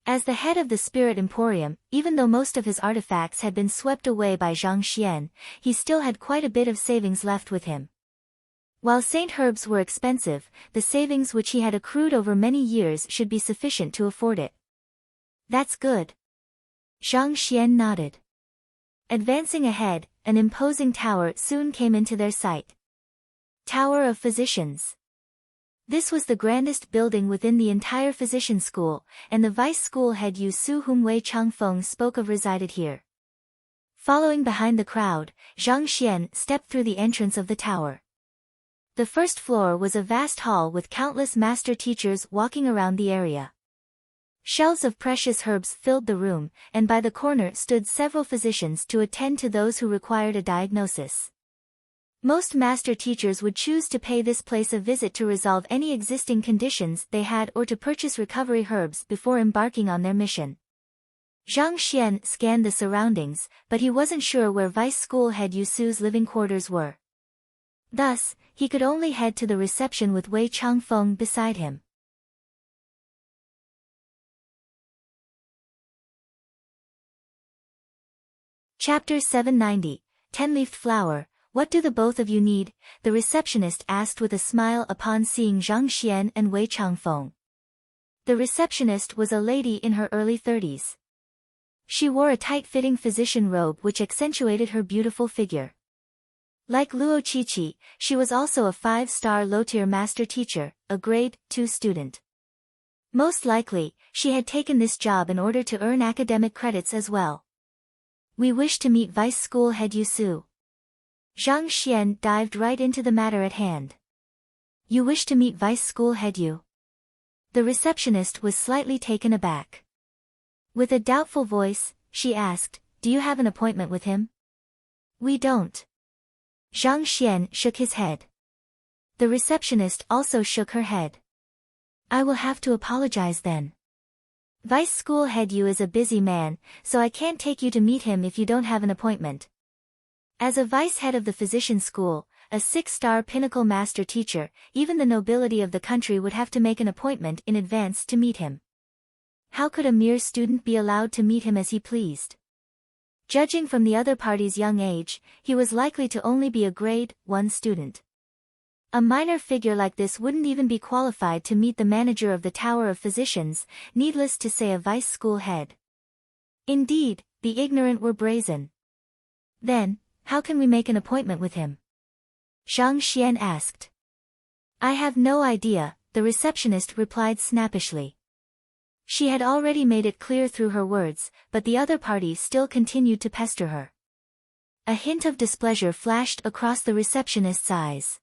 As the head of the Spirit Emporium, even though most of his artifacts had been swept away by Zhang Xian, he still had quite a bit of savings left with him. While Saint Herbs were expensive, the savings which he had accrued over many years should be sufficient to afford it. "That's good." Zhang Xian nodded. Advancing ahead, an imposing tower soon came into their sight. Tower of Physicians. This was the grandest building within the entire physician school, and the vice school head Yu Su whom Wei Changfeng spoke of resided here. Following behind the crowd, Zhang Xian stepped through the entrance of the tower. The first floor was a vast hall with countless master teachers walking around the area. Shelves of precious herbs filled the room, and by the corner stood several physicians to attend to those who required a diagnosis. Most master teachers would choose to pay this place a visit to resolve any existing conditions they had or to purchase recovery herbs before embarking on their mission. Zhang Xian scanned the surroundings, but he wasn't sure where vice school head Yu Su's living quarters were. Thus, he could only head to the reception with Wei Changfeng beside him. Chapter 790, 10-Leafed Flower. "What do the both of you need?" the receptionist asked with a smile upon seeing Zhang Xian and Wei Changfeng. The receptionist was a lady in her early 30s. She wore a tight-fitting physician robe which accentuated her beautiful figure. Like Luo Qiqi, she was also a 5-star low-tier master teacher, a grade 2 student. Most likely, she had taken this job in order to earn academic credits as well. "We wish to meet Vice School Head Yu Su." Zhang Xian dived right into the matter at hand. "You wish to meet Vice School Head Yu?" The receptionist was slightly taken aback. With a doubtful voice, she asked, "Do you have an appointment with him?" "We don't." Zhang Xian shook his head. The receptionist also shook her head. "I will have to apologize then. Vice School Head Yu is a busy man, so I can't take you to meet him if you don't have an appointment." As a vice head of the physician school, a 6-star pinnacle master teacher, even the nobility of the country would have to make an appointment in advance to meet him. How could a mere student be allowed to meet him as he pleased? Judging from the other party's young age, he was likely to only be a grade 1 student. A minor figure like this wouldn't even be qualified to meet the manager of the Tower of Physicians, needless to say a vice school head. Indeed, the ignorant were brazen. "Then, how can we make an appointment with him?" Zhang Xian asked. "I have no idea," the receptionist replied snappishly. She had already made it clear through her words, but the other party still continued to pester her. A hint of displeasure flashed across the receptionist's eyes.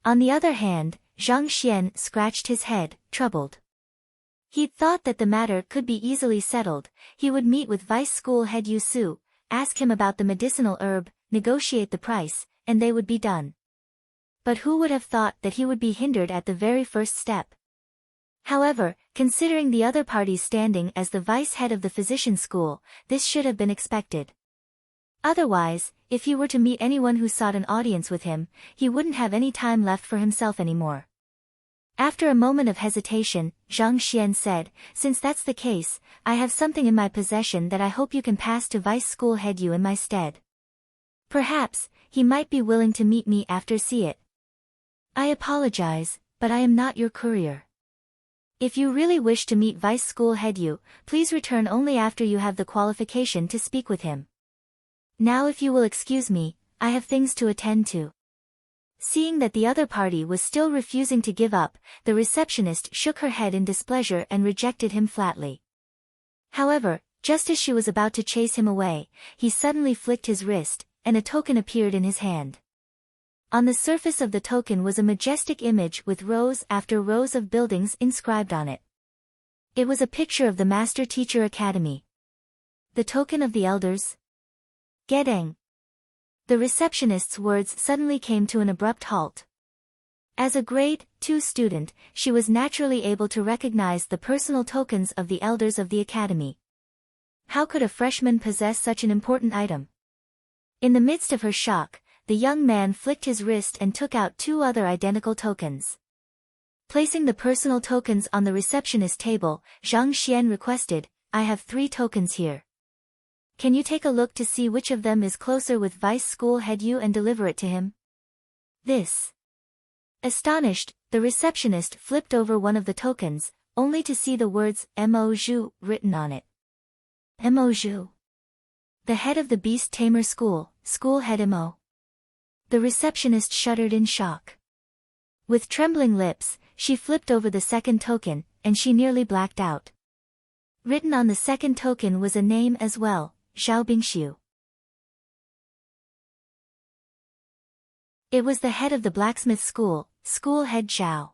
On the other hand, Zhang Xian scratched his head, troubled. He'd thought that the matter could be easily settled. He would meet with Vice School Head Yu Su, ask him about the medicinal herb, negotiate the price, and they would be done. But who would have thought that he would be hindered at the very first step? However, considering the other party's standing as the vice head of the physician school, this should have been expected. Otherwise, if he were to meet anyone who sought an audience with him, he wouldn't have any time left for himself anymore. After a moment of hesitation, Zhang Xian said, "Since that's the case, I have something in my possession that I hope you can pass to vice school head Yu in my stead. Perhaps, he might be willing to meet me after see it." "I apologize, but I am not your courier. If you really wish to meet vice school head Yu, please return only after you have the qualification to speak with him. Now if you will excuse me, I have things to attend to." Seeing that the other party was still refusing to give up, the receptionist shook her head in displeasure and rejected him flatly. However, just as she was about to chase him away, he suddenly flicked his wrist, and a token appeared in his hand. On the surface of the token was a majestic image with rows after rows of buildings inscribed on it. It was a picture of the Master Teacher Academy. The token of the elders? Gedeng. The receptionist's words suddenly came to an abrupt halt. As a grade 2 student, she was naturally able to recognize the personal tokens of the elders of the academy. How could a freshman possess such an important item? In the midst of her shock, the young man flicked his wrist and took out 2 other identical tokens. Placing the personal tokens on the receptionist table, Zhang Xian requested, "I have 3 tokens here. Can you take a look to see which of them is closer with vice school head Yu and deliver it to him?" This. Astonished, the receptionist flipped over one of the tokens, only to see the words Mo Zhu written on it. Mo Zhu. The head of the Beast Tamer School, school head Mo. The receptionist shuddered in shock. With trembling lips, she flipped over the second token, and she nearly blacked out. Written on the second token was a name as well, Zhao Bingxiu. It was the head of the blacksmith school, school head Zhao.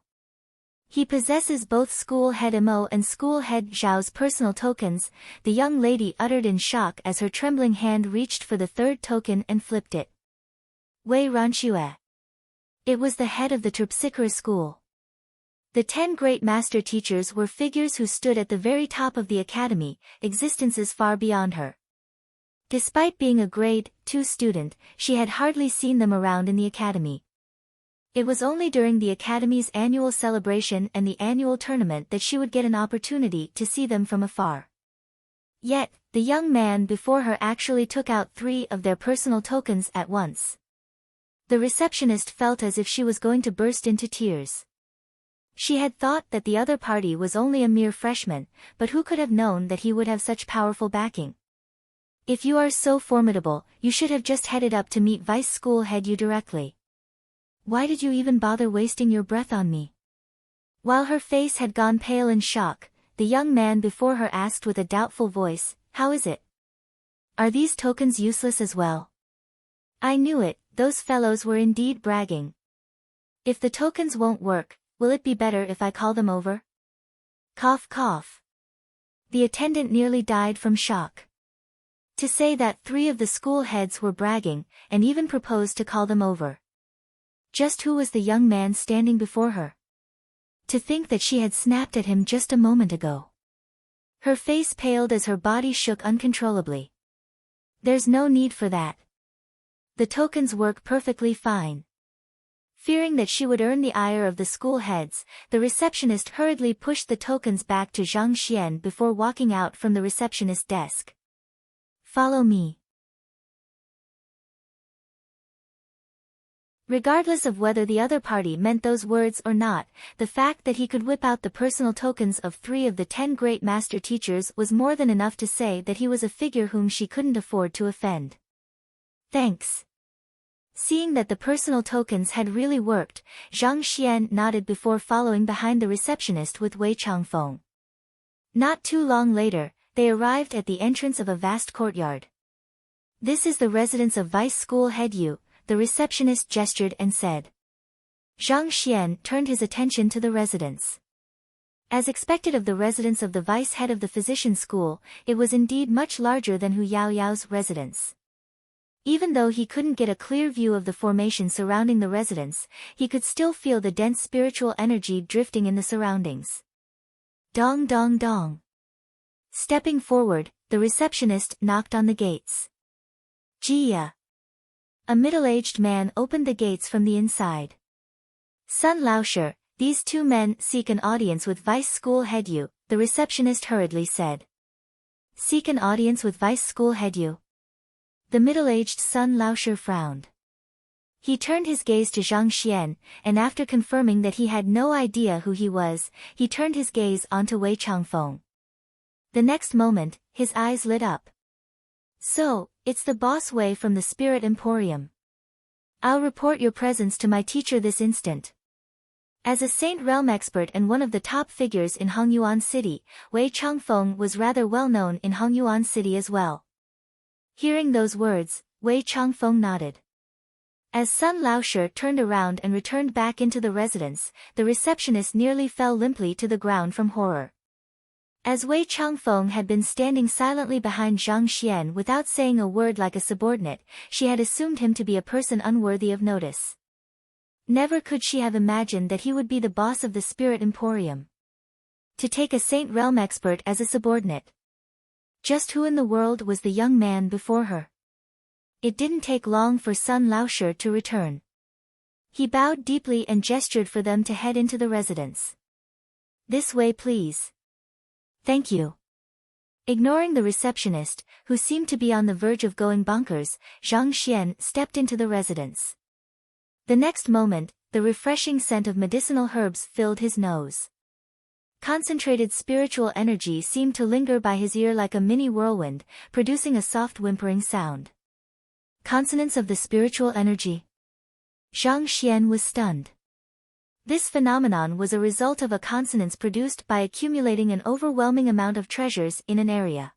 He possesses both school head Mo and school head Zhao's personal tokens, the young lady uttered in shock as her trembling hand reached for the third token and flipped it. Wei Ranxue. It was the head of the Terpsichore school. The 10 great master teachers were figures who stood at the very top of the academy, existences far beyond her. Despite being a grade 2 student, she had hardly seen them around in the academy. It was only during the academy's annual celebration and the annual tournament that she would get an opportunity to see them from afar. Yet, the young man before her actually took out 3 of their personal tokens at once. The receptionist felt as if she was going to burst into tears. She had thought that the other party was only a mere freshman, but who could have known that he would have such powerful backing? "If you are so formidable, you should have just headed up to meet vice school head Yu directly. Why did you even bother wasting your breath on me?" While her face had gone pale in shock, the young man before her asked with a doubtful voice, "How is it? Are these tokens useless as well?" "I knew it, those fellows were indeed bragging. If the tokens won't work, will it be better if I call them over?" Cough cough. The attendant nearly died from shock. To say that 3 of the school heads were bragging, and even proposed to call them over. Just who was the young man standing before her? To think that she had snapped at him just a moment ago. Her face paled as her body shook uncontrollably. "There's no need for that. The tokens work perfectly fine." Fearing that she would earn the ire of the school heads, the receptionist hurriedly pushed the tokens back to Zhang Xian before walking out from the receptionist's desk. "Follow me." Regardless of whether the other party meant those words or not, the fact that he could whip out the personal tokens of 3 of the 10 great master teachers was more than enough to say that he was a figure whom she couldn't afford to offend. "Thanks." Seeing that the personal tokens had really worked, Zhang Xian nodded before following behind the receptionist with Wei Changfeng. Not too long later, they arrived at the entrance of a vast courtyard. "This is the residence of vice school head Yu," the receptionist gestured and said. Zhang Xian turned his attention to the residence. As expected of the residence of the vice head of the physician school, it was indeed much larger than Hu Yaoyao's residence. Even though he couldn't get a clear view of the formation surrounding the residence, he could still feel the dense spiritual energy drifting in the surroundings. Dong dong dong. Stepping forward, the receptionist knocked on the gates. Jia. A middle-aged man opened the gates from the inside. Sun Laosher, these two men seek an audience with Vice School Head Yu, the receptionist hurriedly said. Seek an audience with Vice School Head Yu. The middle-aged Sun Laosher frowned. He turned his gaze to Zhang Xian, and after confirming that he had no idea who he was, he turned his gaze onto Wei Changfeng. The next moment, his eyes lit up. So, it's the boss Wei from the Spirit Emporium. I'll report your presence to my teacher this instant. As a Saint Realm expert and one of the top figures in Hongyuan City, Wei Changfeng was rather well known in Hongyuan City as well. Hearing those words, Wei Changfeng nodded. As Sun Laosher turned around and returned back into the residence, the receptionist nearly fell limply to the ground from horror. As Wei Changfeng had been standing silently behind Zhang Xian without saying a word like a subordinate, she had assumed him to be a person unworthy of notice. Never could she have imagined that he would be the boss of the Spirit Emporium. To take a Saint Realm expert as a subordinate. Just who in the world was the young man before her? It didn't take long for Sun Laosher to return. He bowed deeply and gestured for them to head into the residence. This way please. Thank you. Ignoring the receptionist, who seemed to be on the verge of going bonkers, Zhang Xian stepped into the residence. The next moment, the refreshing scent of medicinal herbs filled his nose. Concentrated spiritual energy seemed to linger by his ear like a mini whirlwind, producing a soft whimpering sound. Consonance of the spiritual energy. Zhang Xian was stunned. This phenomenon was a result of a consonance produced by accumulating an overwhelming amount of treasures in an area.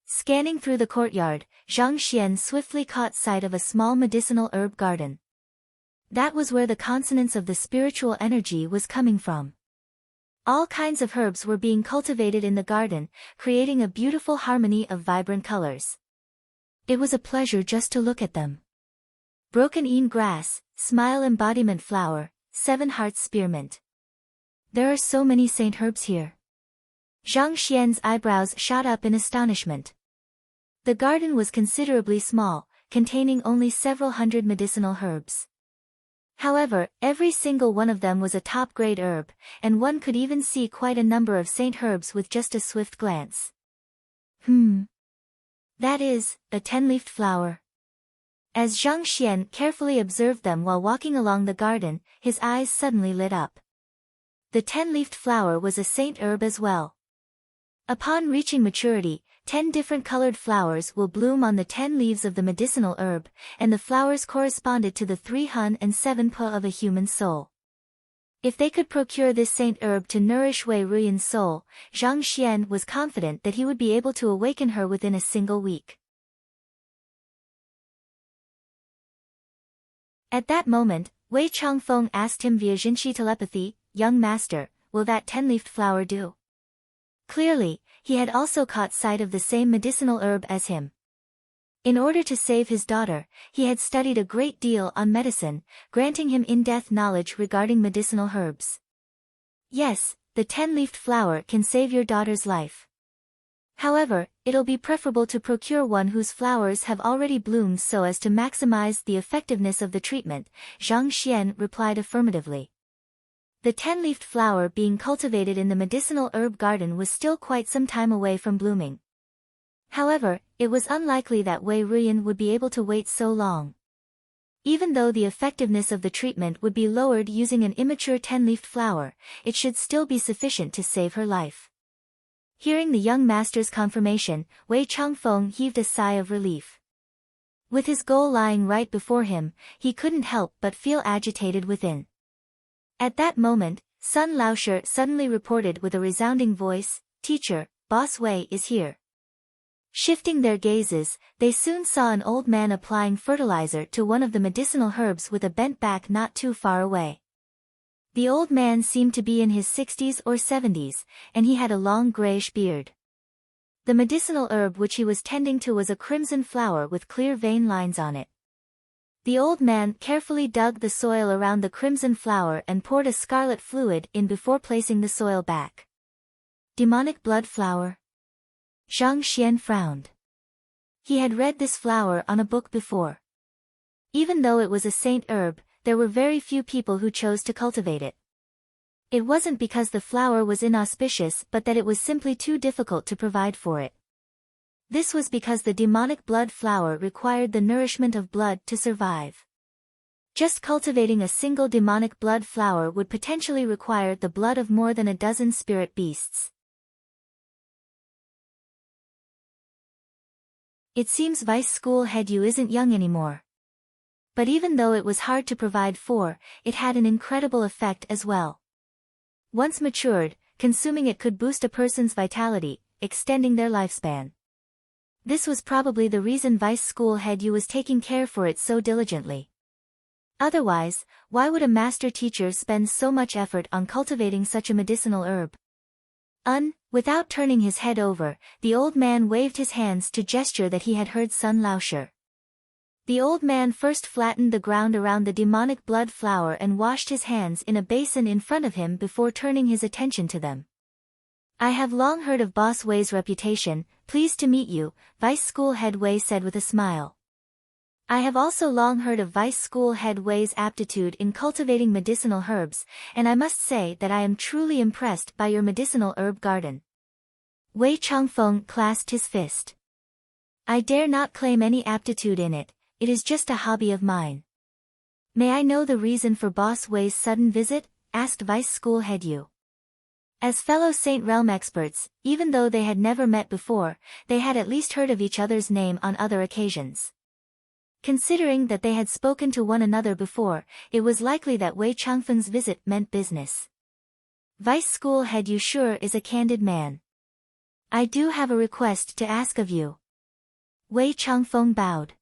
Scanning through the courtyard, Zhang Xian swiftly caught sight of a small medicinal herb garden. That was where the consonance of the spiritual energy was coming from. All kinds of herbs were being cultivated in the garden, creating a beautiful harmony of vibrant colors. It was a pleasure just to look at them. Broken Een grass, Smile embodiment flower, 7 hearts spearmint. There are so many saint herbs here. Zhang Xian's eyebrows shot up in astonishment. The garden was considerably small, containing only several hundred medicinal herbs. However, every single one of them was a top-grade herb, and one could even see quite a number of saint herbs with just a swift glance. That is, a 10-leafed flower. As Zhang Xian carefully observed them while walking along the garden, his eyes suddenly lit up. The 10-leafed flower was a saint herb as well. Upon reaching maturity, 10 different colored flowers will bloom on the 10 leaves of the medicinal herb, and the flowers corresponded to the 3 hun and 7 pu of a human soul. If they could procure this saint herb to nourish Wei Ruyan's soul, Zhang Xian was confident that he would be able to awaken her within a single week. At that moment, Wei Changfeng asked him via Jinshi telepathy, "Young master, will that 10-leafed flower do?" Clearly, he had also caught sight of the same medicinal herb as him. In order to save his daughter, he had studied a great deal on medicine, granting him in-depth knowledge regarding medicinal herbs. Yes, the 10-leafed flower can save your daughter's life. However, it'll be preferable to procure one whose flowers have already bloomed so as to maximize the effectiveness of the treatment, Zhang Xian replied affirmatively. The 10-leafed flower being cultivated in the medicinal herb garden was still quite some time away from blooming. However, it was unlikely that Wei Ruyan would be able to wait so long. Even though the effectiveness of the treatment would be lowered using an immature 10-leafed flower, it should still be sufficient to save her life. Hearing the young master's confirmation, Wei Changfeng heaved a sigh of relief. With his goal lying right before him, he couldn't help but feel agitated within. At that moment, Sun Laosher suddenly reported with a resounding voice, "Teacher, Boss Wei is here." Shifting their gazes, they soon saw an old man applying fertilizer to one of the medicinal herbs with a bent back not too far away. The old man seemed to be in his 60s or 70s, and he had a long grayish beard. The medicinal herb which he was tending to was a crimson flower with clear vein lines on it. The old man carefully dug the soil around the crimson flower and poured a scarlet fluid in before placing the soil back. Demonic blood flower. Zhang Xian frowned. He had read this flower on a book before. Even though it was a saint herb, there were very few people who chose to cultivate it. It wasn't because the flower was inauspicious but that it was simply too difficult to provide for it. This was because the demonic blood flower required the nourishment of blood to survive. Just cultivating a single demonic blood flower would potentially require the blood of more than a dozen spirit beasts. It seems Vice School Head Yu isn't young anymore. But even though it was hard to provide for, it had an incredible effect as well. Once matured, consuming it could boost a person's vitality, extending their lifespan. This was probably the reason Vice School Head Yu was taking care for it so diligently. Otherwise, why would a master teacher spend so much effort on cultivating such a medicinal herb? Without turning his head over, the old man waved his hands to gesture that he had heard Sun Laoshe. The old man first flattened the ground around the demonic blood flower and washed his hands in a basin in front of him before turning his attention to them. I have long heard of Boss Wei's reputation, pleased to meet you, Vice School Head Wei said with a smile. I have also long heard of Vice School Head Wei's aptitude in cultivating medicinal herbs, and I must say that I am truly impressed by your medicinal herb garden. Wei Changfeng clasped his fist. I dare not claim any aptitude in it, it is just a hobby of mine. May I know the reason for Boss Wei's sudden visit? Asked Vice School Head Yu. As fellow Saint Realm experts, even though they had never met before, they had at least heard of each other's name on other occasions. Considering that they had spoken to one another before, it was likely that Wei Changfeng's visit meant business. Vice School Head Yu sure is a candid man. I do have a request to ask of you. Wei Changfeng bowed.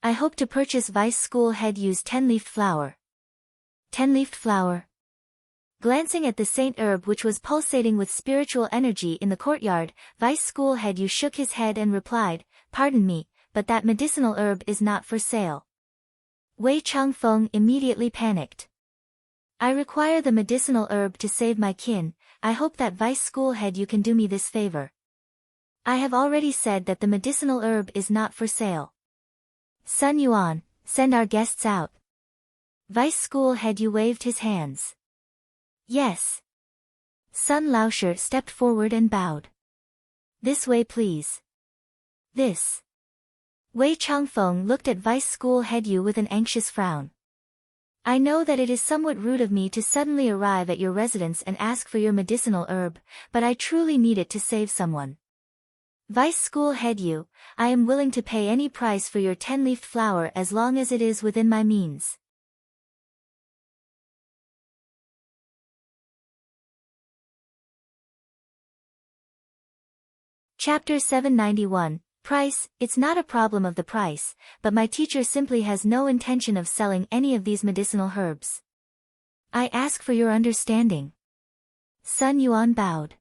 I hope to purchase Vice School Head Yu's 10-leafed flower. 10-leafed flower. Glancing at the saint herb which was pulsating with spiritual energy in the courtyard, Vice School Head Yu shook his head and replied, Pardon me, but that medicinal herb is not for sale. Wei Changfeng immediately panicked. I require the medicinal herb to save my kin, I hope that Vice School Head Yu can do me this favor. I have already said that the medicinal herb is not for sale. Sun Yuan, send our guests out. Vice School Head Yu waved his hands. Yes. Sun Laoshe stepped forward and bowed. This way please. This. Wei Changfeng looked at Vice School Head Yu with an anxious frown. I know that it is somewhat rude of me to suddenly arrive at your residence and ask for your medicinal herb, but I truly need it to save someone. Vice School Head Yu, I am willing to pay any price for your 10-leafed flower as long as it is within my means. Chapter 791. Price, it's not a problem of the price, but my teacher simply has no intention of selling any of these medicinal herbs. I ask for your understanding. Sun Yuan bowed.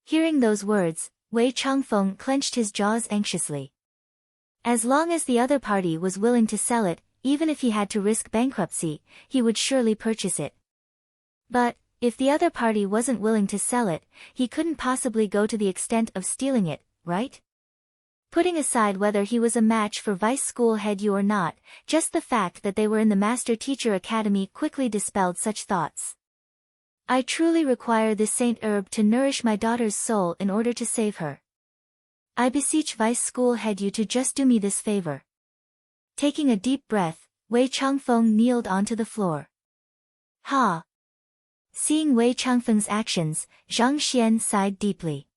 Hearing those words, Wei Changfeng clenched his jaws anxiously. As long as the other party was willing to sell it, even if he had to risk bankruptcy, he would surely purchase it. But, if the other party wasn't willing to sell it, he couldn't possibly go to the extent of stealing it, right? Putting aside whether he was a match for Vice School Head Yu or not, just the fact that they were in the Master Teacher Academy quickly dispelled such thoughts. I truly require this saint herb to nourish my daughter's soul in order to save her. I beseech Vice School Head Yu to just do me this favor. Taking a deep breath, Wei Changfeng kneeled onto the floor. Ha! Seeing Wei Changfeng's actions, Zhang Xian sighed deeply.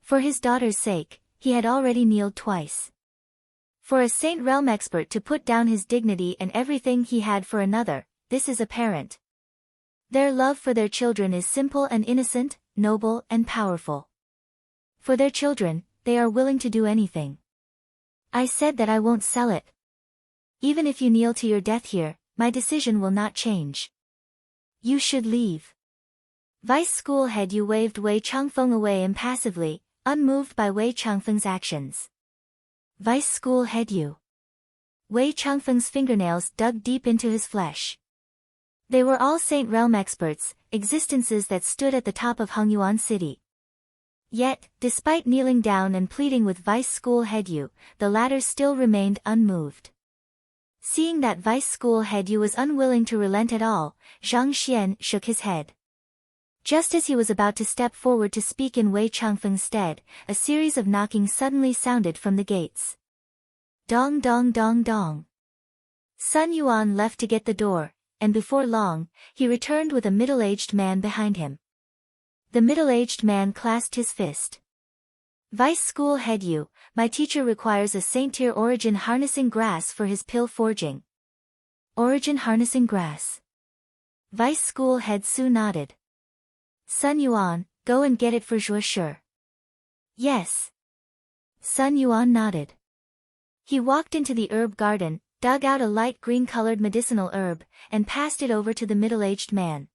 For his daughter's sake, he had already kneeled twice. For a Saint Realm expert to put down his dignity and everything he had for another, this is apparent. Their love for their children is simple and innocent, noble and powerful. For their children, they are willing to do anything. I said that I won't sell it. Even if you kneel to your death here, my decision will not change. You should leave. Vice School Head Yu waved Wei Changfeng away impassively, unmoved by Wei Changfeng's actions. Vice School Head Yu. Wei Changfeng's fingernails dug deep into his flesh. They were all Saint Realm experts, existences that stood at the top of Hongyuan City. Yet, despite kneeling down and pleading with Vice School Head Yu, the latter still remained unmoved. Seeing that Vice School Head Yu was unwilling to relent at all, Zhang Xian shook his head. Just as he was about to step forward to speak in Wei Changfeng's stead, a series of knocking suddenly sounded from the gates. Dong dong dong dong. Sun Yuan left to get the door, and before long, he returned with a middle-aged man behind him. The middle-aged man clasped his fist. Vice School Head Yu, my teacher requires a Saint-Tier origin harnessing grass for his pill forging. Origin harnessing grass. Vice School Head Su nodded. Sun Yuan, go and get it for Zhuo Shi. Yes. Sun Yuan nodded. He walked into the herb garden, dug out a light green-colored medicinal herb, and passed it over to the middle-aged man.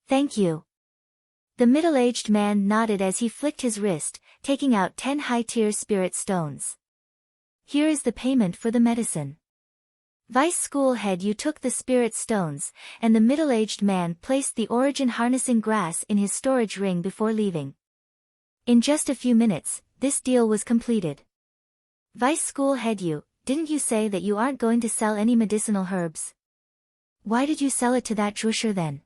Thank you. The middle-aged man nodded as he flicked his wrist, taking out 10 high-tier spirit stones. Here is the payment for the medicine. Vice School Head Yu took the spirit stones, and the middle-aged man placed the origin harnessing grass in his storage ring before leaving. In just a few minutes, this deal was completed. Vice School Head Yu, didn't you say that you aren't going to sell any medicinal herbs? Why did you sell it to that Zhuo Shi then?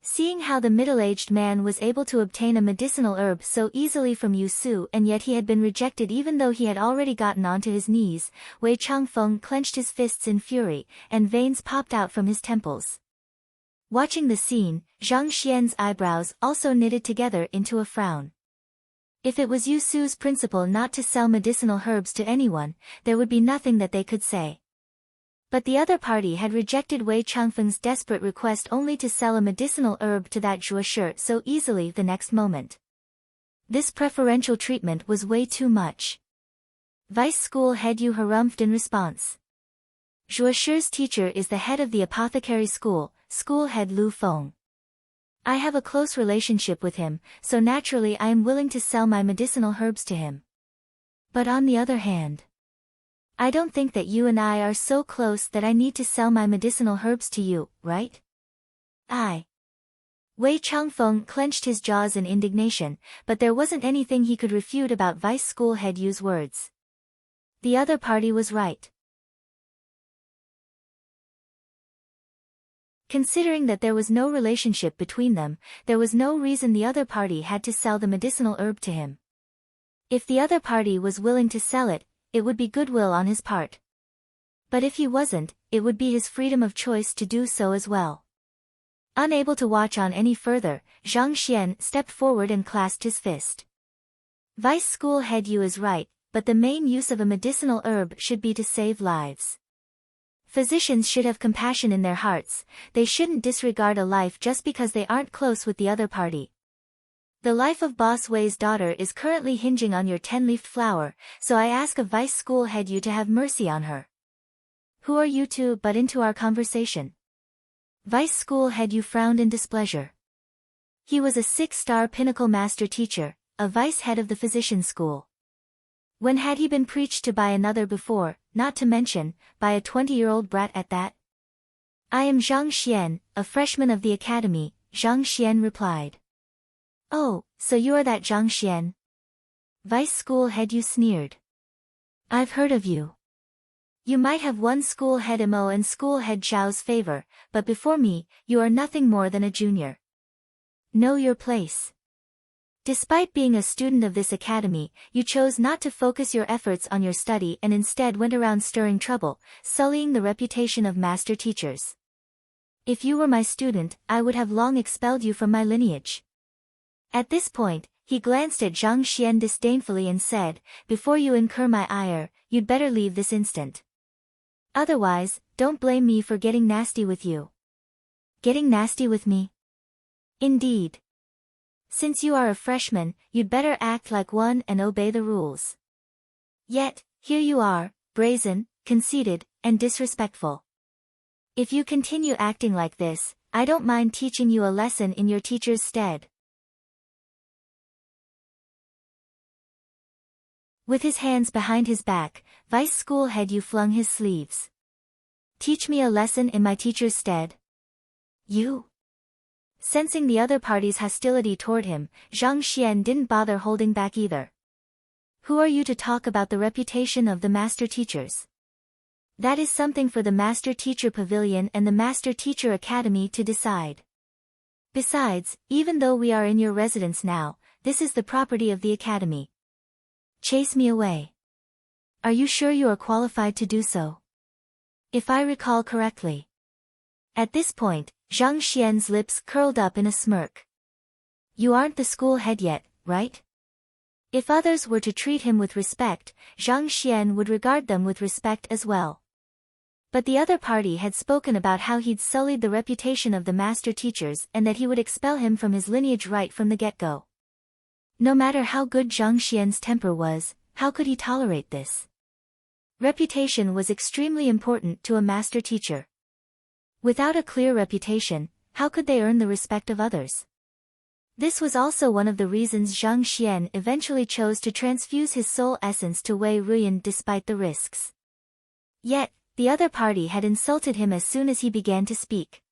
Seeing how the middle-aged man was able to obtain a medicinal herb so easily from Yu Su and yet he had been rejected even though he had already gotten onto his knees, Wei Changfeng clenched his fists in fury, and veins popped out from his temples. Watching the scene, Zhang Xian's eyebrows also knitted together into a frown. If it was Yu Su's principle not to sell medicinal herbs to anyone, there would be nothing that they could say. But the other party had rejected Wei Changfeng's desperate request only to sell a medicinal herb to that Zhuo Shi so easily the next moment. This preferential treatment was way too much. Vice School Head Yu harumphed in response. Zhuo Shi's teacher is the head of the apothecary school, School Head Lu Feng. I have a close relationship with him, so naturally I am willing to sell my medicinal herbs to him. But on the other hand, I don't think that you and I are so close that I need to sell my medicinal herbs to you, right? Wei Changfeng clenched his jaws in indignation, but there wasn't anything he could refute about Vice School Head Yu's words. The other party was right. Considering that there was no relationship between them, there was no reason the other party had to sell the medicinal herb to him. If the other party was willing to sell it, it would be goodwill on his part. But if he wasn't, it would be his freedom of choice to do so as well. Unable to watch on any further, Zhang Xian stepped forward and clasped his fist. Vice School Head Yu is right, but the main use of a medicinal herb should be to save lives. Physicians should have compassion in their hearts, they shouldn't disregard a life just because they aren't close with the other party. The life of Boss Wei's daughter is currently hinging on your 10-leafed flower, so I ask of Vice School Head Yu to have mercy on her. Who are you to butt into our conversation? Vice School Head Yu frowned in displeasure. He was a 6-star pinnacle master teacher, a vice head of the physician school. When had he been preached to by another before, not to mention, by a 20-year-old brat at that? I am Zhang Xian, a freshman of the academy, Zhang Xian replied. Oh, so you are that Zhang Xian? Vice School Head Yu sneered. I've heard of you. You might have won School Head Mo and School Head Zhao's favor, but before me, you are nothing more than a junior. Know your place. Despite being a student of this academy, you chose not to focus your efforts on your study and instead went around stirring trouble, sullying the reputation of master teachers. If you were my student, I would have long expelled you from my lineage. At this point, he glanced at Zhang Xian disdainfully and said, before you incur my ire, you'd better leave this instant. Otherwise, don't blame me for getting nasty with you. Getting nasty with me? Indeed. Since you are a freshman, you'd better act like one and obey the rules. Yet, here you are, brazen, conceited, and disrespectful. If you continue acting like this, I don't mind teaching you a lesson in your teacher's stead. With his hands behind his back, Vice School Head Yu flung his sleeves. Teach me a lesson in my teacher's stead? You? Sensing the other party's hostility toward him, Zhang Xian didn't bother holding back either. Who are you to talk about the reputation of the master teachers? That is something for the Master Teacher Pavilion and the Master Teacher Academy to decide. Besides, even though we are in your residence now, this is the property of the Academy. Chase me away. Are you sure you are qualified to do so? If I recall correctly. At this point, Zhang Xian's lips curled up in a smirk. You aren't the school head yet, right? If others were to treat him with respect, Zhang Xian would regard them with respect as well. But the other party had spoken about how he'd sullied the reputation of the master teachers and that he would expel him from his lineage right from the get-go. No matter how good Zhang Xian's temper was, how could he tolerate this? Reputation was extremely important to a master teacher. Without a clear reputation, how could they earn the respect of others? This was also one of the reasons Zhang Xian eventually chose to transfuse his soul essence to Wei Ruyan despite the risks. Yet, the other party had insulted him as soon as he began to speak.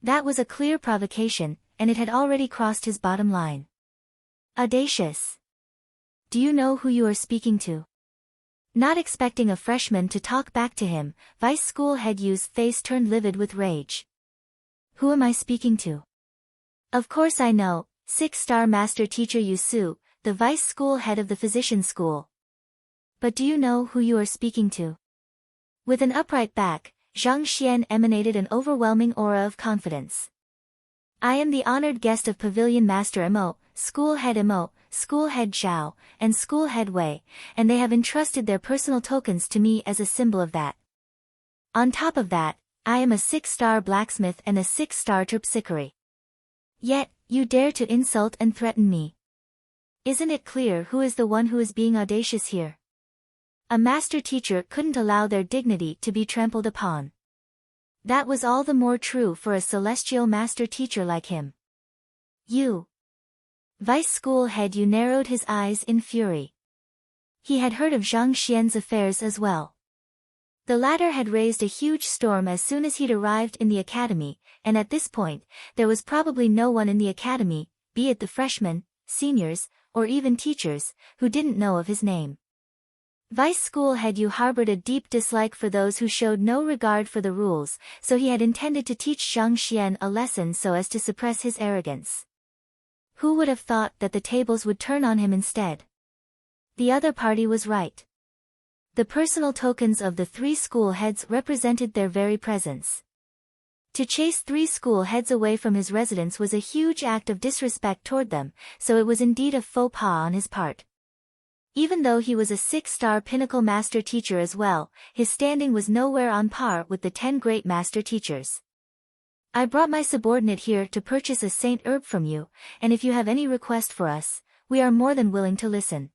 That was a clear provocation, and it had already crossed his bottom line. Audacious. Do you know who you are speaking to? Not expecting a freshman to talk back to him, Vice School Head Yu's face turned livid with rage. Who am I speaking to? Of course I know, 6-star Master Teacher Yu Su, the Vice School Head of the Physician School. But do you know who you are speaking to? With an upright back, Zhang Xian emanated an overwhelming aura of confidence. I am the honored guest of Pavilion Master Mo, School Head Mo, School Head Zhao, and School Head Wei, and they have entrusted their personal tokens to me as a symbol of that. On top of that, I am a 6-star blacksmith and a 6-star terpsichore. Yet, you dare to insult and threaten me. Isn't it clear who is the one who is being audacious here? A master teacher couldn't allow their dignity to be trampled upon. That was all the more true for a celestial master teacher like him. You. Vice School Head Yu narrowed his eyes in fury. He had heard of Zhang Xian's affairs as well. The latter had raised a huge storm as soon as he'd arrived in the academy, and at this point, there was probably no one in the academy, be it the freshmen, seniors, or even teachers, who didn't know of his name. Vice School Head Yu harbored a deep dislike for those who showed no regard for the rules, so he had intended to teach Zhang Xian a lesson so as to suppress his arrogance. Who would have thought that the tables would turn on him instead? The other party was right. The personal tokens of the 3 school heads represented their very presence. To chase 3 school heads away from his residence was a huge act of disrespect toward them, so it was indeed a faux pas on his part. Even though he was a 6-star pinnacle master teacher as well, his standing was nowhere on par with the 10 great master teachers. I brought my subordinate here to purchase a Saint Herb from you, and if you have any request for us, we are more than willing to listen.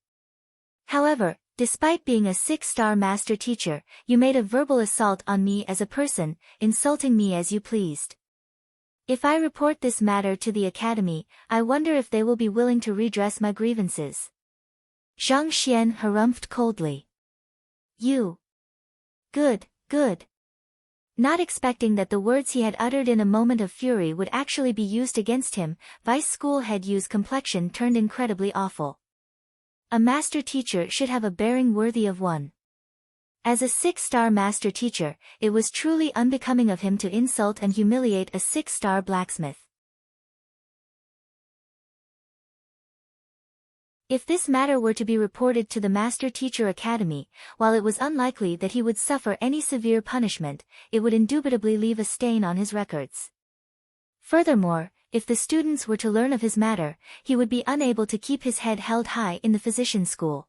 However, despite being a 6-star master teacher, you made a verbal assault on me as a person, insulting me as you pleased. If I report this matter to the academy, I wonder if they will be willing to redress my grievances. Zhang Xian harumphed coldly. You. Good, good. Not expecting that the words he had uttered in a moment of fury would actually be used against him, Vice School Head Yu's complexion turned incredibly awful. A master teacher should have a bearing worthy of one. As a 6-star master teacher, it was truly unbecoming of him to insult and humiliate a 6-star blacksmith. If this matter were to be reported to the Master Teacher Academy, while it was unlikely that he would suffer any severe punishment, it would indubitably leave a stain on his records. Furthermore, if the students were to learn of his matter, he would be unable to keep his head held high in the physician school.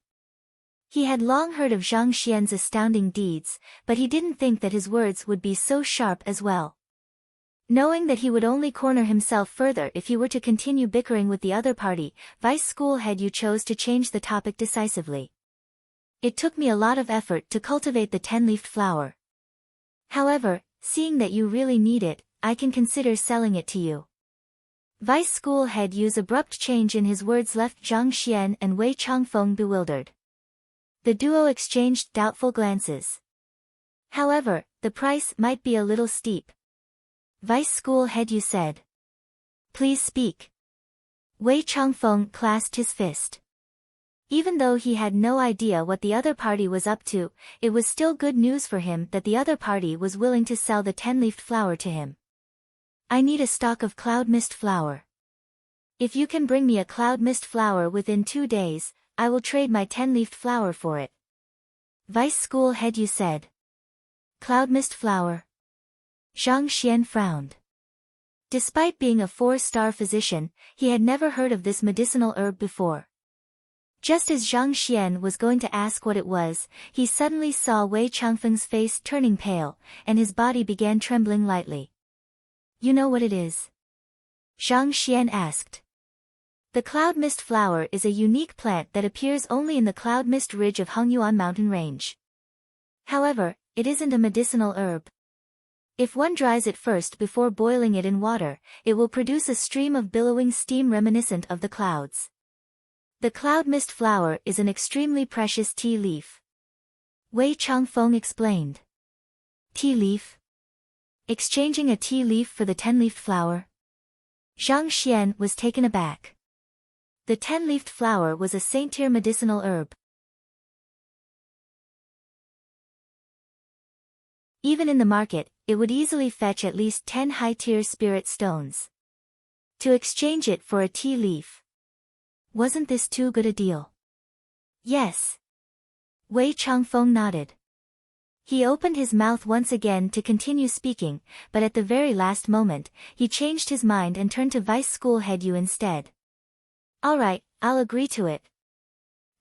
He had long heard of Zhang Xian's astounding deeds, but he didn't think that his words would be so sharp as well. Knowing that he would only corner himself further if he were to continue bickering with the other party, Vice School Head Yu chose to change the topic decisively. It took me a lot of effort to cultivate the 10-leafed flower. However, seeing that you really need it, I can consider selling it to you. Vice School Head Yu's abrupt change in his words left Zhang Xian and Wei Changfeng bewildered. The duo exchanged doubtful glances. However, the price might be a little steep. Vice School Head Yu said. Please speak. Wei Changfeng clasped his fist. Even though he had no idea what the other party was up to, it was still good news for him that the other party was willing to sell the 10-leafed flower to him. I need a stock of cloud mist flower. If you can bring me a cloud mist flower within 2 days, I will trade my 10-leafed flower for it. Vice School Head Yu said. Cloud mist flower. Zhang Xian frowned. Despite being a 4-star physician, he had never heard of this medicinal herb before. Just as Zhang Xian was going to ask what it was, he suddenly saw Wei Changfeng's face turning pale, and his body began trembling lightly. You know what it is? Zhang Xian asked. The cloud mist flower is a unique plant that appears only in the cloud mist ridge of Hengyuan mountain range. However, it isn't a medicinal herb. If one dries it first before boiling it in water, it will produce a stream of billowing steam reminiscent of the clouds. The cloud mist flower is an extremely precious tea leaf. Wei Changfeng explained. Tea leaf? Exchanging a tea leaf for the 10-leafed flower? Zhang Xian was taken aback. The 10-leafed flower was a saint-tier medicinal herb. Even in the market, it would easily fetch at least 10 high-tier spirit stones. To exchange it for a tea leaf. Wasn't this too good a deal? Yes. Wei Changfeng nodded. He opened his mouth once again to continue speaking, but at the very last moment, he changed his mind and turned to Vice School Head Yu instead. Alright, I'll agree to it.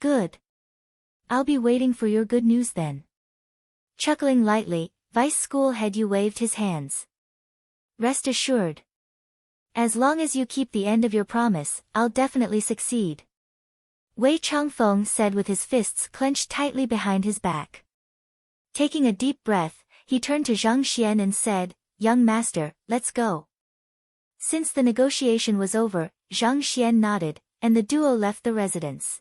Good. I'll be waiting for your good news then. Chuckling lightly, Vice School Head Yu waved his hands. Rest assured. As long as you keep the end of your promise, I'll definitely succeed. Wei Changfeng said with his fists clenched tightly behind his back. Taking a deep breath, he turned to Zhang Xian and said, Young master, let's go. Since the negotiation was over, Zhang Xian nodded, and the duo left the residence.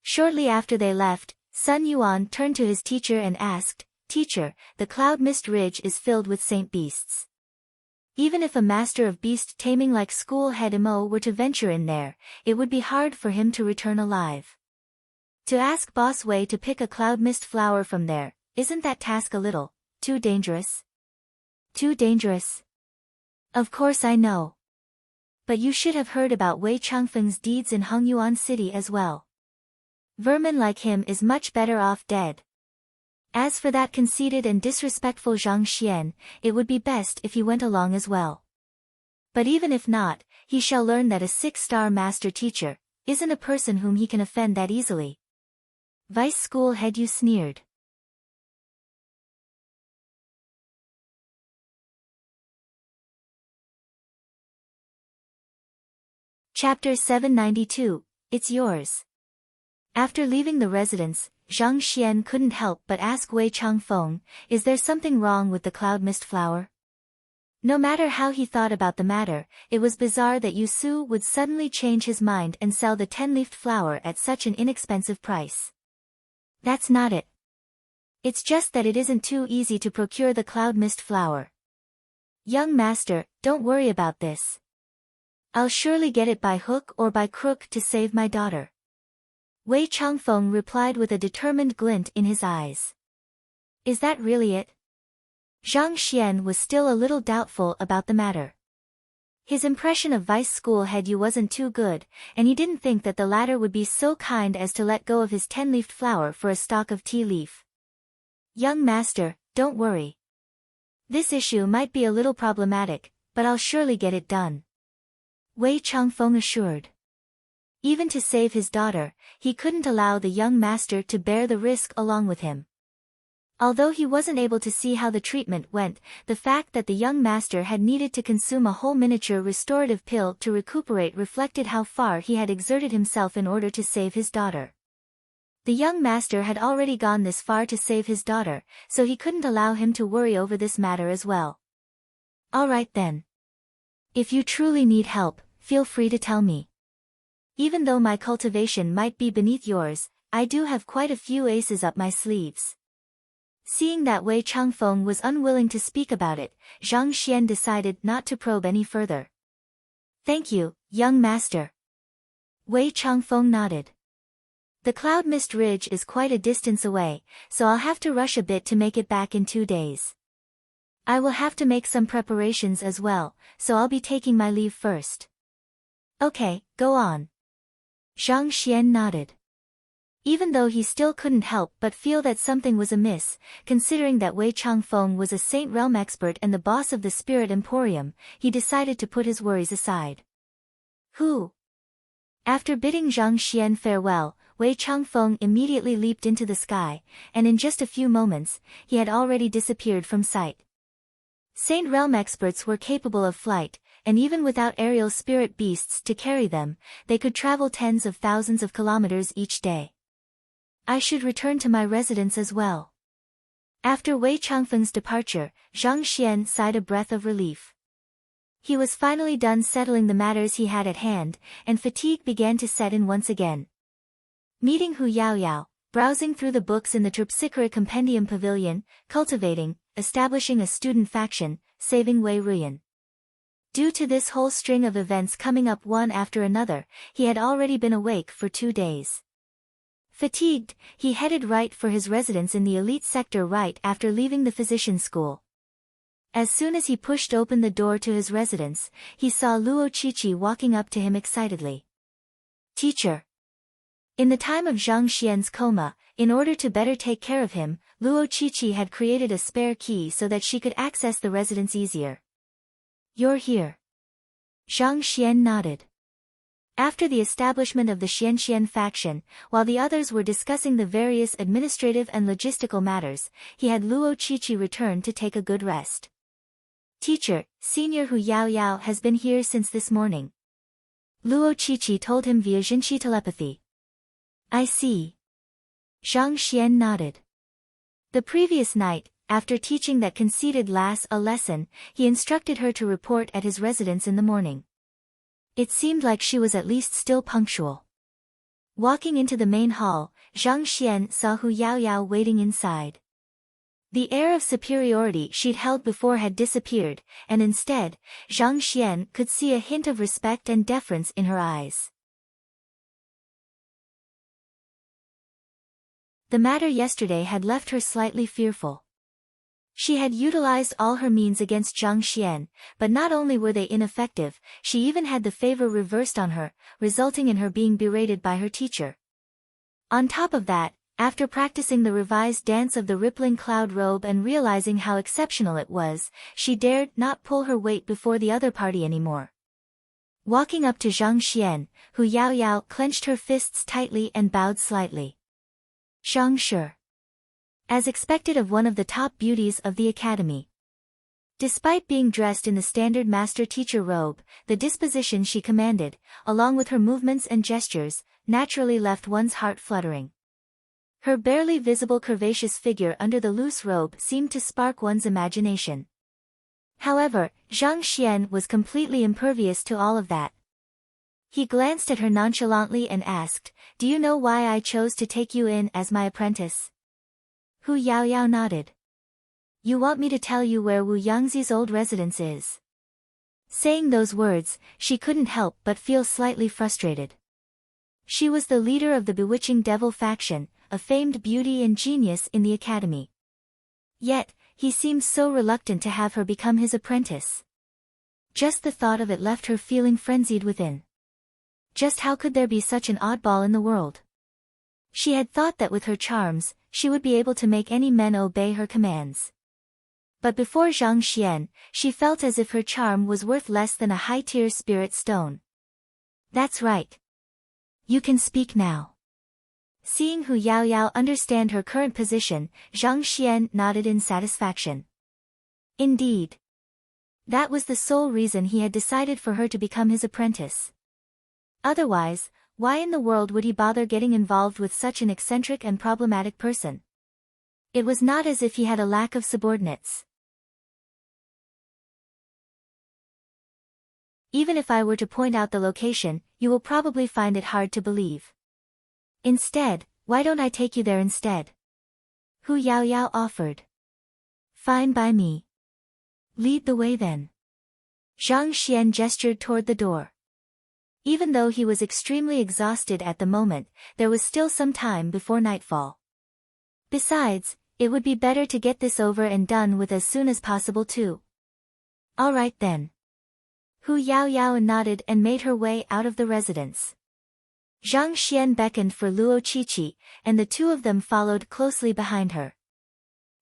Shortly after they left, Sun Yuan turned to his teacher and asked, Teacher, the cloud mist ridge is filled with saint beasts. Even if a master of beast taming like school head Imo were to venture in there, it would be hard for him to return alive. To ask Boss Wei to pick a cloud mist flower from there, isn't that task a little too dangerous? Too dangerous? Of course I know. But you should have heard about Wei Changfeng's deeds in Hengyuan City as well. Vermin like him is much better off dead. As for that conceited and disrespectful Zhang Xian, it would be best if he went along as well. But even if not, he shall learn that a 6-star master teacher isn't a person whom he can offend that easily. Vice School Head Yu sneered. Chapter 792, It's Yours. After leaving the residence, Zhang Xian couldn't help but ask Wei Changfeng, is there something wrong with the cloud mist flower? No matter how he thought about the matter, it was bizarre that Yu Su would suddenly change his mind and sell the 10-leafed flower at such an inexpensive price. That's not it. It's just that it isn't too easy to procure the cloud mist flower. Young master, don't worry about this. I'll surely get it by hook or by crook to save my daughter. Wei Changfeng replied with a determined glint in his eyes. Is that really it? Zhang Xian was still a little doubtful about the matter. His impression of Vice School Head Yu wasn't too good, and he didn't think that the latter would be so kind as to let go of his 10-leafed flower for a stalk of tea leaf. Young master, don't worry. This issue might be a little problematic, but I'll surely get it done. Wei Changfeng assured. Even to save his daughter, he couldn't allow the young master to bear the risk along with him. Although he wasn't able to see how the treatment went, the fact that the young master had needed to consume a whole miniature restorative pill to recuperate reflected how far he had exerted himself in order to save his daughter. The young master had already gone this far to save his daughter, so he couldn't allow him to worry over this matter as well. All right then. If you truly need help, feel free to tell me. Even though my cultivation might be beneath yours, I do have quite a few aces up my sleeves. Seeing that Wei Changfeng was unwilling to speak about it, Zhang Xian decided not to probe any further. Thank you, young master. Wei Changfeng nodded. The cloud mist ridge is quite a distance away, so I'll have to rush a bit to make it back in 2 days. I will have to make some preparations as well, so I'll be taking my leave first. Okay, go on. Zhang Xian nodded. Even though he still couldn't help but feel that something was amiss, considering that Wei Changfeng was a Saint Realm expert and the boss of the Spirit Emporium, he decided to put his worries aside. Who? After bidding Zhang Xian farewell, Wei Changfeng immediately leaped into the sky, and in just a few moments, he had already disappeared from sight. Saint Realm experts were capable of flight, and even without aerial spirit beasts to carry them, they could travel tens of thousands of kilometers each day. I should return to my residence as well. After Wei Changfeng's departure, Zhang Xian sighed a breath of relief. He was finally done settling the matters he had at hand, and fatigue began to set in once again. Meeting Hu Yaoyao, browsing through the books in the Terpsichore Compendium Pavilion, cultivating, establishing a student faction, saving Wei Ruyan. Due to this whole string of events coming up one after another, he had already been awake for 2 days. Fatigued, he headed right for his residence in the elite sector right after leaving the physician school. As soon as he pushed open the door to his residence, he saw Luo Qiqi walking up to him excitedly. Teacher. In the time of Zhang Xian's coma, in order to better take care of him, Luo Qiqi had created a spare key so that she could access the residence easier. You're here. Zhang Xian nodded. After the establishment of the Xianxian faction, while the others were discussing the various administrative and logistical matters, he had Luo Qiqi return to take a good rest. Teacher, Senior Hu Yaoyao has been here since this morning. Luo Qiqi told him via Jinqi telepathy. I see. Zhang Xian nodded. The previous night, after teaching that conceited lass a lesson, he instructed her to report at his residence in the morning. It seemed like she was at least still punctual. Walking into the main hall, Zhang Xian saw Hu Yaoyao waiting inside. The air of superiority she'd held before had disappeared, and instead, Zhang Xian could see a hint of respect and deference in her eyes. The matter yesterday had left her slightly fearful. She had utilized all her means against Zhang Xian, but not only were they ineffective, she even had the favor reversed on her, resulting in her being berated by her teacher. On top of that, after practicing the revised dance of the rippling cloud robe and realizing how exceptional it was, she dared not pull her weight before the other party anymore. Walking up to Zhang Xian, Hu Yaoyao clenched her fists tightly and bowed slightly. Zhang Shi. As expected of one of the top beauties of the academy. Despite being dressed in the standard master-teacher robe, the disposition she commanded, along with her movements and gestures, naturally left one's heart fluttering. Her barely visible curvaceous figure under the loose robe seemed to spark one's imagination. However, Zhang Xian was completely impervious to all of that. He glanced at her nonchalantly and asked, "Do you know why I chose to take you in as my apprentice?" Hu Yaoyao nodded. You want me to tell you where Wu Yangzi's old residence is? Saying those words, she couldn't help but feel slightly frustrated. She was the leader of the bewitching devil faction, a famed beauty and genius in the academy. Yet, he seemed so reluctant to have her become his apprentice. Just the thought of it left her feeling frenzied within. Just how could there be such an oddball in the world? She had thought that with her charms, she would be able to make any men obey her commands. But before Zhang Xian, she felt as if her charm was worth less than a high-tier spirit stone. That's right. You can speak now. Seeing Hu Yaoyao understand her current position, Zhang Xian nodded in satisfaction. Indeed. That was the sole reason he had decided for her to become his apprentice. Otherwise, why in the world would he bother getting involved with such an eccentric and problematic person? It was not as if he had a lack of subordinates. Even if I were to point out the location, you will probably find it hard to believe. Instead, why don't I take you there instead? Hu Yaoyao offered. Fine by me. Lead the way then. Zhang Xian gestured toward the door. Even though he was extremely exhausted at the moment, there was still some time before nightfall. Besides, it would be better to get this over and done with as soon as possible too. All right then. Hu Yaoyao nodded and made her way out of the residence. Zhang Xian beckoned for Luo Qiqi, and the two of them followed closely behind her.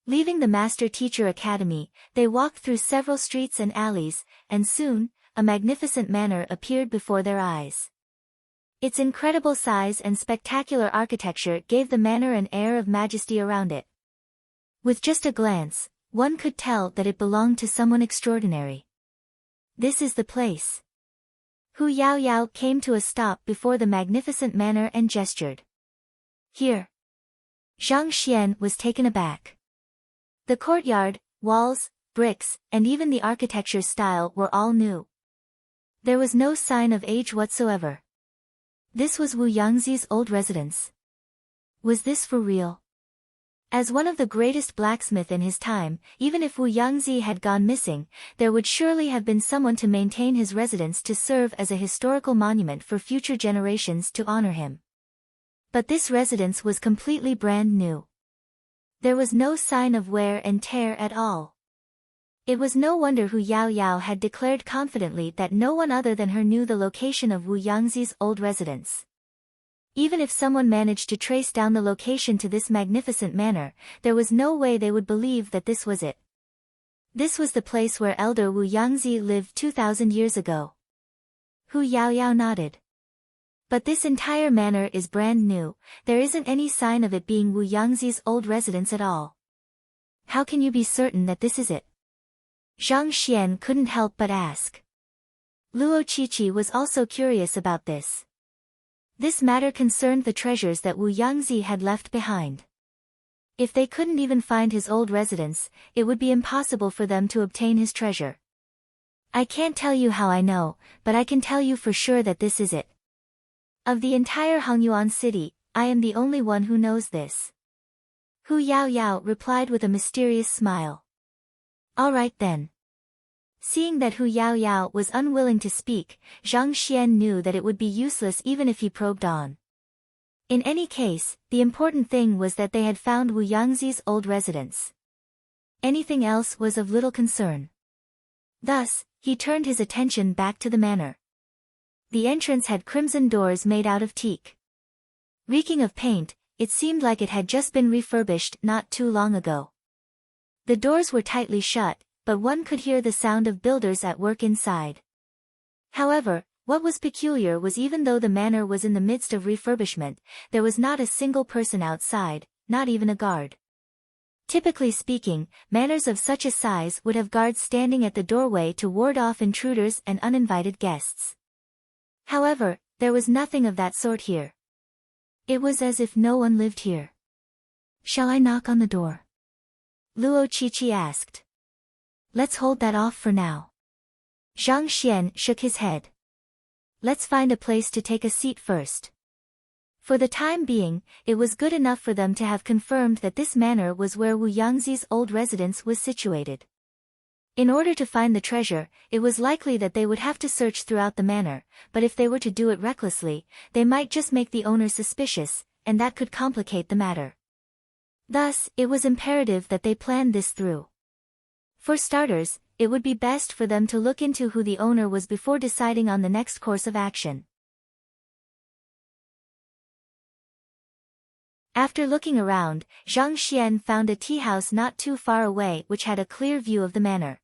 Leaving the Master-Teacher Academy, they walked through several streets and alleys, and soon, a magnificent manor appeared before their eyes. Its incredible size and spectacular architecture gave the manor an air of majesty around it. With just a glance, one could tell that it belonged to someone extraordinary. This is the place. Hu Yaoyao came to a stop before the magnificent manor and gestured. Here. Zhang Xian was taken aback. The courtyard, walls, bricks, and even the architecture style were all new. There was no sign of age whatsoever. This was Wu Yangzi's old residence. Was this for real? As one of the greatest blacksmiths in his time, even if Wu Yangzi had gone missing, there would surely have been someone to maintain his residence to serve as a historical monument for future generations to honor him. But this residence was completely brand new. There was no sign of wear and tear at all. It was no wonder Hu Yaoyao had declared confidently that no one other than her knew the location of Wu Yangzi's old residence. Even if someone managed to trace down the location to this magnificent manor, there was no way they would believe that this was it. This was the place where elder Wu Yangzi lived 2,000 years ago. Hu Yaoyao nodded. But this entire manor is brand new, there isn't any sign of it being Wu Yangzi's old residence at all. How can you be certain that this is it? Zhang Xian couldn't help but ask. Luo Qiqi was also curious about this. This matter concerned the treasures that Wu Yangzi had left behind. If they couldn't even find his old residence, it would be impossible for them to obtain his treasure. I can't tell you how I know, but I can tell you for sure that this is it. Of the entire Hongyuan city, I am the only one who knows this. Hu Yaoyao replied with a mysterious smile. All right then. Seeing that Hu Yaoyao was unwilling to speak, Zhang Xian knew that it would be useless even if he probed on. In any case, the important thing was that they had found Wu Yangzi's old residence. Anything else was of little concern. Thus, he turned his attention back to the manor. The entrance had crimson doors made out of teak. Reeking of paint, it seemed like it had just been refurbished not too long ago. The doors were tightly shut, but one could hear the sound of builders at work inside. However, what was peculiar was even though the manor was in the midst of refurbishment, there was not a single person outside, not even a guard. Typically speaking, manors of such a size would have guards standing at the doorway to ward off intruders and uninvited guests. However, there was nothing of that sort here. It was as if no one lived here. Shall I knock on the door? Luo Qiqi asked. Let's hold that off for now. Zhang Xian shook his head. Let's find a place to take a seat first. For the time being, it was good enough for them to have confirmed that this manor was where Wu Yangzi's old residence was situated. In order to find the treasure, it was likely that they would have to search throughout the manor, but if they were to do it recklessly, they might just make the owner suspicious, and that could complicate the matter. Thus, it was imperative that they plan this through. For starters, it would be best for them to look into who the owner was before deciding on the next course of action. After looking around, Zhang Xian found a tea house not too far away which had a clear view of the manor.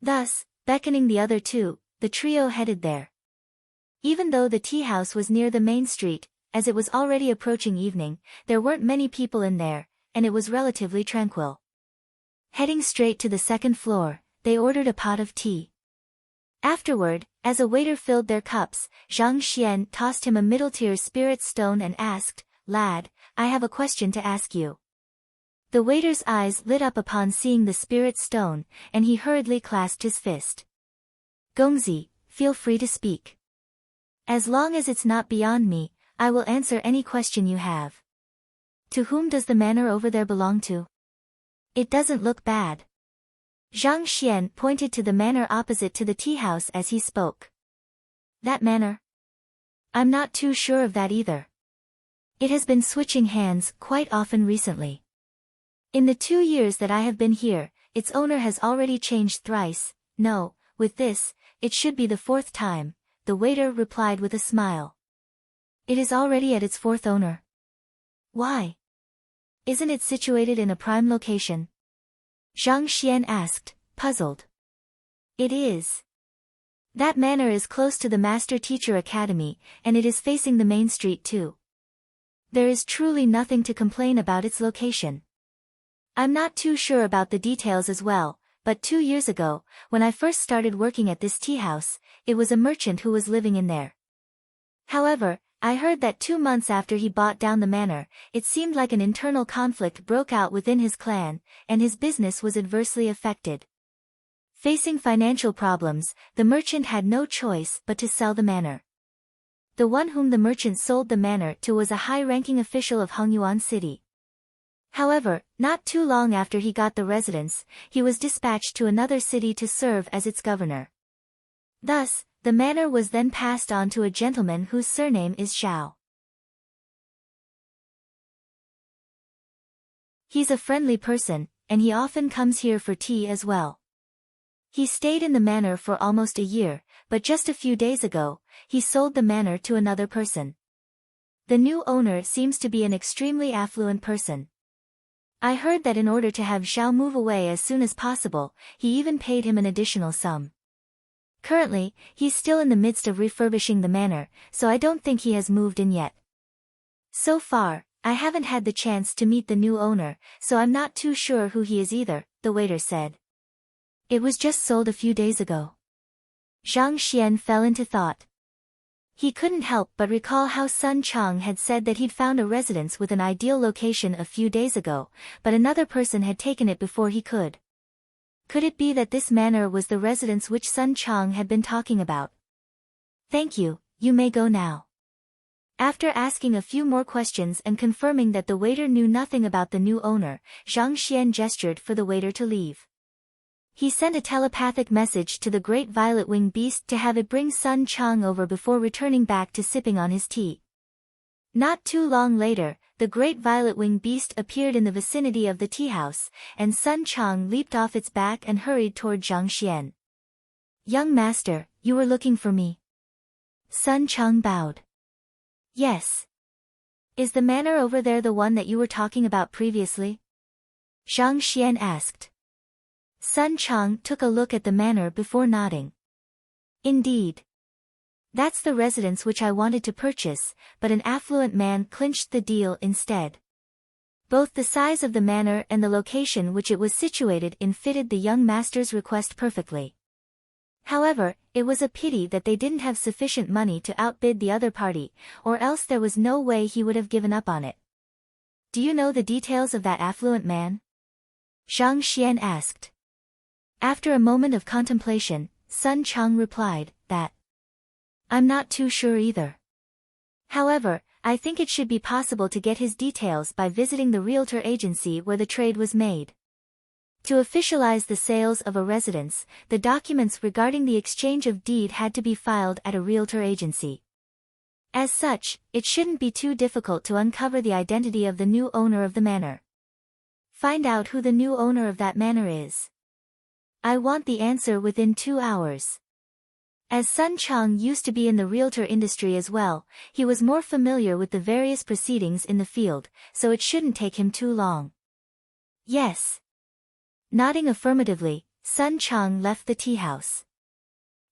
Thus, beckoning the other two, the trio headed there. Even though the tea house was near the main street, as it was already approaching evening, there weren't many people in there, and it was relatively tranquil. Heading straight to the second floor, they ordered a pot of tea. Afterward, as a waiter filled their cups, Zhang Xian tossed him a middle-tier spirit stone and asked, "Lad, I have a question to ask you." The waiter's eyes lit up upon seeing the spirit stone, and he hurriedly clasped his fist. "Gongzi, feel free to speak. As long as it's not beyond me, I will answer any question you have. To whom does the manor over there belong to? It doesn't look bad." Zhang Xian pointed to the manor opposite to the tea house as he spoke. That manor? I'm not too sure of that either. It has been switching hands quite often recently. In the 2 years that I have been here, its owner has already changed thrice. No, with this, it should be the 4th time, the waiter replied with a smile. It is already at its 4th owner. Why? Isn't it situated in a prime location? Zhang Xian asked, puzzled. It is. That manor is close to the Master Teacher Academy, and it is facing the main street too. There is truly nothing to complain about its location. I'm not too sure about the details as well, but 2 years ago, when I first started working at this tea house, it was a merchant who was living in there. However, I heard that 2 months after he bought down the manor, it seemed like an internal conflict broke out within his clan, and his business was adversely affected. Facing financial problems, the merchant had no choice but to sell the manor. The one whom the merchant sold the manor to was a high-ranking official of Hongyuan City. However, not too long after he got the residence, he was dispatched to another city to serve as its governor. Thus, the manor was then passed on to a gentleman whose surname is Zhao. He's a friendly person, and he often comes here for tea as well. He stayed in the manor for almost a year, but just a few days ago, he sold the manor to another person. The new owner seems to be an extremely affluent person. I heard that in order to have Zhao move away as soon as possible, he even paid him an additional sum. Currently, he's still in the midst of refurbishing the manor, so I don't think he has moved in yet. So far, I haven't had the chance to meet the new owner, so I'm not too sure who he is either, the waiter said. It was just sold a few days ago. Zhang Xian fell into thought. He couldn't help but recall how Sun Chang had said that he'd found a residence with an ideal location a few days ago, but another person had taken it before he could. Could it be that this manor was the residence which Sun Chang had been talking about? Thank you, you may go now. After asking a few more questions and confirming that the waiter knew nothing about the new owner, Zhang Xian gestured for the waiter to leave. He sent a telepathic message to the great violet-winged beast to have it bring Sun Chang over before returning back to sipping on his tea. Not too long later, the great violet-winged beast appeared in the vicinity of the tea house, and Sun Chang leaped off its back and hurried toward Zhang Xian. Young master, you were looking for me? Sun Chang bowed. Yes. Is the manor over there the one that you were talking about previously? Zhang Xian asked. Sun Chang took a look at the manor before nodding. Indeed. That's the residence which I wanted to purchase, but an affluent man clinched the deal instead. Both the size of the manor and the location which it was situated in fitted the young master's request perfectly. However, it was a pity that they didn't have sufficient money to outbid the other party, or else there was no way he would have given up on it. Do you know the details of that affluent man? Zhang Xian asked. After a moment of contemplation, Sun Chang replied, that I'm not too sure either. However, I think it should be possible to get his details by visiting the realtor agency where the trade was made. To officialize the sales of a residence, the documents regarding the exchange of deed had to be filed at a realtor agency. As such, it shouldn't be too difficult to uncover the identity of the new owner of the manor. Find out who the new owner of that manor is. I want the answer within 2 hours. As Sun Chang used to be in the realtor industry as well, he was more familiar with the various proceedings in the field, so it shouldn't take him too long. Yes. Nodding affirmatively, Sun Chang left the tea house.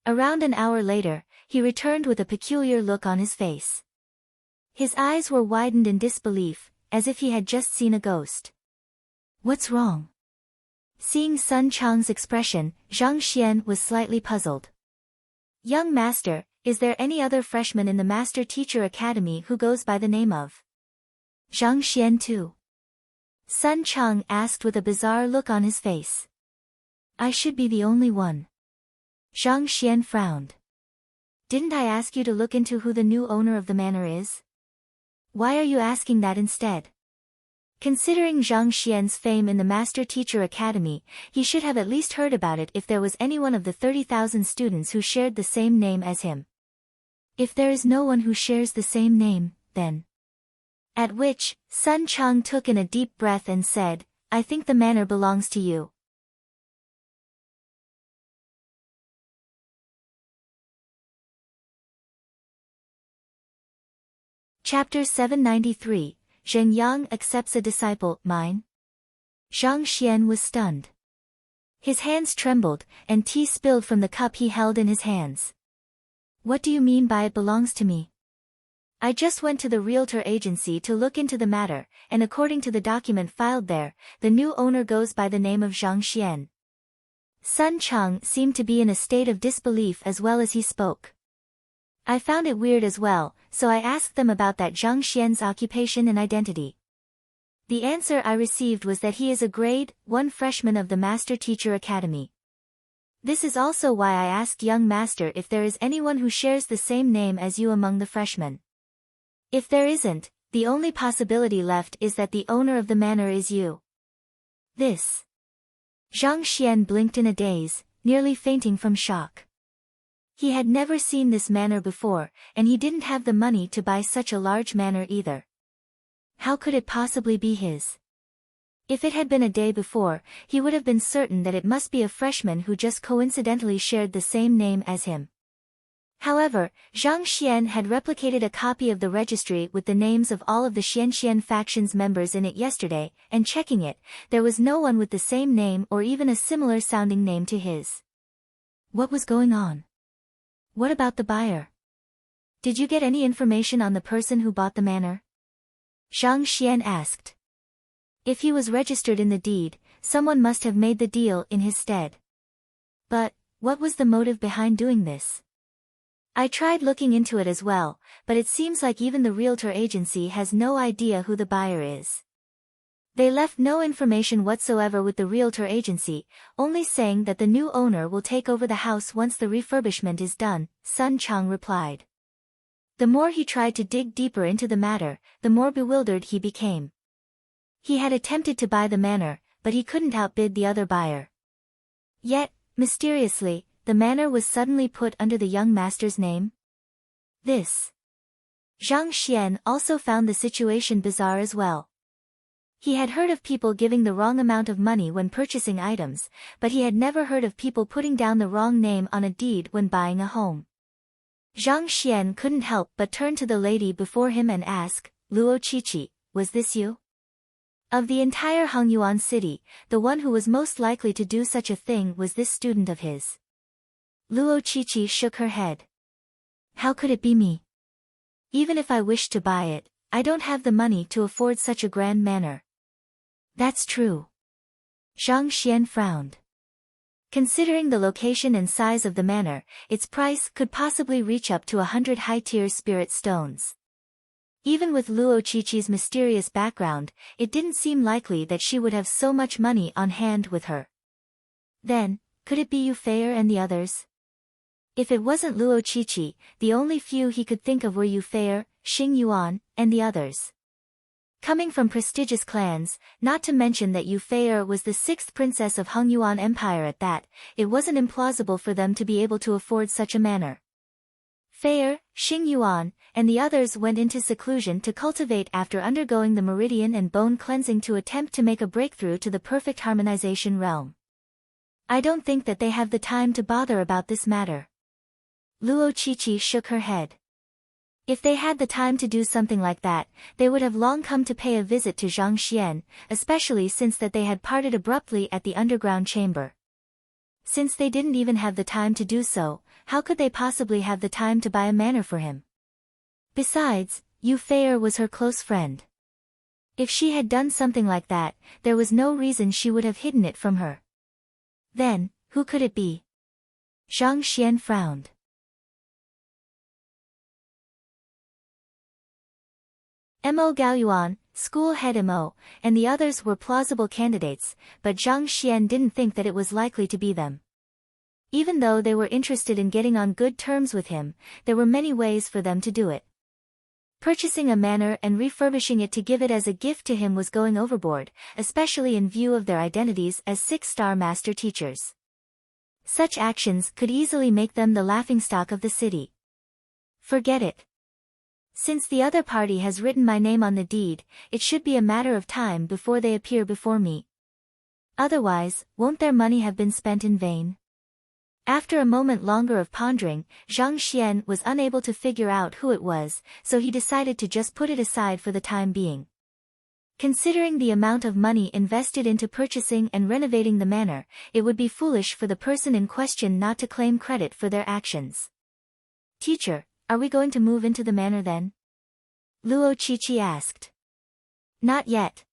Around an hour later, he returned with a peculiar look on his face. His eyes were widened in disbelief, as if he had just seen a ghost. What's wrong? Seeing Sun Chang's expression, Zhang Xian was slightly puzzled. Young master, is there any other freshman in the Master Teacher Academy who goes by the name of Zhang Xian too? Sun Chang asked with a bizarre look on his face. I should be the only one. Zhang Xian frowned. Didn't I ask you to look into who the new owner of the manor is? Why are you asking that instead? Considering Zhang Xian's fame in the Master Teacher Academy, he should have at least heard about it if there was any one of the 30,000 students who shared the same name as him. If there is no one who shares the same name, then... At which, Sun Chang took in a deep breath and said, I think the manor belongs to you. Chapter 793, Zheng Yang accepts a disciple, mine? Zhang Xian was stunned. His hands trembled, and tea spilled from the cup he held in his hands. What do you mean by it belongs to me? I just went to the realtor agency to look into the matter, and according to the document filed there, the new owner goes by the name of Zhang Xian. Sun Chang seemed to be in a state of disbelief as well as he spoke. I found it weird as well, so I asked them about that Zhang Xian's occupation and identity. The answer I received was that he is a grade 1 freshman of the Master Teacher Academy. This is also why I asked young master if there is anyone who shares the same name as you among the freshmen. If there isn't, the only possibility left is that the owner of the manor is you. This. Zhang Xian blinked in a daze, nearly fainting from shock. He had never seen this manor before, and he didn't have the money to buy such a large manor either. How could it possibly be his? If it had been a day before, he would have been certain that it must be a freshman who just coincidentally shared the same name as him. However, Zhang Xian had replicated a copy of the registry with the names of all of the Xianxian faction's members in it yesterday, and checking it, there was no one with the same name or even a similar sounding name to his. What was going on? What about the buyer? Did you get any information on the person who bought the manor? Zhang Xian asked. If he was registered in the deed, someone must have made the deal in his stead. But, what was the motive behind doing this? I tried looking into it as well, but it seems like even the realtor agency has no idea who the buyer is. They left no information whatsoever with the realtor agency, only saying that the new owner will take over the house once the refurbishment is done, Sun Chang replied. The more he tried to dig deeper into the matter, the more bewildered he became. He had attempted to buy the manor, but he couldn't outbid the other buyer. Yet, mysteriously, the manor was suddenly put under the young master's name? This. Zhang Xian also found the situation bizarre as well. He had heard of people giving the wrong amount of money when purchasing items, but he had never heard of people putting down the wrong name on a deed when buying a home. Zhang Xian couldn't help but turn to the lady before him and ask, Luo Qiqi, was this you? Of the entire Hongyuan city, the one who was most likely to do such a thing was this student of his. Luo Qiqi shook her head. How could it be me? Even if I wished to buy it, I don't have the money to afford such a grand manor. That's true. Zhang Xian frowned. Considering the location and size of the manor, its price could possibly reach up to 100 high-tier spirit stones. Even with Luo Qiqi's mysterious background, it didn't seem likely that she would have so much money on hand with her. Then, could it be Yu Feier and the others? If it wasn't Luo Qiqi, the only few he could think of were Yu Feier, Xing Yuan, and the others. Coming from prestigious clans, not to mention that Yu Feier was the 6th princess of Hongyuan Empire at that, it wasn't implausible for them to be able to afford such a manor. Feier, Xing Yuan, and the others went into seclusion to cultivate after undergoing the meridian and bone cleansing to attempt to make a breakthrough to the perfect harmonization realm. I don't think that they have the time to bother about this matter. Luo Qiqi shook her head. If they had the time to do something like that, they would have long come to pay a visit to Zhang Xian, especially since that they had parted abruptly at the underground chamber. Since they didn't even have the time to do so, how could they possibly have the time to buy a manor for him? Besides, Yu Feier was her close friend. If she had done something like that, there was no reason she would have hidden it from her. Then, who could it be? Zhang Xian frowned. Mo Gaoyuan, school head Mo, and the others were plausible candidates, but Zhang Xian didn't think that it was likely to be them. Even though they were interested in getting on good terms with him, there were many ways for them to do it. Purchasing a manor and refurbishing it to give it as a gift to him was going overboard, especially in view of their identities as 6-star master teachers. Such actions could easily make them the laughingstock of the city. Forget it. Since the other party has written my name on the deed, it should be a matter of time before they appear before me. Otherwise, won't their money have been spent in vain? After a moment longer of pondering, Zhang Xian was unable to figure out who it was, so he decided to just put it aside for the time being. Considering the amount of money invested into purchasing and renovating the manor, it would be foolish for the person in question not to claim credit for their actions. "Teacher, are we going to move into the manor then?" Luo Qiqi asked. "Not yet.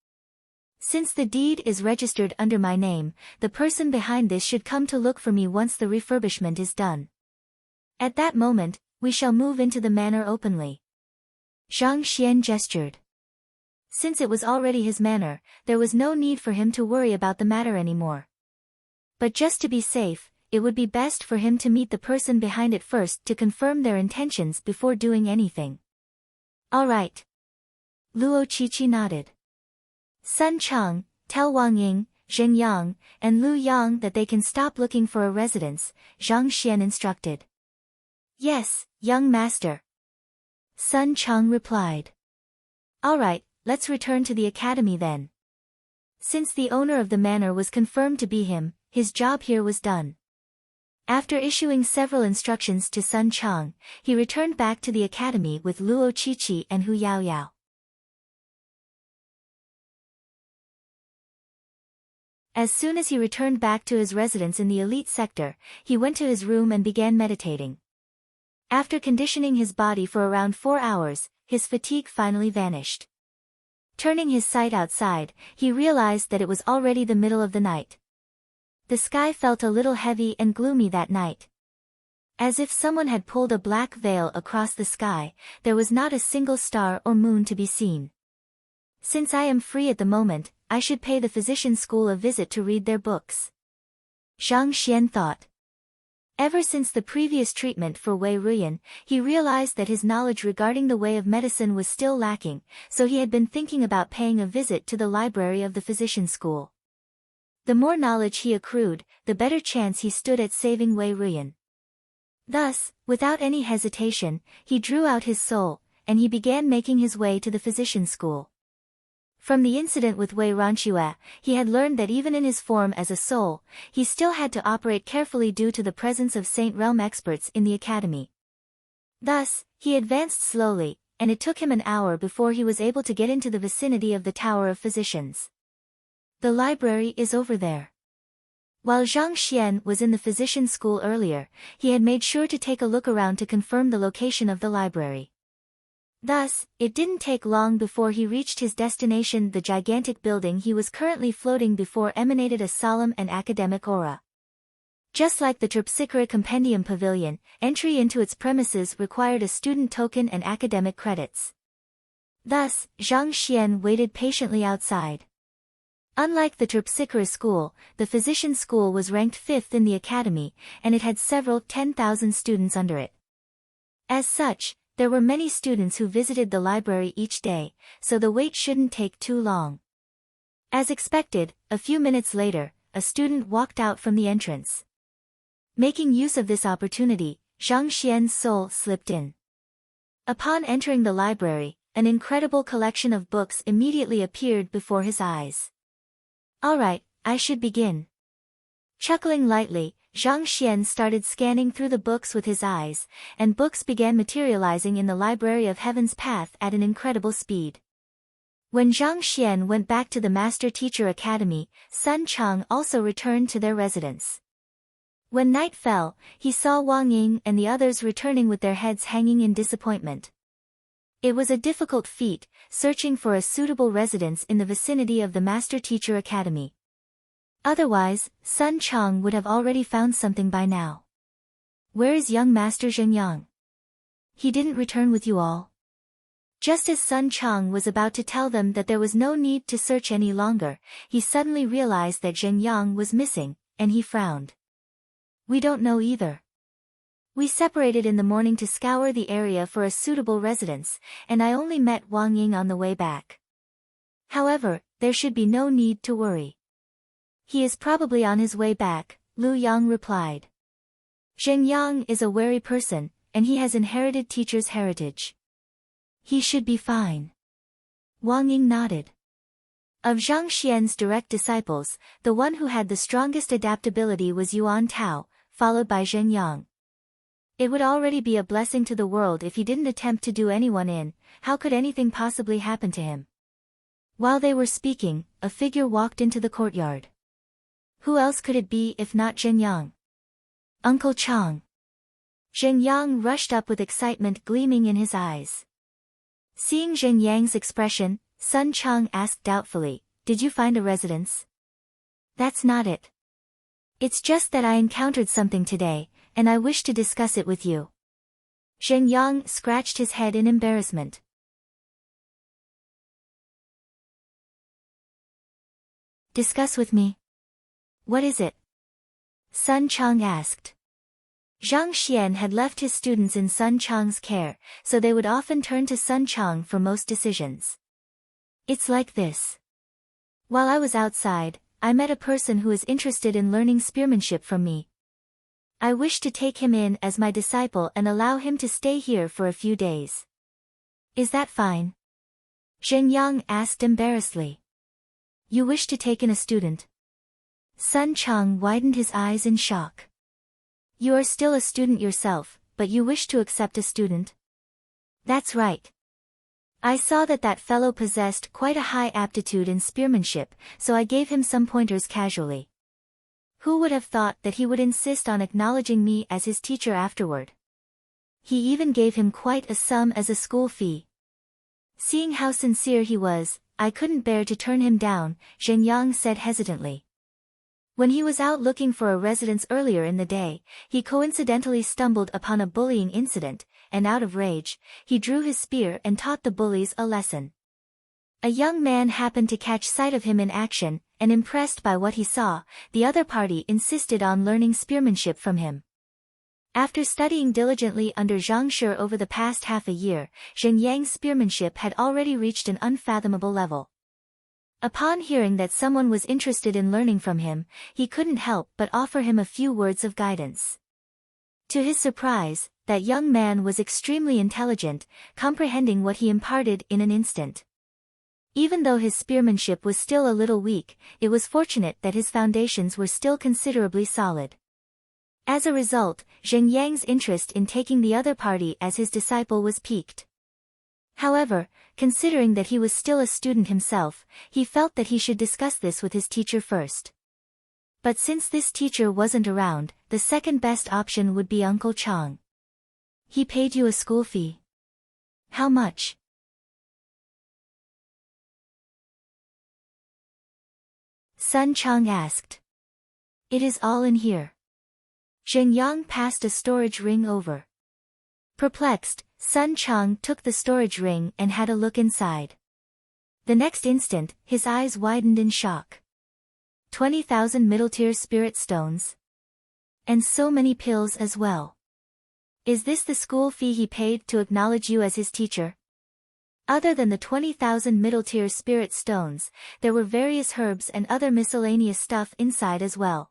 Since the deed is registered under my name, the person behind this should come to look for me once the refurbishment is done. At that moment, we shall move into the manor openly." Zhang Xian gestured. Since it was already his manor, there was no need for him to worry about the matter anymore. But just to be safe, it would be best for him to meet the person behind it first to confirm their intentions before doing anything. "All right." Luo Qiqi nodded. "Sun Cheng, tell Wang Ying, Zheng Yang, and Lu Yang that they can stop looking for a residence," Zhang Xian instructed. "Yes, young master," Sun Cheng replied. "All right, let's return to the academy then." Since the owner of the manor was confirmed to be him, his job here was done. After issuing several instructions to Sun Cheng, he returned back to the academy with Luo Qiqi and Hu Yaoyao. As soon as he returned back to his residence in the elite sector, he went to his room and began meditating. After conditioning his body for around 4 hours, his fatigue finally vanished. Turning his sight outside, he realized that it was already the middle of the night. The sky felt a little heavy and gloomy that night. As if someone had pulled a black veil across the sky, there was not a single star or moon to be seen. Since I am free at the moment, I should pay the physician school a visit to read their books. Zhang Xian thought. Ever since the previous treatment for Wei Ruyan, he realized that his knowledge regarding the way of medicine was still lacking, so he had been thinking about paying a visit to the library of the physician school. The more knowledge he accrued, the better chance he stood at saving Wei Ruyan. Thus, without any hesitation, he drew out his soul, and he began making his way to the physician school. From the incident with Wei Ranxue, he had learned that even in his form as a soul, he still had to operate carefully due to the presence of Saint Realm experts in the academy. Thus, he advanced slowly, and it took him an hour before he was able to get into the vicinity of the Tower of Physicians. The library is over there. While Zhang Xian was in the physician school earlier, he had made sure to take a look around to confirm the location of the library. Thus, it didn't take long before he reached his destination. The gigantic building he was currently floating before emanated a solemn and academic aura. Just like the Terpsichore Compendium Pavilion, entry into its premises required a student token and academic credits. Thus, Zhang Xian waited patiently outside. Unlike the Terpsichore school, the physician school was ranked 5th in the academy, and it had several 10,000 students under it. As such, there were many students who visited the library each day, so the wait shouldn't take too long. As expected, a few minutes later, a student walked out from the entrance. Making use of this opportunity, Zhang Xian's soul slipped in. Upon entering the library, an incredible collection of books immediately appeared before his eyes. "All right, I should begin." Chuckling lightly, Zhang Xian started scanning through the books with his eyes, and books began materializing in the Library of Heaven's Path at an incredible speed. When Zhang Xian went back to the Master Teacher Academy, Sun Cheng also returned to their residence. When night fell, he saw Wang Ying and the others returning with their heads hanging in disappointment. It was a difficult feat, searching for a suitable residence in the vicinity of the Master Teacher Academy. Otherwise, Sun Cheng would have already found something by now. "Where is young Master Zheng Yang? He didn't return with you all?" Just as Sun Cheng was about to tell them that there was no need to search any longer, he suddenly realized that Zheng Yang was missing, and he frowned. "We don't know either." We separated in the morning to scour the area for a suitable residence, and I only met Wang Ying on the way back. However, there should be no need to worry. He is probably on his way back, Lu Yang replied. Zheng Yang is a wary person, and he has inherited teacher's heritage. He should be fine. Wang Ying nodded. Of Zhang Xian's direct disciples, the one who had the strongest adaptability was Yuan Tao, followed by Zheng Yang. It would already be a blessing to the world if he didn't attempt to do anyone in. How could anything possibly happen to him? While they were speaking, a figure walked into the courtyard. Who else could it be if not Zheng Yang? Uncle Chang. Zheng Yang rushed up with excitement gleaming in his eyes. Seeing Zheng Yang's expression, Sun Chang asked doubtfully, "Did you find a residence?" "That's not it. It's just that I encountered something today, and I wish to discuss it with you." Zheng Yang scratched his head in embarrassment. "Discuss with me? What is it?" Sun Chang asked. Zhang Xian had left his students in Sun Chang's care, so they would often turn to Sun Chang for most decisions. "It's like this. While I was outside, I met a person who is interested in learning spearmanship from me. I wish to take him in as my disciple and allow him to stay here for a few days. Is that fine?" Zheng Yang asked embarrassedly. "You wish to take in a student?" Sun Chang widened his eyes in shock. "You are still a student yourself, but you wish to accept a student?" "That's right. I saw that fellow possessed quite a high aptitude in spearmanship, so I gave him some pointers casually. Who would have thought that he would insist on acknowledging me as his teacher afterward? He even gave him quite a sum as a school fee. Seeing how sincere he was, I couldn't bear to turn him down," Zheng Yang said hesitantly. When he was out looking for a residence earlier in the day, he coincidentally stumbled upon a bullying incident, and out of rage, he drew his spear and taught the bullies a lesson. A young man happened to catch sight of him in action, and impressed by what he saw, the other party insisted on learning spearmanship from him. After studying diligently under Zhang Shi over the past half a year, Zheng Yang's spearmanship had already reached an unfathomable level. Upon hearing that someone was interested in learning from him, he couldn't help but offer him a few words of guidance. To his surprise, that young man was extremely intelligent, comprehending what he imparted in an instant. Even though his spearmanship was still a little weak, it was fortunate that his foundations were still considerably solid. As a result, Zheng Yang's interest in taking the other party as his disciple was piqued. However, considering that he was still a student himself, he felt that he should discuss this with his teacher first. But since this teacher wasn't around, the second best option would be Uncle Chang. "He paid you a school fee. How much?" Sun Chang asked. "It is all in here." Zheng Yang passed a storage ring over. Perplexed, Sun Chang took the storage ring and had a look inside. The next instant, his eyes widened in shock. 20,000 middle-tier spirit stones. And so many pills as well. Is this the school fee he paid to acknowledge you as his teacher? Other than the 20,000 middle-tier spirit stones, there were various herbs and other miscellaneous stuff inside as well.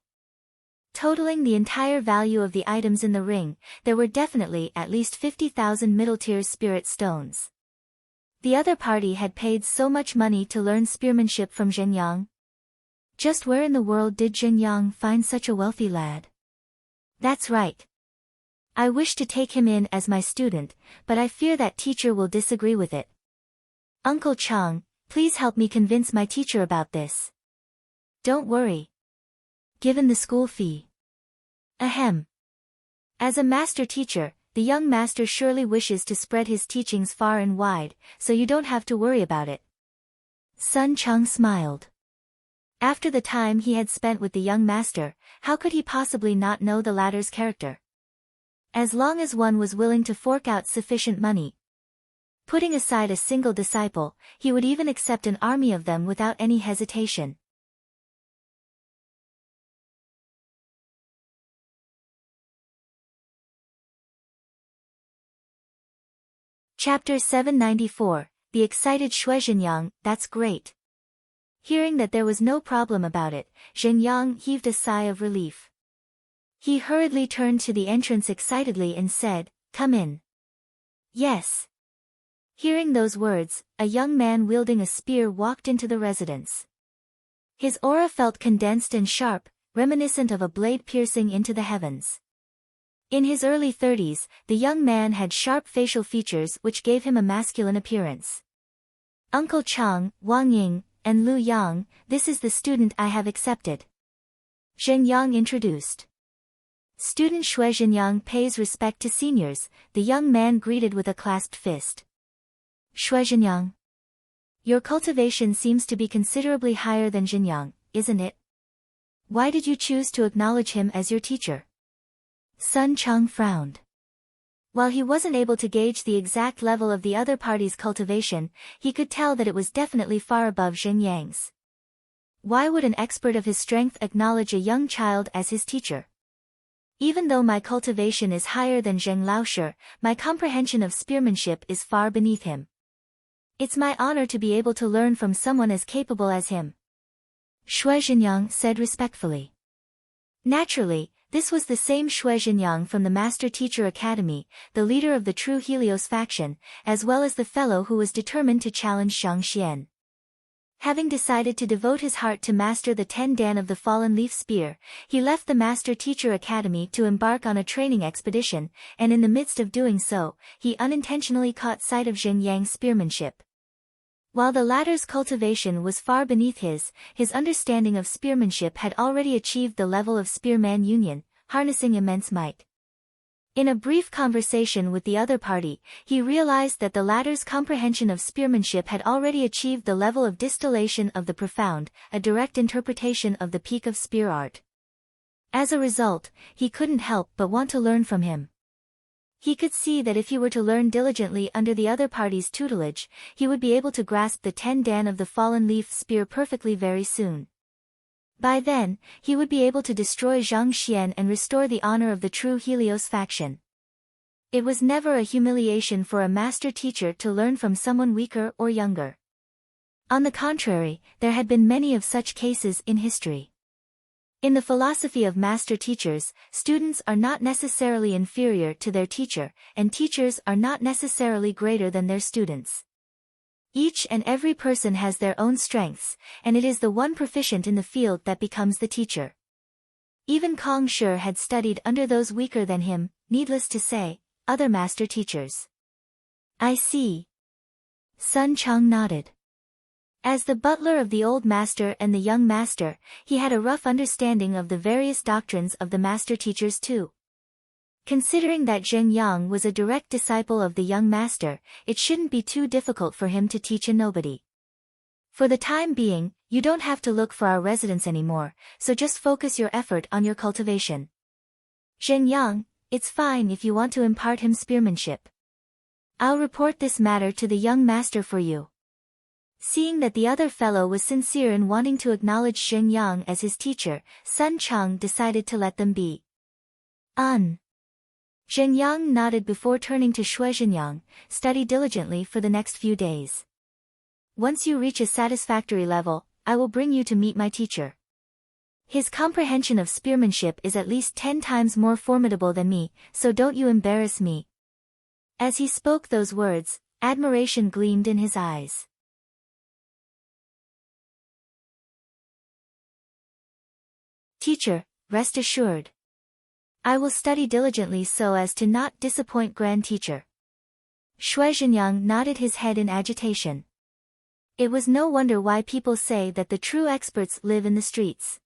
Totaling the entire value of the items in the ring, there were definitely at least 50,000 middle-tier spirit stones. The other party had paid so much money to learn spearmanship from Zheng Yang. Just where in the world did Zheng Yang find such a wealthy lad? That's right. I wish to take him in as my student, but I fear that teacher will disagree with it. Uncle Chang, please help me convince my teacher about this. Don't worry. Given the school fee. Ahem. As a master teacher, the young master surely wishes to spread his teachings far and wide, so you don't have to worry about it. Sun Chang smiled. After the time he had spent with the young master, how could he possibly not know the latter's character? As long as one was willing to fork out sufficient money. Putting aside a single disciple, he would even accept an army of them without any hesitation. Chapter 794, The Excited Shuizhenyang, That's Great. Hearing that there was no problem about it, Zhenyang heaved a sigh of relief. He hurriedly turned to the entrance excitedly and said, "Come in." "Yes." Hearing those words, a young man wielding a spear walked into the residence. His aura felt condensed and sharp, reminiscent of a blade piercing into the heavens. In his early 30s, the young man had sharp facial features which gave him a masculine appearance. "Uncle Chang, Wang Ying, and Lu Yang, this is the student I have accepted," Zheng Yang introduced. "Student Shuizhenyang pays respect to seniors," the young man greeted with a clasped fist. "Shuizhenyang, your cultivation seems to be considerably higher than Zhenyang, isn't it? Why did you choose to acknowledge him as your teacher?" Sun Chang frowned. While he wasn't able to gauge the exact level of the other party's cultivation, he could tell that it was definitely far above Zheng Yang's. Why would an expert of his strength acknowledge a young child as his teacher? Even though my cultivation is higher than Zheng Laoshi, my comprehension of spearmanship is far beneath him. It's my honor to be able to learn from someone as capable as him, Shuizhenyang said respectfully. Naturally, this was the same Shuizhenyang from the Master Teacher Academy, the leader of the True Helios faction, as well as the fellow who was determined to challenge Zhang Xian. Having decided to devote his heart to master the 10 Dan of the Fallen Leaf Spear, he left the Master Teacher Academy to embark on a training expedition, and in the midst of doing so, he unintentionally caught sight of Zheng Yang's spearmanship. While the latter's cultivation was far beneath his understanding of spearmanship had already achieved the level of spearman union, harnessing immense might. In a brief conversation with the other party, he realized that the latter's comprehension of spearmanship had already achieved the level of distillation of the profound, a direct interpretation of the peak of spear art. As a result, he couldn't help but want to learn from him. He could see that if he were to learn diligently under the other party's tutelage, he would be able to grasp the 10 Dan of the Fallen Leaf Spear perfectly very soon. By then, he would be able to destroy Zhang Xian and restore the honor of the True Helios faction. It was never a humiliation for a master teacher to learn from someone weaker or younger. On the contrary, there had been many of such cases in history. In the philosophy of master teachers, students are not necessarily inferior to their teacher, and teachers are not necessarily greater than their students. Each and every person has their own strengths, and it is the one proficient in the field that becomes the teacher. Even Kong Shi had studied under those weaker than him, needless to say, other master teachers. "I see." Sun Chang nodded. As the butler of the old master and the young master, he had a rough understanding of the various doctrines of the master teachers too. Considering that Zheng Yang was a direct disciple of the young master, it shouldn't be too difficult for him to teach a nobody. "For the time being, you don't have to look for our residence anymore, so just focus your effort on your cultivation. Zheng Yang, it's fine if you want to impart him spearmanship. I'll report this matter to the young master for you." Seeing that the other fellow was sincere in wanting to acknowledge Zheng Yang as his teacher, Sun Chang decided to let them be. Zheng Yang nodded before turning to Shuizhenyang, "Study diligently for the next few days. Once you reach a satisfactory level, I will bring you to meet my teacher. His comprehension of spearmanship is at least 10 times more formidable than me, so don't you embarrass me." As he spoke those words, admiration gleamed in his eyes. "Teacher, rest assured. I will study diligently so as to not disappoint Grand Teacher." Shuizhenyang nodded his head in agitation. It was no wonder why people say that the true experts live in the streets.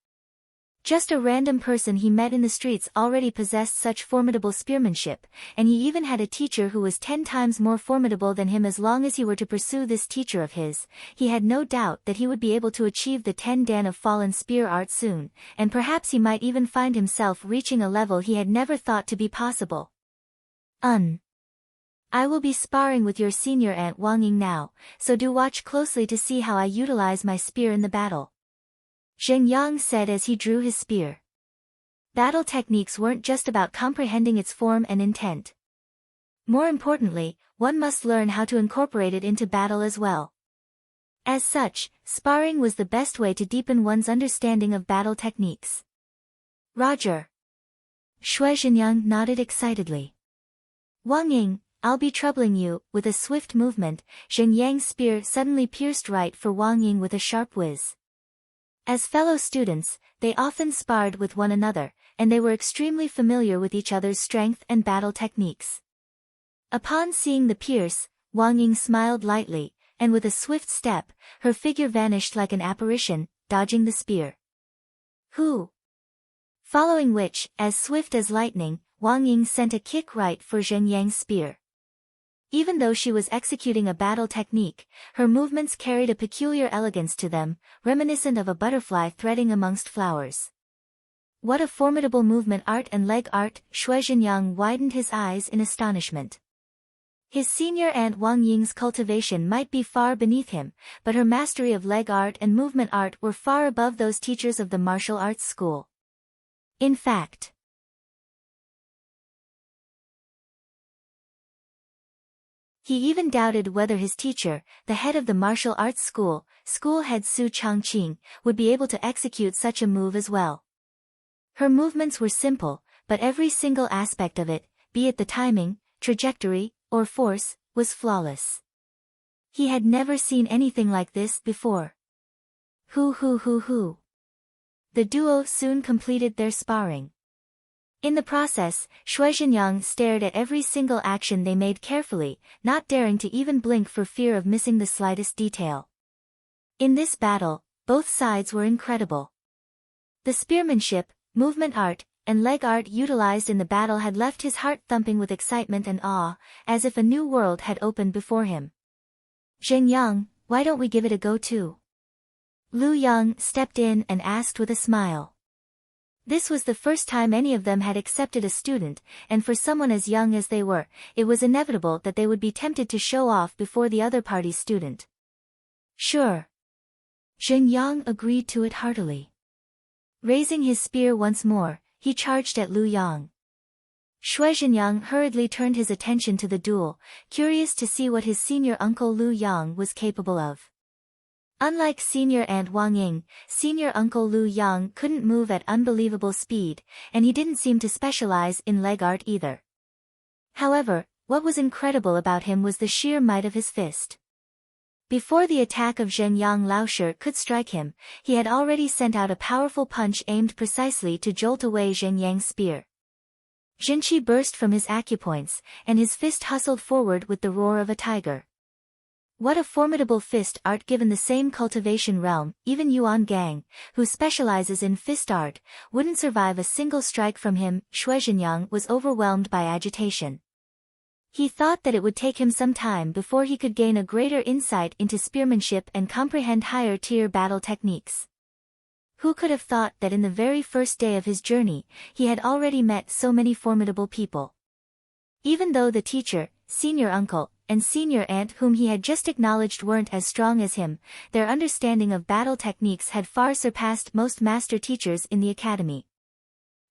Just a random person he met in the streets already possessed such formidable spearmanship, and he even had a teacher who was 10 times more formidable than him. As long as he were to pursue this teacher of his, he had no doubt that he would be able to achieve the 10 Dan of Fallen Spear art soon, and perhaps he might even find himself reaching a level he had never thought to be possible. I will be sparring with your senior aunt Wang Ying now, so do watch closely to see how I utilize my spear in the battle," Zheng Yang said as he drew his spear. Battle techniques weren't just about comprehending its form and intent. More importantly, one must learn how to incorporate it into battle as well. As such, sparring was the best way to deepen one's understanding of battle techniques. Roger. Shui Zhenyang nodded excitedly. Wang Ying, I'll be troubling you. With a swift movement, Zheng Yang's spear suddenly pierced right for Wang Ying with a sharp whiz. As fellow students, they often sparred with one another, and they were extremely familiar with each other's strength and battle techniques. Upon seeing the pierce, Wang Ying smiled lightly, and with a swift step, her figure vanished like an apparition, dodging the spear. Who? Following which, as swift as lightning, Wang Ying sent a kick right for Zheng Yang's spear. Even though she was executing a battle technique, her movements carried a peculiar elegance to them, reminiscent of a butterfly threading amongst flowers. What a formidable movement art and leg art! Shui Zhenyang widened his eyes in astonishment. His senior aunt Wang Ying's cultivation might be far beneath him, but her mastery of leg art and movement art were far above those teachers of the martial arts school. In fact, he even doubted whether his teacher, the head of the martial arts school head Su Changqing, would be able to execute such a move as well. Her movements were simple, but every single aspect of it, be it the timing, trajectory, or force, was flawless. He had never seen anything like this before. The duo soon completed their sparring. In the process, Shui Zhenyang stared at every single action they made carefully, not daring to even blink for fear of missing the slightest detail. In this battle, both sides were incredible. The spearmanship, movement art, and leg art utilized in the battle had left his heart thumping with excitement and awe, as if a new world had opened before him. Zhenyang, why don't we give it a go too? Lu Yang stepped in and asked with a smile. This was the first time any of them had accepted a student, and for someone as young as they were, it was inevitable that they would be tempted to show off before the other party's student. Sure. Zhenyang agreed to it heartily. Raising his spear once more, he charged at Lu Yang. Shui Zhenyang hurriedly turned his attention to the duel, curious to see what his senior uncle Lu Yang was capable of. Unlike senior aunt Wang Ying, senior uncle Lu Yang couldn't move at unbelievable speed, and he didn't seem to specialize in leg art either. However, what was incredible about him was the sheer might of his fist. Before the attack of Zhenyang Laoshi could strike him, he had already sent out a powerful punch aimed precisely to jolt away Zheng Yang's spear. Jinqi burst from his acupoints, and his fist hustled forward with the roar of a tiger. What a formidable fist art! Given the same cultivation realm, even Yuan Gang, who specializes in fist art, wouldn't survive a single strike from him. Shui Zhenyang was overwhelmed by agitation. He thought that it would take him some time before he could gain a greater insight into spearmanship and comprehend higher-tier battle techniques. Who could have thought that in the very first day of his journey, he had already met so many formidable people? Even though the teacher, senior uncle, and senior aunt whom he had just acknowledged weren't as strong as him, their understanding of battle techniques had far surpassed most master teachers in the academy.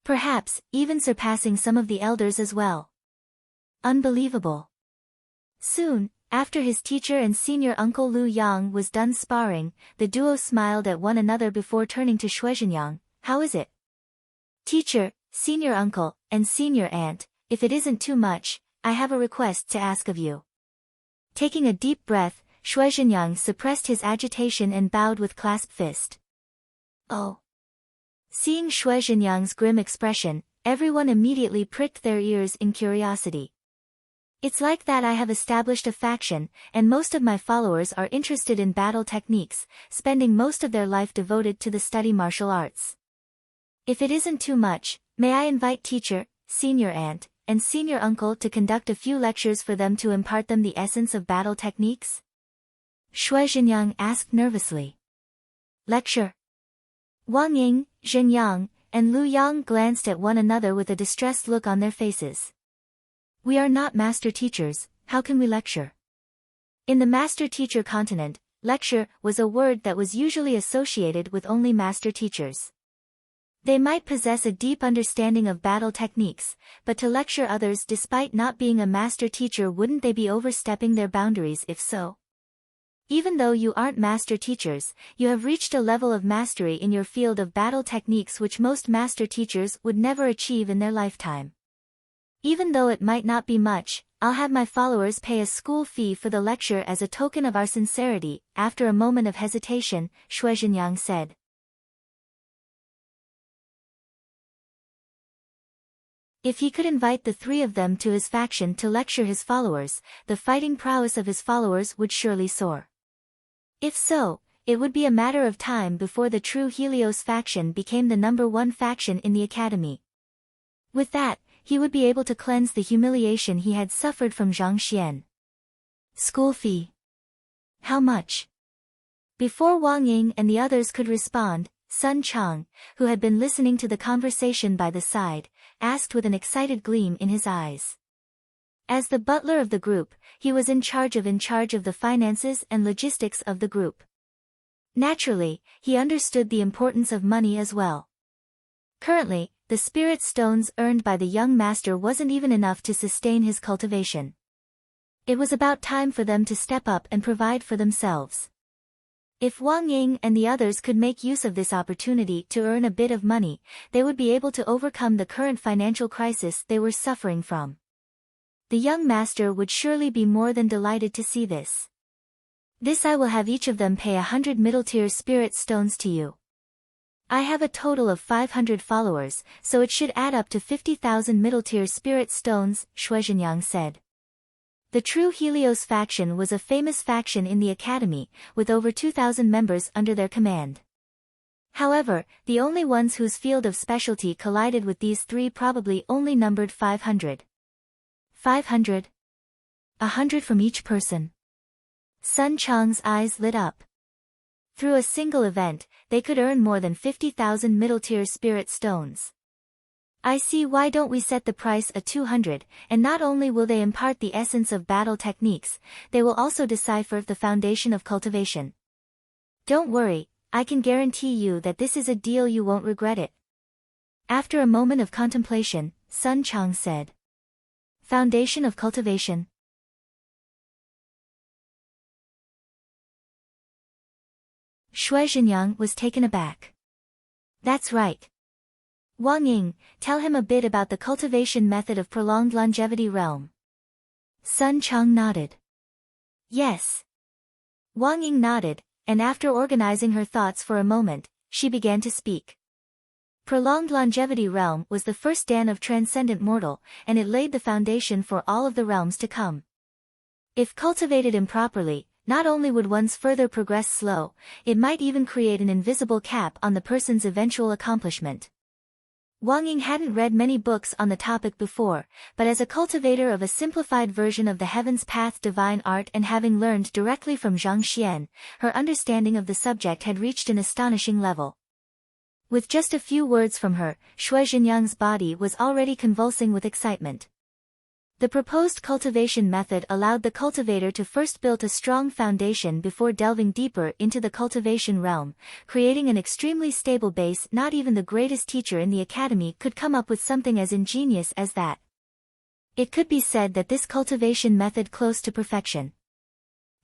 Perhaps, even surpassing some of the elders as well. Unbelievable. Soon, after his teacher and senior uncle Lu Yang was done sparring, the duo smiled at one another before turning to Shui Zhenyang. How is it? Teacher, senior uncle, and senior aunt, if it isn't too much, I have a request to ask of you. Taking a deep breath, Shui Zhenyang suppressed his agitation and bowed with clasped fist. Oh. Seeing Shui Zhenyang's grim expression, everyone immediately pricked their ears in curiosity. It's like that I have established a faction, and most of my followers are interested in battle techniques, spending most of their life devoted to the study martial arts. If it isn't too much, may I invite teacher, senior aunt, and senior uncle to conduct a few lectures for them to impart them the essence of battle techniques? Shui Zhenyang asked nervously. Lecture? Wang Ying, Zhenyang, and Lu Yang glanced at one another with a distressed look on their faces. We are not master teachers, how can we lecture? In the master teacher continent, lecture was a word that was usually associated with only master teachers. They might possess a deep understanding of battle techniques, but to lecture others despite not being a master teacher, wouldn't they be overstepping their boundaries if so? Even though you aren't master teachers, you have reached a level of mastery in your field of battle techniques which most master teachers would never achieve in their lifetime. Even though it might not be much, I'll have my followers pay a school fee for the lecture as a token of our sincerity. After a moment of hesitation, Shui Zhenyang said. If he could invite the three of them to his faction to lecture his followers, the fighting prowess of his followers would surely soar. If so, it would be a matter of time before the true Helios faction became the #1 faction in the academy. With that, he would be able to cleanse the humiliation he had suffered from Zhang Xian. School fee. How much? Before Wang Ying and the others could respond, Sun Chang, who had been listening to the conversation by the side, asked with an excited gleam in his eyes. As the butler of the group, he was in charge of the finances and logistics of the group. Naturally, he understood the importance of money as well. Currently, the spirit stones earned by the young master wasn't even enough to sustain his cultivation. It was about time for them to step up and provide for themselves. If Wang Ying and the others could make use of this opportunity to earn a bit of money, they would be able to overcome the current financial crisis they were suffering from. The young master would surely be more than delighted to see this. This I will have each of them pay 100 middle-tier spirit stones to you. I have a total of 500 followers, so it should add up to 50,000 middle-tier spirit stones, Shui Zhenyang said. The true Helios faction was a famous faction in the academy, with over 2,000 members under their command. However, the only ones whose field of specialty collided with these three probably only numbered 500. 500? 100 from each person. Sun Chang's eyes lit up. Through a single event, they could earn more than 50,000 middle-tier spirit stones. I see. Why don't we set the price at 200, and not only will they impart the essence of battle techniques, they will also decipher the foundation of cultivation. Don't worry, I can guarantee you that this is a deal you won't regret it. After a moment of contemplation, Sun Chang said. Foundation of cultivation. Shui Zhenyang was taken aback. That's right. Wang Ying, tell him a bit about the cultivation method of prolonged longevity realm. Sun Chang nodded. Yes. Wang Ying nodded, and after organizing her thoughts for a moment, she began to speak. Prolonged longevity realm was the first dan of transcendent mortal, and it laid the foundation for all of the realms to come. If cultivated improperly, not only would one's further progress slow, it might even create an invisible cap on the person's eventual accomplishment. Wang Ying hadn't read many books on the topic before, but as a cultivator of a simplified version of the Heaven's Path divine art and having learned directly from Zhang Xian, her understanding of the subject had reached an astonishing level. With just a few words from her, Shui Zhenyang's body was already convulsing with excitement. The proposed cultivation method allowed the cultivator to first build a strong foundation before delving deeper into the cultivation realm, creating an extremely stable base. Not even the greatest teacher in the academy could come up with something as ingenious as that. It could be said that this cultivation method close to perfection.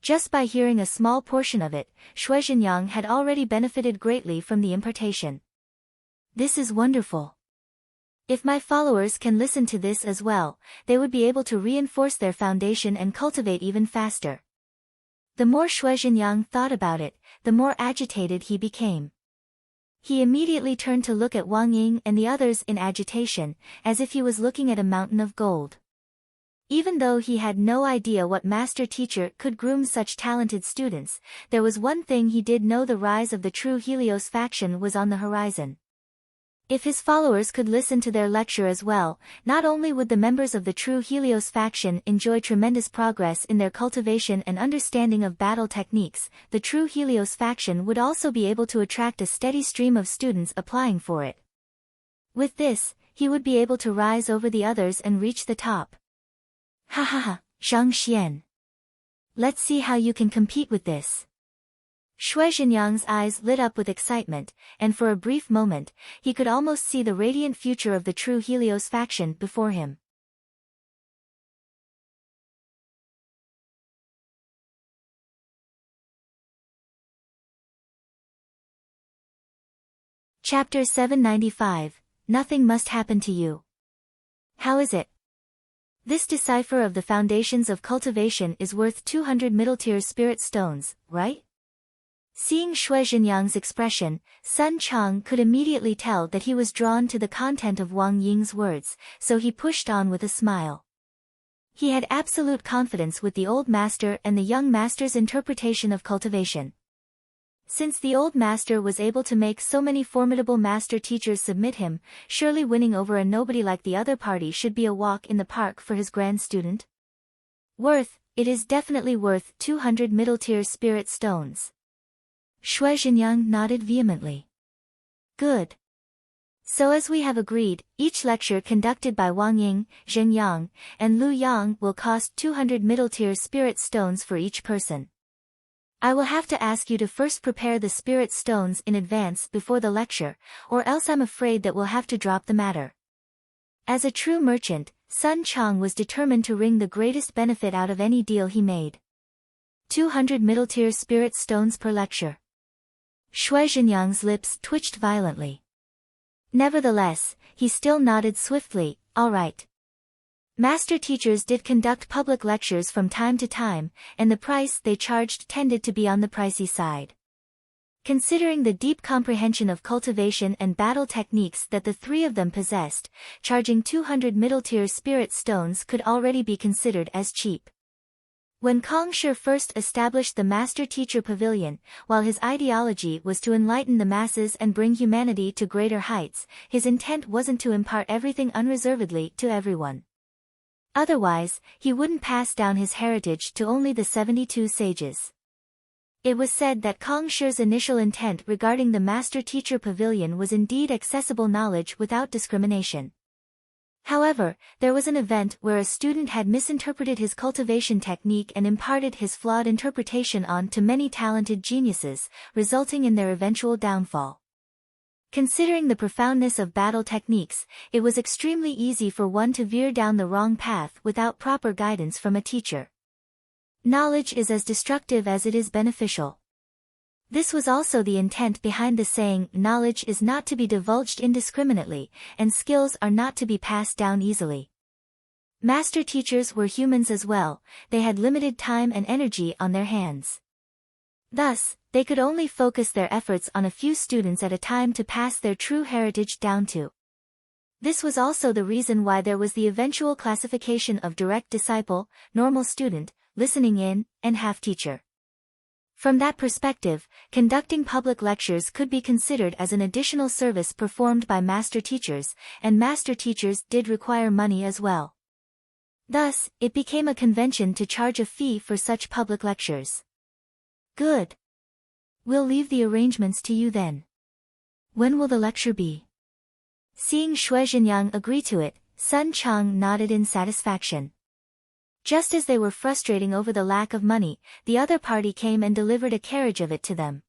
Just by hearing a small portion of it, Shui Zhenyang had already benefited greatly from the impartation. This is wonderful. If my followers can listen to this as well, they would be able to reinforce their foundation and cultivate even faster. The more Shui Zhenyang thought about it, the more agitated he became. He immediately turned to look at Wang Ying and the others in agitation, as if he was looking at a mountain of gold. Even though he had no idea what master teacher could groom such talented students, there was one thing he did know: the rise of the true Helios faction was on the horizon. If his followers could listen to their lecture as well, not only would the members of the true Helios faction enjoy tremendous progress in their cultivation and understanding of battle techniques, the true Helios faction would also be able to attract a steady stream of students applying for it. With this, he would be able to rise over the others and reach the top. Ha ha ha, Zhang Xian. Let's see how you can compete with this. Shui Xinyang's eyes lit up with excitement, and for a brief moment, he could almost see the radiant future of the true Helios faction before him. Chapter 795, Nothing Must Happen to You. How is it? This decipher of the foundations of cultivation is worth 200 middle-tier spirit stones, right? Seeing Shui Xinyang's expression, Sun Chang could immediately tell that he was drawn to the content of Wang Ying's words, so he pushed on with a smile. He had absolute confidence with the old master and the young master's interpretation of cultivation. Since the old master was able to make so many formidable master teachers submit him, surely winning over a nobody like the other party should be a walk in the park for his grand student. It is definitely worth 200 middle-tier spirit stones. Shui Xinyang nodded vehemently. Good. So as we have agreed, each lecture conducted by Wang Ying, Zheng Yang, and Lu Yang will cost 200 middle-tier spirit stones for each person. I will have to ask you to first prepare the spirit stones in advance before the lecture, or else I'm afraid that we'll have to drop the matter. As a true merchant, Sun Chang was determined to wring the greatest benefit out of any deal he made. 200 middle-tier spirit stones per lecture. Shui Xinyang's lips twitched violently. Nevertheless, he still nodded swiftly, all right. Master teachers did conduct public lectures from time to time, and the price they charged tended to be on the pricey side. Considering the deep comprehension of cultivation and battle techniques that the three of them possessed, charging 200 middle-tier spirit stones could already be considered as cheap. When Kong Shi first established the Master Teacher Pavilion, while his ideology was to enlighten the masses and bring humanity to greater heights, his intent wasn't to impart everything unreservedly to everyone. Otherwise, he wouldn't pass down his heritage to only the 72 sages. It was said that Kong Shi's initial intent regarding the Master Teacher Pavilion was indeed accessible knowledge without discrimination. However, there was an event where a student had misinterpreted his cultivation technique and imparted his flawed interpretation on to many talented geniuses, resulting in their eventual downfall. Considering the profoundness of battle techniques, it was extremely easy for one to veer down the wrong path without proper guidance from a teacher. Knowledge is as destructive as it is beneficial. This was also the intent behind the saying, knowledge is not to be divulged indiscriminately, and skills are not to be passed down easily. Master teachers were humans as well, they had limited time and energy on their hands. Thus, they could only focus their efforts on a few students at a time to pass their true heritage down to. This was also the reason why there was the eventual classification of direct disciple, normal student, listening in, and half-teacher. From that perspective, conducting public lectures could be considered as an additional service performed by master teachers, and master teachers did require money as well. Thus, it became a convention to charge a fee for such public lectures. Good. We'll leave the arrangements to you then. When will the lecture be? Seeing Shui Xinyang agree to it, Sun Chang nodded in satisfaction. Just as they were frustrating over the lack of money, the other party came and delivered a carriage of it to them.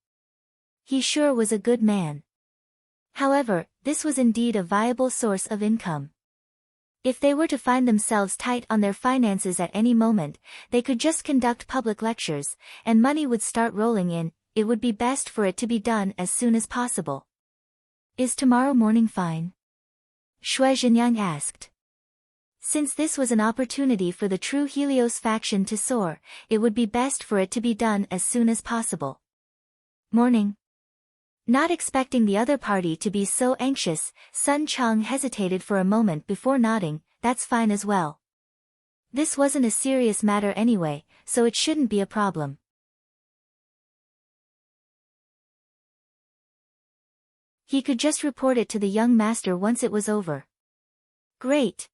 He sure was a good man. However, this was indeed a viable source of income. If they were to find themselves tight on their finances at any moment, they could just conduct public lectures, and money would start rolling in. It would be best for it to be done as soon as possible. Is tomorrow morning fine? Shui Xinyang asked. Since this was an opportunity for the true Helios faction to soar, it would be best for it to be done as soon as possible. Morning. Not expecting the other party to be so anxious, Sun Chang hesitated for a moment before nodding, that's fine as well. This wasn't a serious matter anyway, so it shouldn't be a problem. He could just report it to the young master once it was over. Great.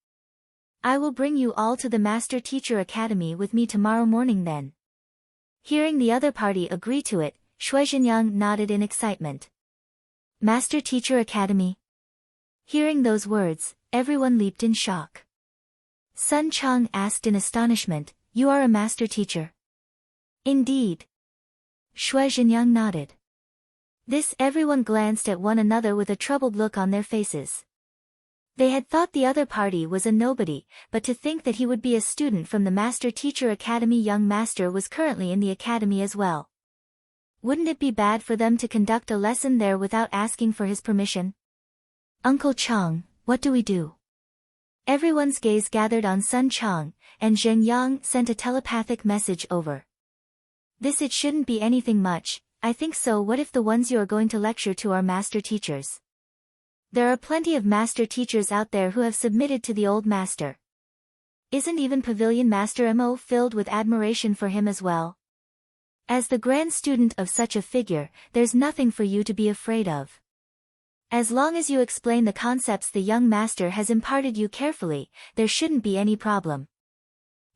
I will bring you all to the Master Teacher Academy with me tomorrow morning then. Hearing the other party agree to it, Shui Xinyang nodded in excitement. Master Teacher Academy? Hearing those words, everyone leaped in shock. Sun Chang asked in astonishment, you are a master teacher? Indeed. Shui Zhenyang nodded. This everyone glanced at one another with a troubled look on their faces. They had thought the other party was a nobody, but to think that he would be a student from the Master Teacher Academy. Young Master was currently in the academy as well. Wouldn't it be bad for them to conduct a lesson there without asking for his permission? Uncle Chang, what do we do? Everyone's gaze gathered on Sun Chang, and Zheng Yang sent a telepathic message over. This it shouldn't be anything much, I think so. What if the ones you are going to lecture to are master teachers? There are plenty of master teachers out there who have submitted to the old master. Isn't even Pavilion Master Mo filled with admiration for him as well? As the grand student of such a figure, there's nothing for you to be afraid of. As long as you explain the concepts the young master has imparted you carefully, there shouldn't be any problem.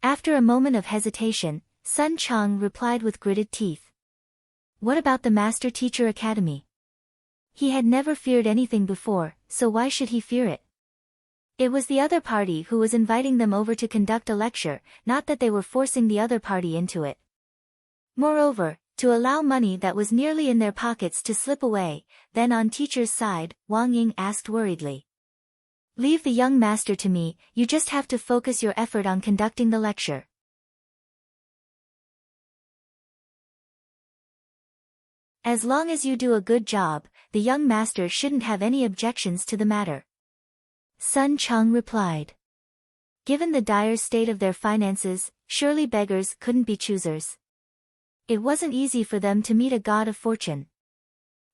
After a moment of hesitation, Sun Chang replied with gritted teeth. What about the Master Teacher Academy? He had never feared anything before, so why should he fear it? It was the other party who was inviting them over to conduct a lecture, not that they were forcing the other party into it. Moreover, to allow money that was nearly in their pockets to slip away. Then on teacher's side, Wang Ying asked worriedly. Leave the young master to me, you just have to focus your effort on conducting the lecture. As long as you do a good job, the young master shouldn't have any objections to the matter. Sun Chang replied. Given the dire state of their finances, surely beggars couldn't be choosers. It wasn't easy for them to meet a god of fortune.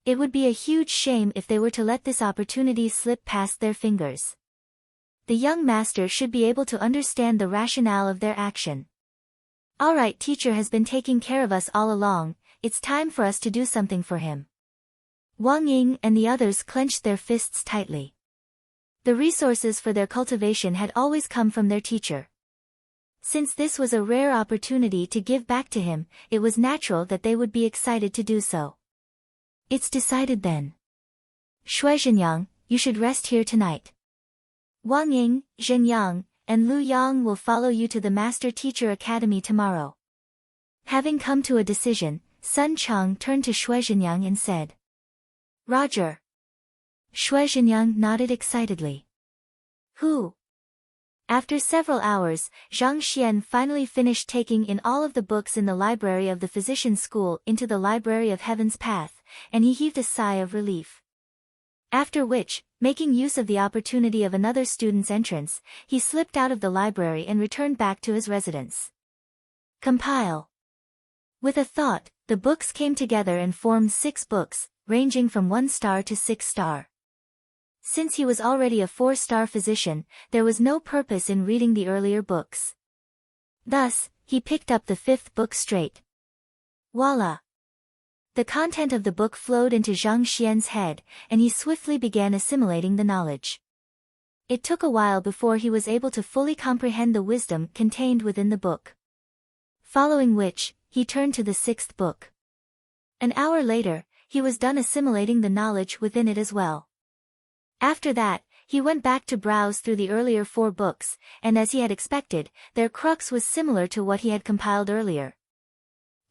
It would be a huge shame if they were to let this opportunity slip past their fingers. The young master should be able to understand the rationale of their action. Alright, teacher has been taking care of us all along, it's time for us to do something for him. Wang Ying and the others clenched their fists tightly. The resources for their cultivation had always come from their teacher. Since this was a rare opportunity to give back to him, it was natural that they would be excited to do so. It's decided then. Shui Zhenyang, you should rest here tonight. Wang Ying, Zhen Yang, and Lu Yang will follow you to the Master Teacher Academy tomorrow. Having come to a decision, Sun Chang turned to Shui Zhenyang and said. Roger. Shui Zhenyang nodded excitedly. Who? After several hours, Zhang Xian finally finished taking in all of the books in the library of the physician's school into the library of Heaven's Path, and he heaved a sigh of relief. After which, making use of the opportunity of another student's entrance, he slipped out of the library and returned back to his residence. Compile. With a thought, the books came together and formed 6 books, ranging from 1 star to 6 star. Since he was already a 4-star physician, there was no purpose in reading the earlier books. Thus, he picked up the 5th book straight. Voila! The content of the book flowed into Zhang Xian's head, and he swiftly began assimilating the knowledge. It took a while before he was able to fully comprehend the wisdom contained within the book. Following which, he turned to the 6th book. An hour later, he was done assimilating the knowledge within it as well. After that, he went back to browse through the earlier 4 books, and as he had expected, their crux was similar to what he had compiled earlier.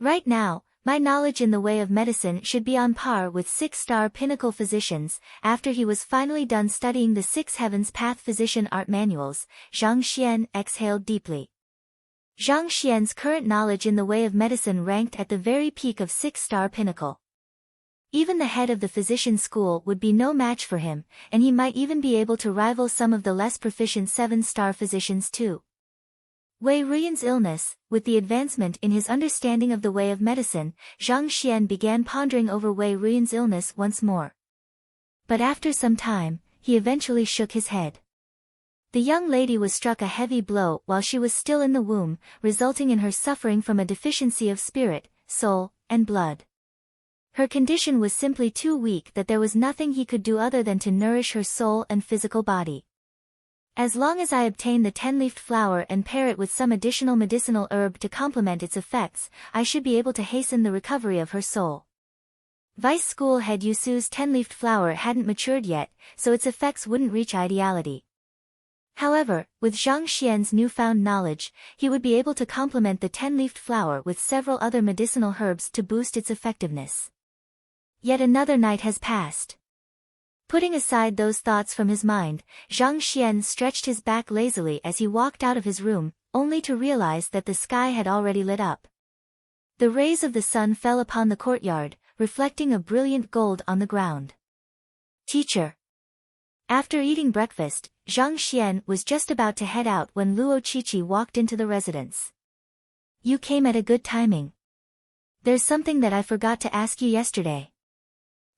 Right now, my knowledge in the way of medicine should be on par with 6-star pinnacle physicians. After he was finally done studying the 6 Heavens Path physician art manuals, Zhang Xian exhaled deeply. Zhang Xian's current knowledge in the way of medicine ranked at the very peak of 6-star pinnacle. Even the head of the physician school would be no match for him, and he might even be able to rival some of the less proficient 7-star physicians too. Wei Ruiyan's illness, with the advancement in his understanding of the way of medicine, Zhang Xian began pondering over Wei Ruiyan's illness once more. But after some time, he eventually shook his head. The young lady was struck a heavy blow while she was still in the womb, resulting in her suffering from a deficiency of spirit, soul, and blood. Her condition was simply too weak that there was nothing he could do other than to nourish her soul and physical body. As long as I obtain the 10-leafed flower and pair it with some additional medicinal herb to complement its effects, I should be able to hasten the recovery of her soul. Vice School head Yusu's 10-leafed flower hadn't matured yet, so its effects wouldn't reach ideality. However, with Zhang Xian's newfound knowledge, he would be able to complement the 10-leafed flower with several other medicinal herbs to boost its effectiveness. Yet another night has passed. Putting aside those thoughts from his mind, Zhang Xian stretched his back lazily as he walked out of his room, only to realize that the sky had already lit up. The rays of the sun fell upon the courtyard, reflecting a brilliant gold on the ground. Teacher. After eating breakfast, Zhang Xian was just about to head out when Luo Qiqi walked into the residence. You came at a good timing. There's something that I forgot to ask you yesterday.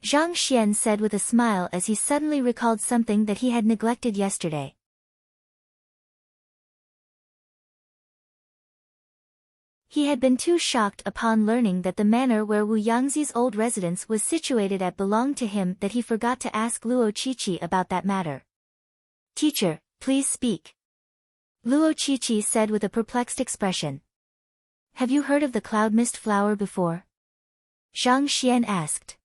Zhang Xian said with a smile as he suddenly recalled something that he had neglected yesterday. He had been too shocked upon learning that the manor where Wu Yangzi's old residence was situated at belonged to him that he forgot to ask Luo Qiqi about that matter. Teacher, please speak. Luo Qiqi said with a perplexed expression. Have you heard of the cloud mist flower before? Zhang Xian asked.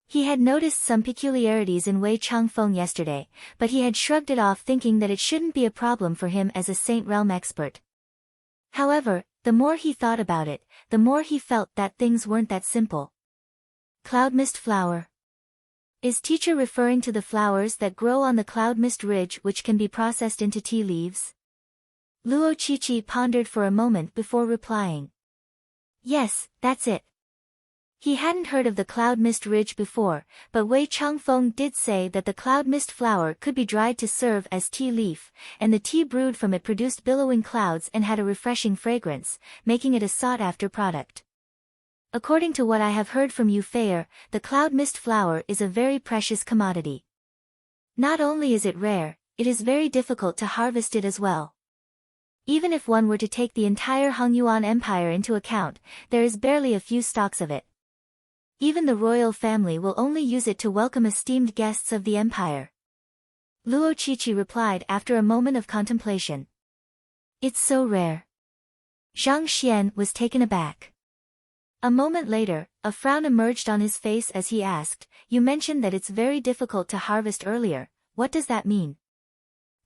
He had noticed some peculiarities in Wei Changfeng yesterday, but he had shrugged it off thinking that it shouldn't be a problem for him as a Saint Realm expert. However, the more he thought about it, the more he felt that things weren't that simple. Cloud mist flower. Is teacher referring to the flowers that grow on the cloud mist ridge which can be processed into tea leaves? Luo Qiqi pondered for a moment before replying. Yes, that's it. He hadn't heard of the cloud mist ridge before, but Wei Changfeng did say that the cloud mist flower could be dried to serve as tea leaf, and the tea brewed from it produced billowing clouds and had a refreshing fragrance, making it a sought-after product. According to what I have heard from Yu Feier, the cloud mist flower is a very precious commodity. Not only is it rare, it is very difficult to harvest it as well. Even if one were to take the entire Hongyuan Empire into account, there is barely a few stalks of it. Even the royal family will only use it to welcome esteemed guests of the empire. Luo Qiqi replied after a moment of contemplation. It's so rare. Zhang Xian was taken aback. A moment later, a frown emerged on his face as he asked, You mentioned that it's very difficult to harvest earlier, what does that mean?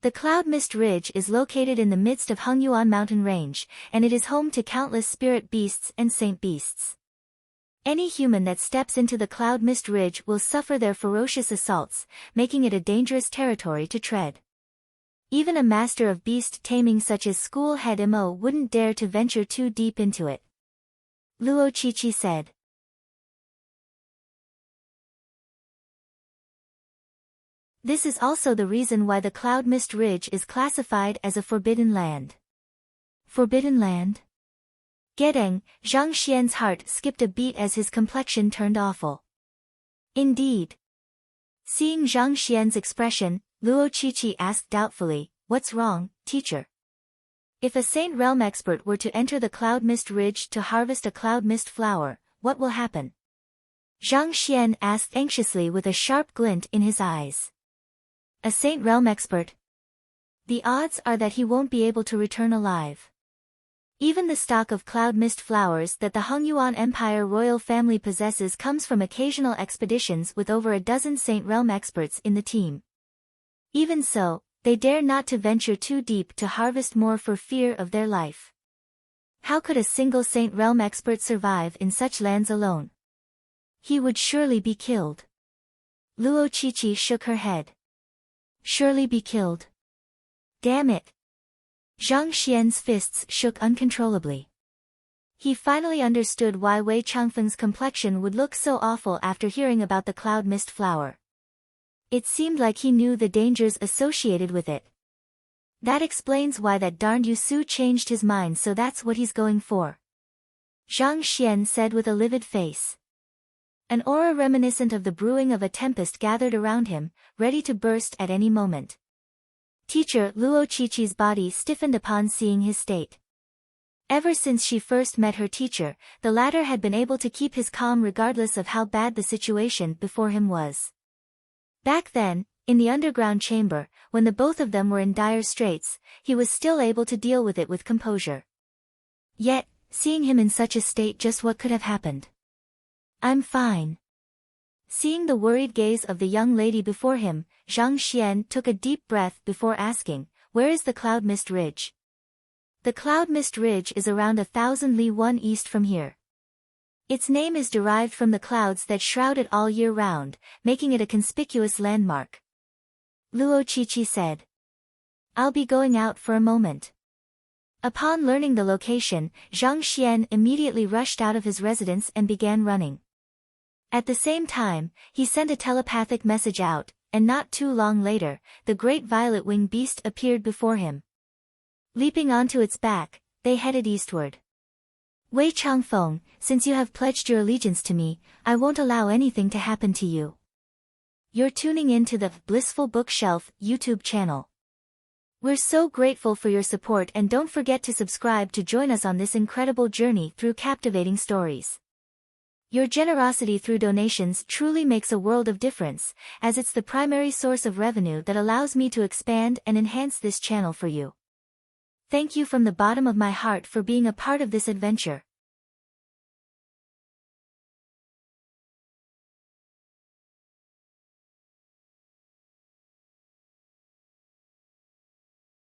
The Cloud Mist Ridge is located in the midst of Hongyuan mountain range, and it is home to countless spirit beasts and saint beasts. Any human that steps into the Cloud Mist Ridge will suffer their ferocious assaults, making it a dangerous territory to tread. Even a master of beast taming such as School Head Mo wouldn't dare to venture too deep into it. Luo Qiqi said. This is also the reason why the Cloud Mist Ridge is classified as a forbidden land. Forbidden land? Gedeng, Zhang Xian's heart skipped a beat as his complexion turned awful. Indeed. Seeing Zhang Xian's expression, Luo Qiqi asked doubtfully, What's wrong, teacher? If a Saint Realm expert were to enter the Cloud Mist Ridge to harvest a cloud mist flower, what will happen? Zhang Xian asked anxiously with a sharp glint in his eyes. A Saint Realm expert? The odds are that he won't be able to return alive. Even the stock of cloud mist flowers that the Hongyuan Empire royal family possesses comes from occasional expeditions with over a dozen Saint Realm experts in the team. Even so, they dare not to venture too deep to harvest more for fear of their life. How could a single Saint Realm expert survive in such lands alone? He would surely be killed. Luo Qiqi shook her head. Surely be killed. Damn it. Zhang Xian's fists shook uncontrollably. He finally understood why Wei Changfeng's complexion would look so awful after hearing about the cloud mist flower. It seemed like he knew the dangers associated with it. That explains why that darned Yu Su changed his mind, so that's what he's going for. Zhang Xian said with a livid face. An aura reminiscent of the brewing of a tempest gathered around him, ready to burst at any moment. Teacher Luo Qiqi's body stiffened upon seeing his state. Ever since she first met her teacher, the latter had been able to keep his calm regardless of how bad the situation before him was. Back then, in the underground chamber, when the both of them were in dire straits, he was still able to deal with it with composure. Yet, seeing him in such a state, just what could have happened? I'm fine. Seeing the worried gaze of the young lady before him, Zhang Xian took a deep breath before asking, Where is the Cloud Mist Ridge? The Cloud Mist Ridge is around 1,000 li 1 east from here. Its name is derived from the clouds that shroud it all year round, making it a conspicuous landmark. Luo Qiqi said. I'll be going out for a moment. Upon learning the location, Zhang Xian immediately rushed out of his residence and began running. At the same time, he sent a telepathic message out, and not too long later, the great violet winged beast appeared before him. Leaping onto its back, they headed eastward. Wei Changfeng, since you have pledged your allegiance to me, I won't allow anything to happen to you. You're tuning in to the Blissful Bookshelf YouTube channel. We're so grateful for your support, and don't forget to subscribe to join us on this incredible journey through captivating stories. Your generosity through donations truly makes a world of difference, as it's the primary source of revenue that allows me to expand and enhance this channel for you. Thank you from the bottom of my heart for being a part of this adventure.